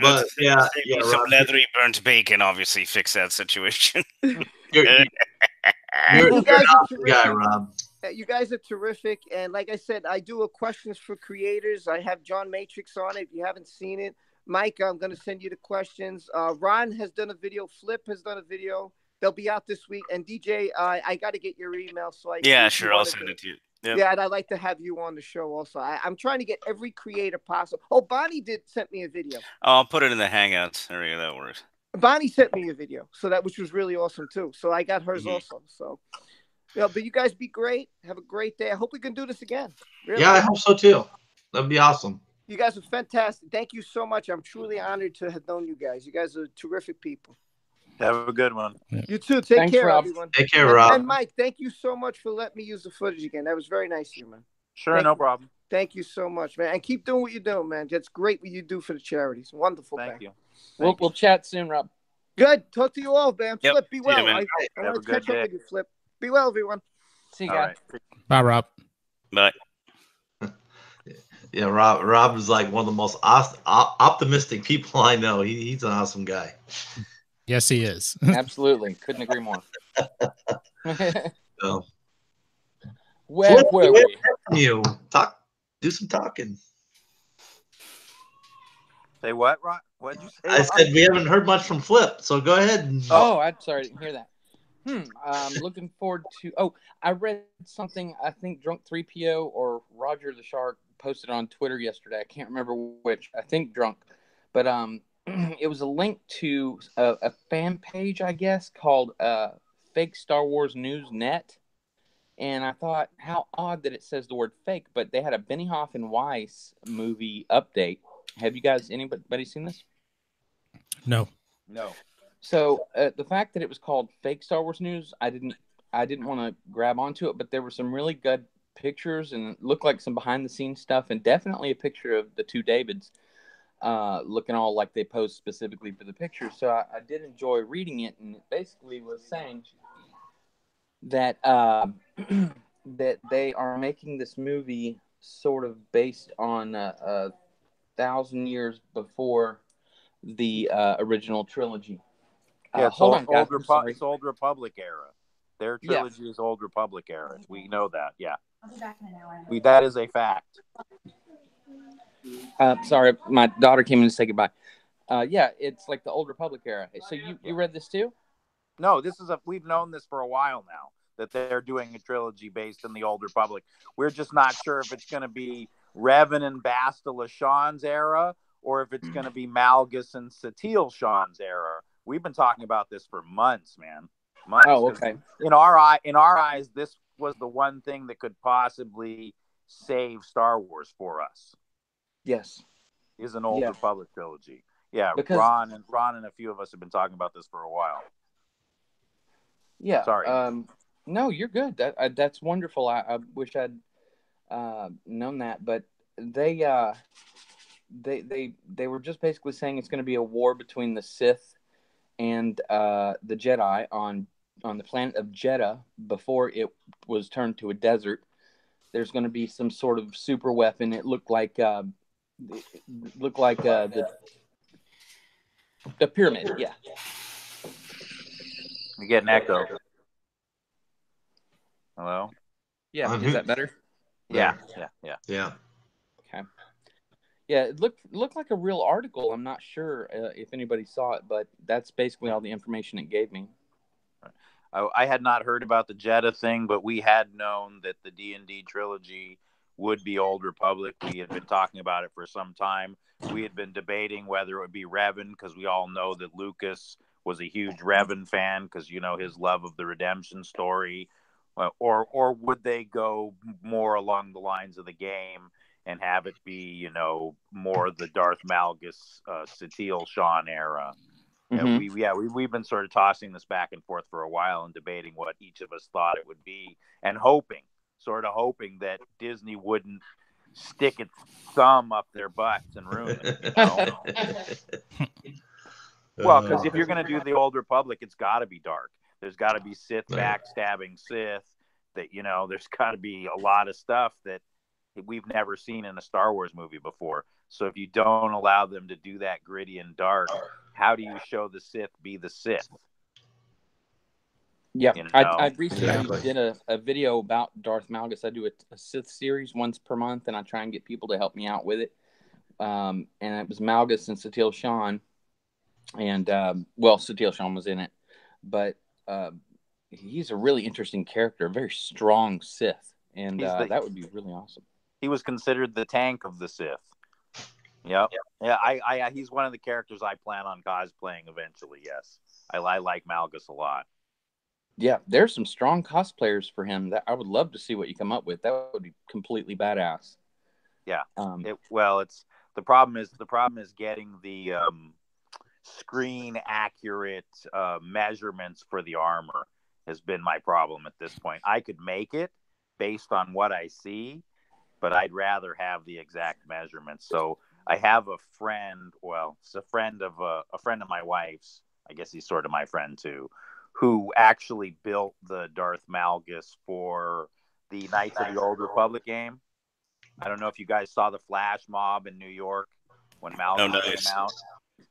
But yeah,
some
Rob,
leathery burnt bacon obviously fix that situation.
you're
You guys
an
are
awesome guy,
terrific.
Rob.
You guys are terrific. And like I said, I do a questions for creators. I have John Matrix on it. If you haven't seen it, Mike, I'm going to send you the questions. Ron has done a video. Flipp has done a video. They'll be out this week. And DJ, I got to get your email. So
Yeah, sure. I'll send it to you. Yep.
Yeah, and I'd like to have you on the show also. I'm trying to get every creator possible. Oh, Bonnie sent me a video.
I'll put it in the Hangouts. There you go. That works.
Bonnie sent me a video, which was really awesome too. So I got hers also. So, yeah, but you guys be great. Have a great day. I hope we can do this again. Really.
Yeah, I hope so too. That'd be awesome.
You guys are fantastic. Thank you so much. I'm truly honored to have known you guys. You guys are terrific people.
Have a good one.
You too. Take care,
Rob.
everyone.
Take care, Rob.
And Mike, thank you so much for letting me use the footage again. That was very nice of you, man.
Sure, no problem.
Thank you so much, man. And keep doing what you're doing, man. That's great what you do for the charities. Wonderful.
Thank you.
We'll chat soon, Rob.
Good. Talk to you all, man.
Yep.
Flipp, be well.
See you, man.
I
Have
want
a
to
good
catch up
day.
with you, Flipp. Be well, everyone.
See you
All
guys.
right.
Bye, Rob.
But
Yeah, Rob is like one of the most optimistic people I know. He's an awesome guy.
Yes, he is.
Absolutely. Couldn't agree more.
So,
Where were we?
you do some talking.
Say what, Ron? What did you say?
I said we haven't heard much from Flipp, so go ahead.
Oh, I'm sorry, I didn't hear that. I'm looking forward to. Oh, I read something. I think Drunk 3PO or Roger the Shark posted on Twitter yesterday. I can't remember which. I think Drunk, but it was a link to a fan page, I guess, called Fake Star Wars News Net. And I thought, how odd that it says the word fake, but they had a Benioff and Weiss movie update. Have you guys, anybody seen this?
No.
So the fact that it was called Fake Star Wars News, I didn't want to grab onto it, but there were some really good pictures and it looked like some behind the scenes stuff, and definitely a picture of the two Davids looking all like they posed specifically for the picture. So I did enjoy reading it, and it basically was saying that that they are making this movie sort of based on 1,000 years before the original trilogy.
Yeah, it's
hold on, guys.
it's Old Republic era. Their trilogy is Old Republic era. We know that. Yeah, that is a fact.
Sorry, my daughter came in to say goodbye. Yeah, it's like the Old Republic era. So you read this too?
No, we've known this for a while now, that they're doing a trilogy based in the Old Republic. We're just not sure if it's going to be Revan and Basta Lashan's era or if it's going to be Malgus and Satil Shan's era. We've been talking about this for months, man. Months.
Oh, okay.
In our eyes, this was the one thing that could possibly save Star Wars for us.
Yes.
Is an Old Republic trilogy. Yeah,
because
Ron and a few of us have been talking about this for a while.
Yeah.
Sorry.
No, you're good. That's wonderful. I wish I'd known that, but they were just basically saying it's going to be a war between the Sith and the Jedi on the planet of Jeddah before it was turned to a desert. There's going to be some sort of super weapon. It looked like the pyramid. Yeah.
You get an echo. Hello?
Yeah, is that better?
Yeah.
Okay. Yeah, it looked like a real article. I'm not sure if anybody saw it, but that's basically all the information it gave me.
I had not heard about the Jeddah thing, but we had known that the D&D trilogy would be Old Republic. We had been talking about it for some time. We had been debating whether it would be Revan, because we all know that Lucas was a huge Revan fan because, his love of the redemption story. Or would they go more along the lines of the game and have it be, more the Darth Malgus, Satil Shan era?
We've been sort of tossing this back and forth for a while and debating what each of us thought it would be, and hoping that Disney wouldn't stick its thumb up their butts and ruin it. Well, because if you're going to do the Old Republic, it's got to be dark. There's got to be Sith backstabbing Sith. There's got to be a lot of stuff that we've never seen in a Star Wars movie before. So if you don't allow them to do that gritty and dark, how do you show the Sith be the Sith?
Yeah, I recently did a video about Darth Malgus. I do a Sith series once per month, and I try and get people to help me out with it. And it was Malgus and Satil Shan. And, Satil Shan was in it. But he's a really interesting character, a very strong Sith. And that would be really awesome.
He was considered the tank of the Sith. Yep. Yeah, he's one of the characters I plan on cosplaying eventually, yes. I like Malgus a lot.
Yeah, there's some strong cosplayers for him that I would love to see what you come up with. That would be completely badass.
Yeah. It's the problem is getting the screen accurate measurements for the armor has been my problem at this point. I could make it based on what I see, but I'd rather have the exact measurements. So I have a friend, it's a friend of my wife's, I guess he's sort of my friend too, who actually built the Darth Malgus for the Knights of the Old Republic game. I don't know if you guys saw the flash mob in New York when Malgus came out.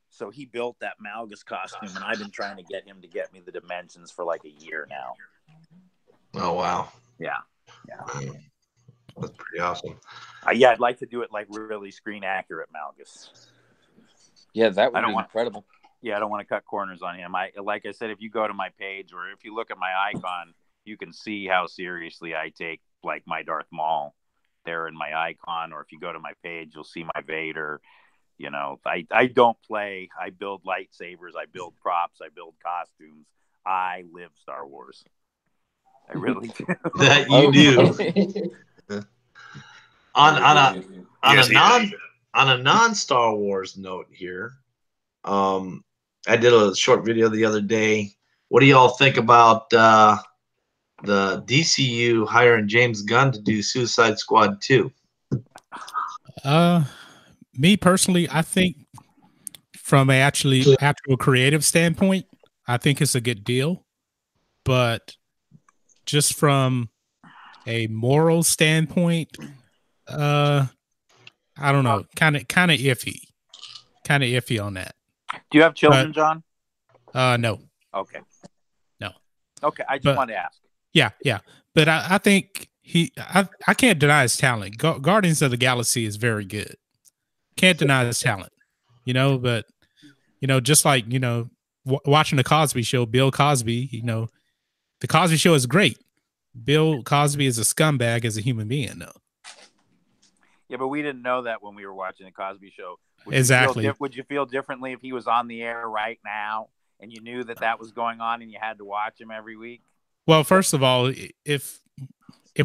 So he built that Malgus costume, and I've been trying to get him to get me the dimensions for like a year now.
Oh, wow.
Yeah.
That's pretty awesome.
I'd like to do it like really screen accurate Malgus.
Yeah, that would be incredible.
Yeah, I don't want to cut corners on him. Like I said, if you go to my page or if you look at my icon, you can see how seriously I take like my Darth Maul there in my icon. Or if you go to my page, you'll see my Vader. I don't play. I build lightsabers. I build props. I build costumes. I live Star Wars. I really do.
That you do. On a non-Star Wars note here, I did a short video the other day. What do y'all think about the DCU hiring James Gunn to do Suicide Squad 2?
Me personally, I think from an actual creative standpoint, I think it's a good deal. But just from a moral standpoint, I don't know, kind of iffy on that.
Do you have children, John?
No.
Okay.
No.
Okay, I just wanted to ask.
Yeah. But I think I can't deny his talent. Guardians of the Galaxy is very good. Can't deny his talent, but, just like, watching the Cosby Show, Bill Cosby, the Cosby Show is great. Bill Cosby is a scumbag as a human being, though.
Yeah, but we didn't know that when we were watching the Cosby Show.
Exactly.
Would you feel differently if he was on the air right now and you knew that was going on and you had to watch him every week?
Well, first of all, if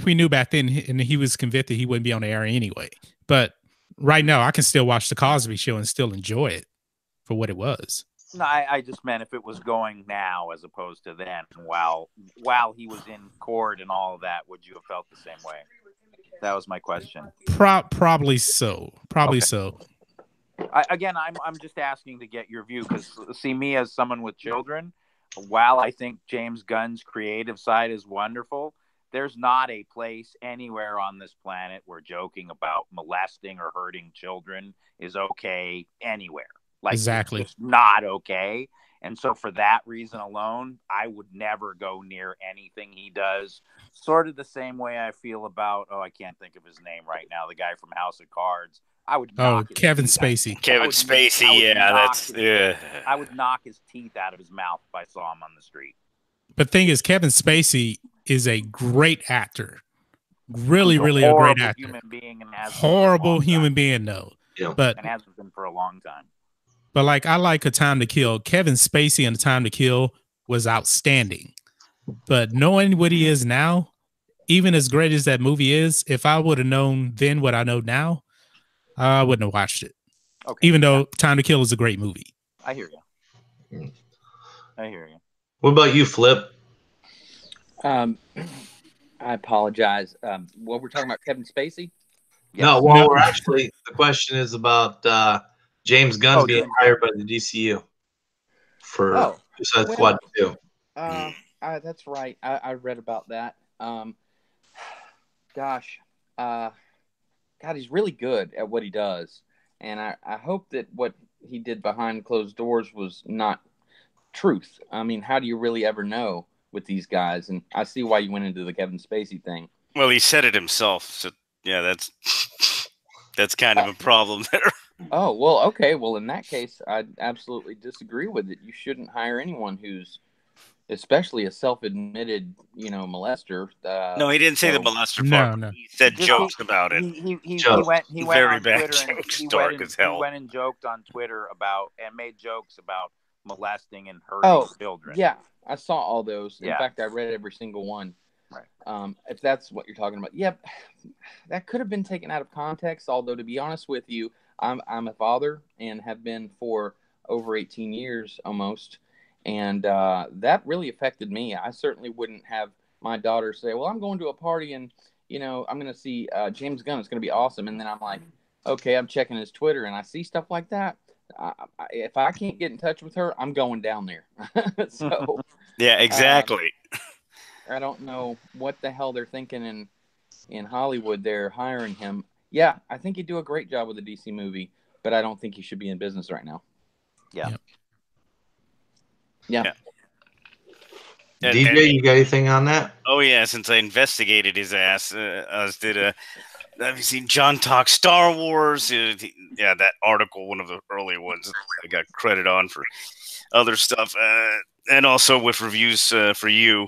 we knew back then and he was convicted, he wouldn't be on the air anyway. But right now, I can still watch the Cosby Show and still enjoy it for what it was.
No, I just meant if it was going now as opposed to then, while he was in court and all of that, would you have felt the same way? That was my question.
Probably so. So.
I'm just asking to get your view because, see, me as someone with children, while I think James Gunn's creative side is wonderful, there's not a place anywhere on this planet where joking about molesting or hurting children is okay anywhere. Like,
exactly.
It's just not okay. And so for that reason alone, I would never go near anything he does. Sort of the same way I feel about, I can't think of his name right now, the guy from House of Cards. I would knock
Kevin Spacey.
Kevin Spacey,
I would knock his teeth out of his mouth if I saw him on the street.
But the thing is, Kevin Spacey is a great actor. Really a great actor.
Human being and
horrible human being, though.
Yeah.
But
and has been for a long time.
But like, I like A Time to Kill. Kevin Spacey in A Time to Kill was outstanding. But knowing what he is now, even as great as that movie is, if I would have known then what I know now, I wouldn't have watched it. Okay. Even though Time to Kill is a great movie.
I hear you. I hear you.
What about you, Flip?
I apologize. What we're talking about, Kevin Spacey?
No, well, we're actually, the question is about James Gunn's being
James
hired by the DCU for Suicide Squad 2.
That's right. I read about that. Gosh, God, he's really good at what he does, and I hope that what he did behind closed doors was not truth. I mean, how do you really ever know with these guys? And I see why you went into the Kevin Spacey thing.
Well, he said it himself, so yeah, that's kind of a problem there.
Oh, well, okay. Well, in that case, I absolutely disagree with it. You shouldn't hire anyone who's, especially a self-admitted, molester.
No, he didn't say the molester part.
No.
He said jokes about it.
He
Jokes.
went
Very
on
bad
Twitter
jokes,
and
dark as hell.
he went and joked on Twitter about and made jokes about molesting and hurting children.
Yeah, I saw all those. In
Yeah.
fact, I read every single one.
Right.
If that's what you're talking about, yep, that could have been taken out of context. Although, to be honest with you, I'm a father and have been for over 18 years almost, and that really affected me. I certainly wouldn't have my daughter say, "Well, I'm going to a party and I'm going to see James Gunn. It's going to be awesome." And then I'm like, "Okay, I'm checking his Twitter and I see stuff like that." If I can't get in touch with her, I'm going down there. So
yeah, exactly.
I don't know what the hell they're thinking in Hollywood. They're hiring him. Yeah, I think he'd do a great job with the DC movie, but I don't think he should be in business right now.
Yeah.
Yeah.
DJ, you got anything on that?
Oh yeah, since I investigated his ass, have you seen John talk Star Wars? Yeah, that article, one of the earlier ones, I got credit on for other stuff, and also with reviews for you.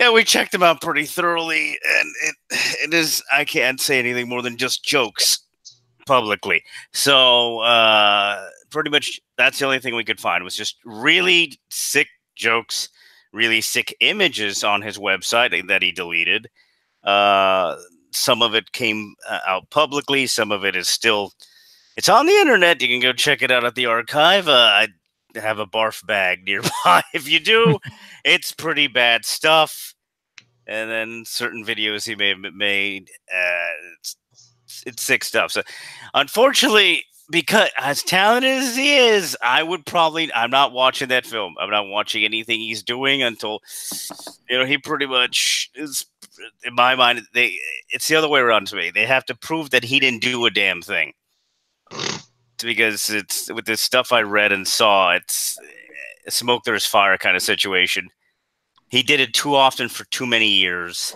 Yeah, we checked him out pretty thoroughly, and it is, I can't say anything more than just jokes publicly. So pretty much that's the only thing we could find was just really sick jokes, really sick images on his website that he deleted. Some of it came out publicly. Some of it is still, it's on the internet. You can go check it out at the archive. I have a barf bag nearby. If you do, it's pretty bad stuff. And then certain videos he may have made, it's sick stuff. So unfortunately, because as talented as he is, I'm not watching that film. I'm not watching anything he's doing until, he pretty much is, in my mind, it's the other way around to me. They have to prove that he didn't do a damn thing. Because it's, with this stuff I read and saw, it's smoke there's fire kind of situation. He did it too often for too many years.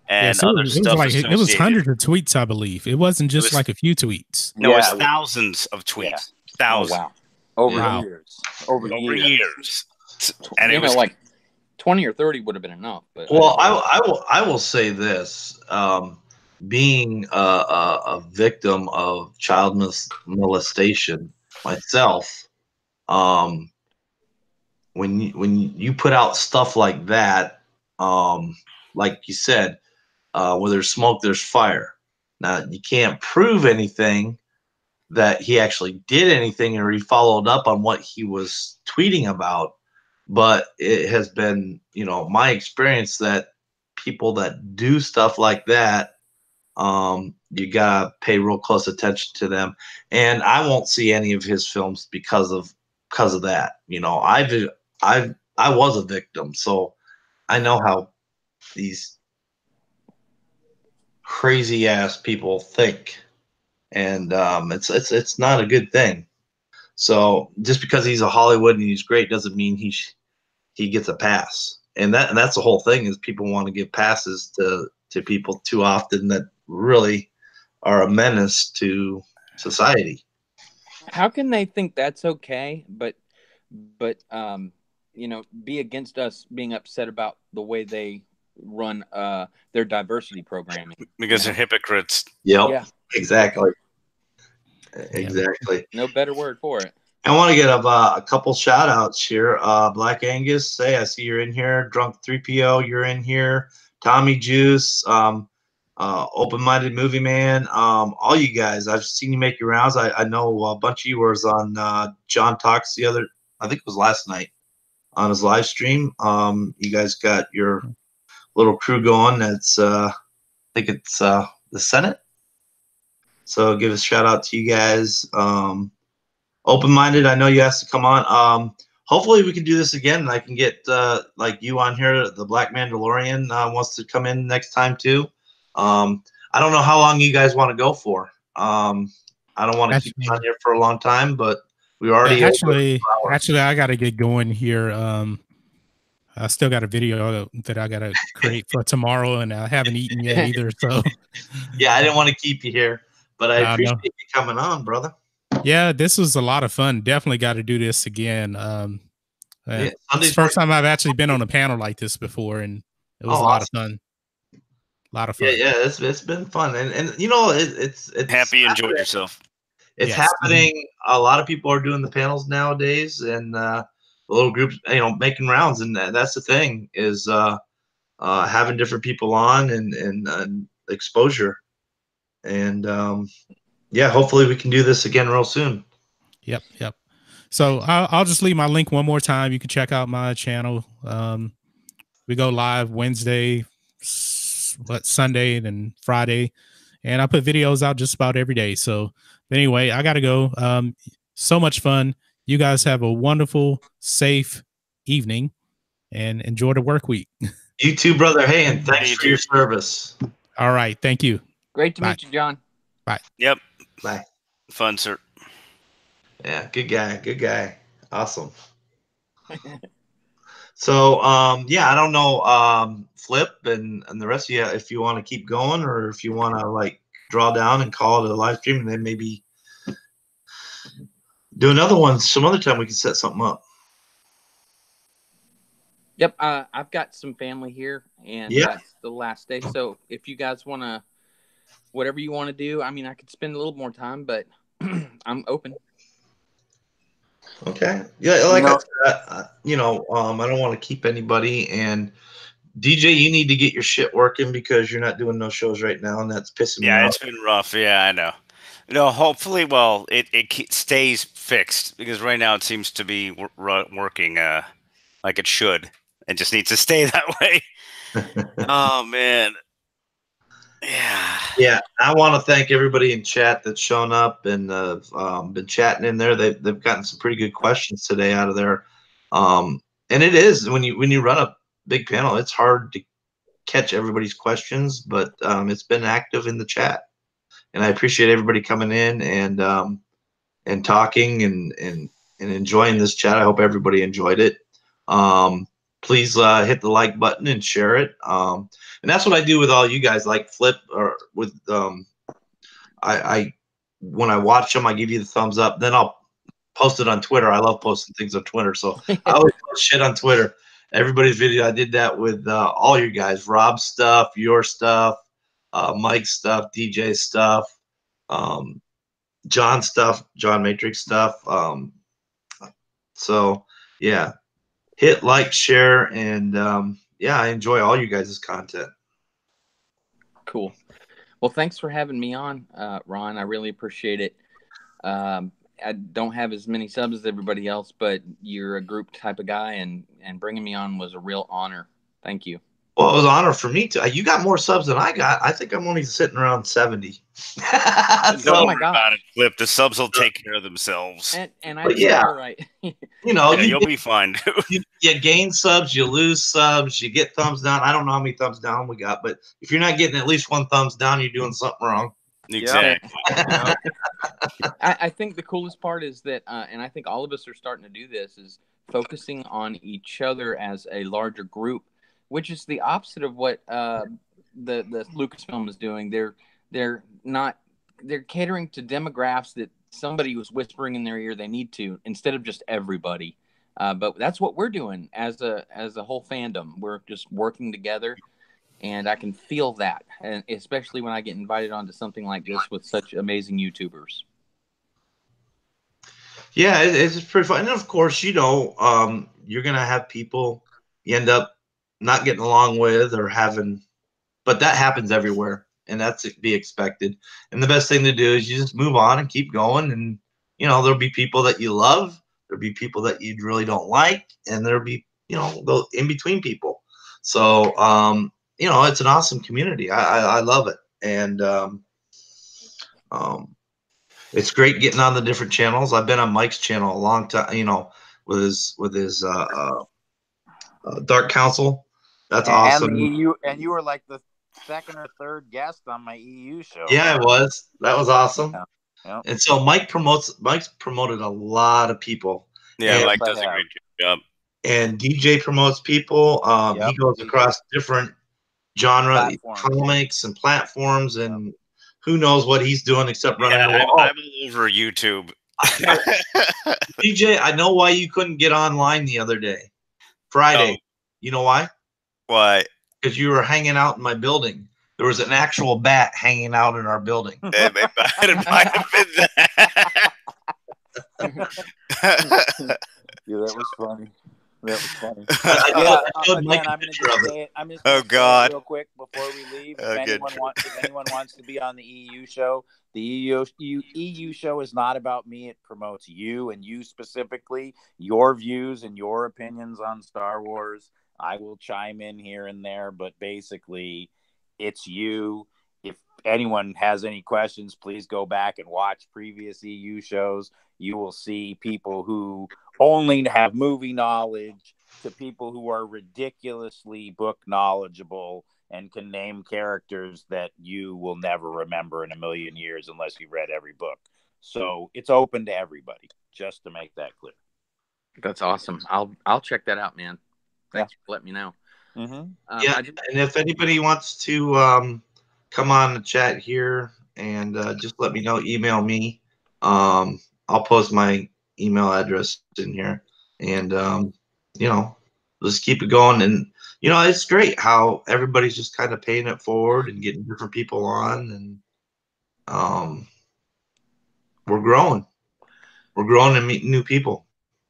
And
so
other stuff
it was hundreds of tweets, I believe. It wasn't just like a few tweets.
No, it was thousands of tweets.
Yeah.
Thousands.
Oh, wow. Over years.
And it was like 20 or 30 would have been enough. But
well, I will say this. Being a victim of child molestation myself, when you put out stuff like that, like you said, where there's smoke, there's fire. Now, you can't prove anything that he actually did anything or he followed up on what he was tweeting about, but it has been, my experience that people that do stuff like that, you gotta pay real close attention to them. And I won't see any of his films because of that. I was a victim, so I know how these crazy ass people think, and it's not a good thing. So just because he's a Hollywood and he's great doesn't mean he gets a pass. And that's the whole thing, is people want to give passes to people too often that really are a menace to society.
How can they think that's okay, but be against us being upset about the way they run their diversity programming?
Because they're hypocrites.
Yep.
Yeah,
Exactly. Exactly.
No better word for it.
I want to get a couple shout outs here. Black Angus, I see you're in here. Drunk 3PO, you're in here. Tommy Juice, Open-Minded Movie Man, all you guys. I've seen you make your rounds. I know a bunch of you was on John Talks the I think it was last night on his live stream. You guys got your little crew going. That's I think it's the Senate. So give a shout out to you guys. Open-minded. I know you asked to come on. Hopefully we can do this again, and I can get like you on here. The Black Mandalorian wants to come in next time too. I don't know how long you guys want to go for. I don't want to keep you on here for a long time, but we already
actually I got to get going here. I still got a video that I got to create for tomorrow, and I haven't eaten yet either. So
yeah, I didn't want to keep you here, but I appreciate you coming on, brother.
Yeah, this was a lot of fun. Definitely got to do this again. It's the first time I've actually been on a panel like this before, and it was a lot of fun. A lot of fun.
Yeah, it's been fun, and you know it's
happy you enjoyed yourself.
It's happening. A lot of people are doing the panels nowadays, and little groups, making rounds, and that's the thing is having different people on and exposure, and yeah, hopefully we can do this again real soon.
Yep. So I'll just leave my link one more time. You can check out my channel. We go live Wednesday, Sunday, and Friday, and I put videos out just about every day. So anyway, I got to go. So much fun. You guys have a wonderful, safe evening, and enjoy the work week.
You too, brother. Hey, and thanks for your service.
All right. Thank you.
Great to meet you, John.
Bye.
Yep.
Bye.
Fun, sir.
Yeah, good guy. Awesome. So, yeah, I don't know, Flipp and the rest of you, if you want to keep going or if you want to like draw down and call it a live stream and then maybe do another one some other time. We can set something up.
Yep, I've got some family here, and it's the last day. So if you guys want to, whatever you want to do, I mean, I could spend a little more time, but I'm open.
Okay. Yeah, like I said, I don't want to keep anybody. And DJ, you need to get your shit working because you're not doing no shows right now, and that's pissing me off.
Yeah, it's been rough. Yeah, I know. No, hopefully, well, it stays fixed because right now it seems to be working like it should. It just needs to stay that way. Oh, man.
Yeah. I want to thank everybody in chat that's shown up and been chatting in there. They've gotten some pretty good questions today out of there. And it is when you run a big panel, it's hard to catch everybody's questions, but it's been active in the chat, and I appreciate everybody coming in and talking and enjoying this chat. I hope everybody enjoyed it. Please hit the like button and share it. And that's what I do with all you guys, like Flipp, or with I when I watch them, I give you the thumbs up. Then I'll post it on Twitter. I love posting things on Twitter, so I always post shit on Twitter. Everybody's video. I did that with all you guys. Rob's stuff, your stuff, Mike's stuff, DJ's stuff, John's stuff, John Matrix stuff. So yeah. Hit like, share, and I enjoy all you guys' content.
Cool. Well, thanks for having me on, Ron. I really appreciate it. I don't have as many subs as everybody else, but you're a group type of guy, and bringing me on was a real honor. Thank you.
Well, it was an honor for me too. You got more subs than I got. I think I'm only sitting around 70.
Don't worry about it, Flipp. The subs will take care of themselves.
And I think you're right.
You'll be fine.
You gain subs, you lose subs, you get thumbs down. I don't know how many thumbs down we got, but if you're not getting at least one thumbs down, you're doing something wrong.
Exactly.
I think the coolest part is that, and I think all of us are starting to do this, is focusing on each other as a larger group, which is the opposite of what the Lucasfilm is doing. They're catering to demographics that somebody was whispering in their ear they need to, instead of just everybody. But that's what we're doing as a whole fandom. We're just working together, and I can feel that, and especially when I get invited onto something like this with such amazing YouTubers.
Yeah, it's pretty fun. And of course, you're gonna have people you end up not getting along with or having, but that happens everywhere, and that's to be expected. And the best thing to do is you just move on and keep going. And there'll be people that you love, There'll be people that you really don't like, and there'll be, the in between people. So, it's an awesome community. I love it. And it's great getting on the different channels. I've been on Mike's channel a long time, with his Dark Council. That's awesome.
And the EU, and you were like the second or third guest on my EU show.
Yeah, it was. That was awesome.
Yeah. Yep.
And so Mike's promoted a lot of people.
Yeah,
and,
Mike does a great job.
And DJ promotes people. He goes across different genre comics and platforms, and who knows what he's doing except running
I'm all over YouTube.
DJ, I know why you couldn't get online the other day. Friday.
No.
You know why?
Why? Because
you were hanging out in my building. There was an actual bat hanging out in our building.
It might have been
that. Yeah, that was funny. That was funny. I'm going to say it. I'm just
oh God!
Real quick before we leave, if anyone wants to be on the EU show, the EU show is not about me. It promotes you and you specifically, your views and your opinions on Star Wars. I will chime in here and there, but basically, it's you. If anyone has any questions, please go back and watch previous EU shows. You will see people who only have movie knowledge to people who are ridiculously book knowledgeable and can name characters that you will never remember in a million years unless you read every book. So it's open to everybody, just to make that clear.
That's awesome. I'll check that out, man. Thanks for letting me know.
Mm-hmm.
And if anybody wants to come on the chat here and just let me know, email me. I'll post my email address in here, and let's keep it going. And it's great how everybody's just kind of paying it forward and getting different people on, and we're growing and meeting new people.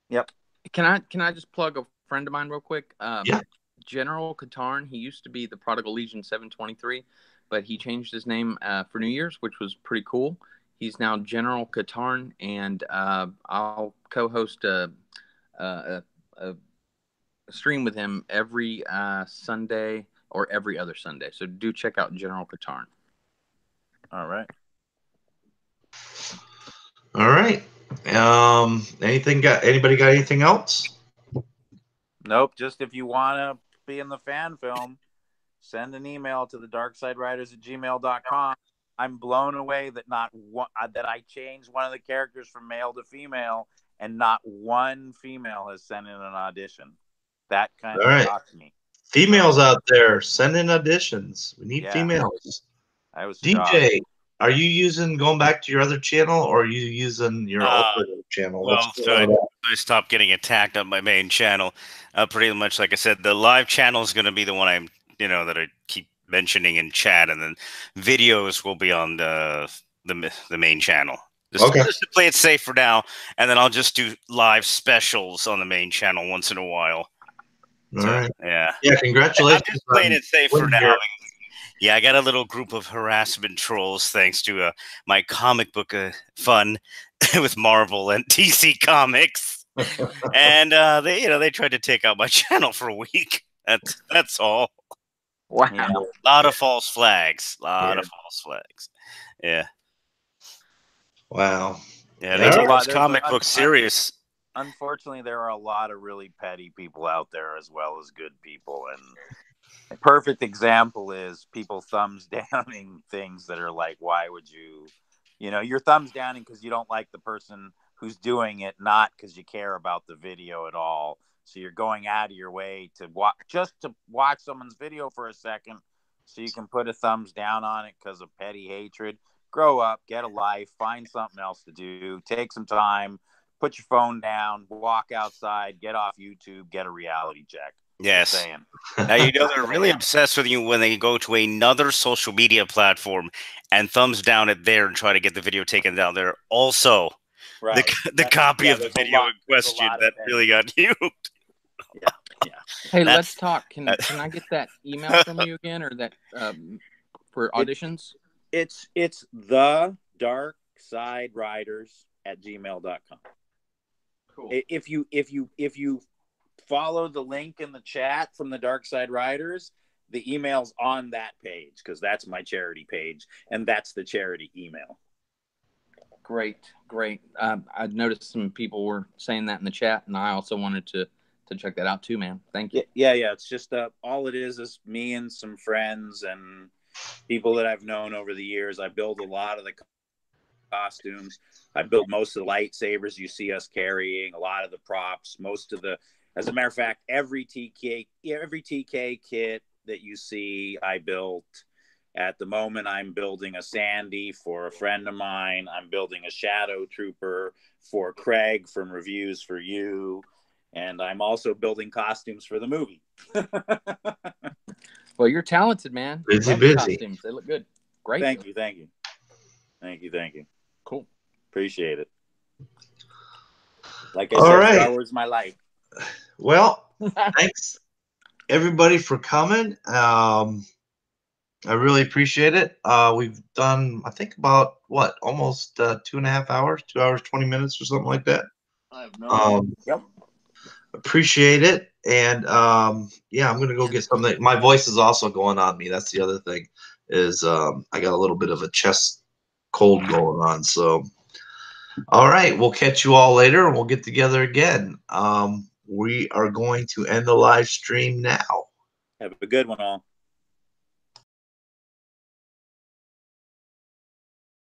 Yep.
Can I just plug a friend of mine real quick?
Yeah.
General Katarn. He used to be the Prodigal Legion 723, but he changed his name for New Year's, which was pretty cool. He's now General Katarn, and I'll co-host a stream with him every Sunday or every other Sunday. So do check out General Katarn.
All right.
All right. Anybody got anything else?
Nope. Just if you want to be in the fan film, send an email to the darksidewriters@gmail.com. I'm blown away that that I changed one of the characters from male to female, and not one female has sent in an audition. That kind of shocked me.
Females out there, send in auditions. We need females.
I was
DJ. Shocked. Are you going back to your other channel, or are you using your alternate channel?
Well, I stopped getting attacked on my main channel. Pretty much, like I said, the live channel is going to be the one that I keep mentioning in chat, and then videos will be on the main channel. Just to play it safe for now, and then I'll just do live specials on the main channel once in a while.
All right.
Yeah.
Yeah. Congratulations.
I'm just playing it safe for now. Yeah, I got a little group of harassment trolls thanks to my comic book fun with Marvel and DC Comics, and they tried to take out my channel for a week. That's all.
Wow.
Yeah. A lot of false flags. Of false flags. Yeah.
Wow.
Yeah, they take those comic books serious.
Unfortunately, there are a lot of really petty people out there as well as good people. And a perfect example is people thumbs downing things that are like, why would you, you're thumbs downing because you don't like the person who's doing it, not because you care about the video at all. So you're going out of your way to watch someone's video for a second so you can put a thumbs down on it because of petty hatred. Grow up, get a life, find something else to do, take some time, put your phone down, walk outside, get off YouTube, get a reality check.
Yes. Now, they're really obsessed with you when they go to another social media platform and thumbs down it there and try to get the video taken down there. Also, the copy of the video in question that really got nuked.
Yeah.
Hey, let's talk. Can I get that email from you again, or that for auditions?
It's the darksidewriters@gmail.com. Cool. If you follow the link in the chat from the Dark Side Riders, the email's on that page because that's my charity page and that's the charity email.
Great. I noticed some people were saying that in the chat, and I also wanted to check that out too, man. Thank you.
Yeah. It's just all it is me and some friends and people that I've known over the years. I build a lot of the costumes. I build most of the lightsabers you see us carrying, a lot of the props, as a matter of fact, every TK kit that you see, I built. At the moment, I'm building a Sandy for a friend of mine. I'm building a Shadow Trooper for Craig from Reviews for You. And I'm also building costumes for the movie.
Well, you're talented, man.
Busy.
Costumes. They look good. Great.
Thank you.
Cool.
Appreciate it. Like I said, Star Wars is my life.
Well, thanks everybody for coming. I really appreciate it. We've done, I think, about almost 2.5 hours, 2 hours, 20 minutes or something like that.
I have no idea. Yep.
Appreciate it. And yeah, I'm gonna go get something. My voice is also going on me. That's the other thing, is I got a little bit of a chest cold going on. So all right, we'll catch you all later and we'll get together again. We are going to end the live stream now.
Have a good one all.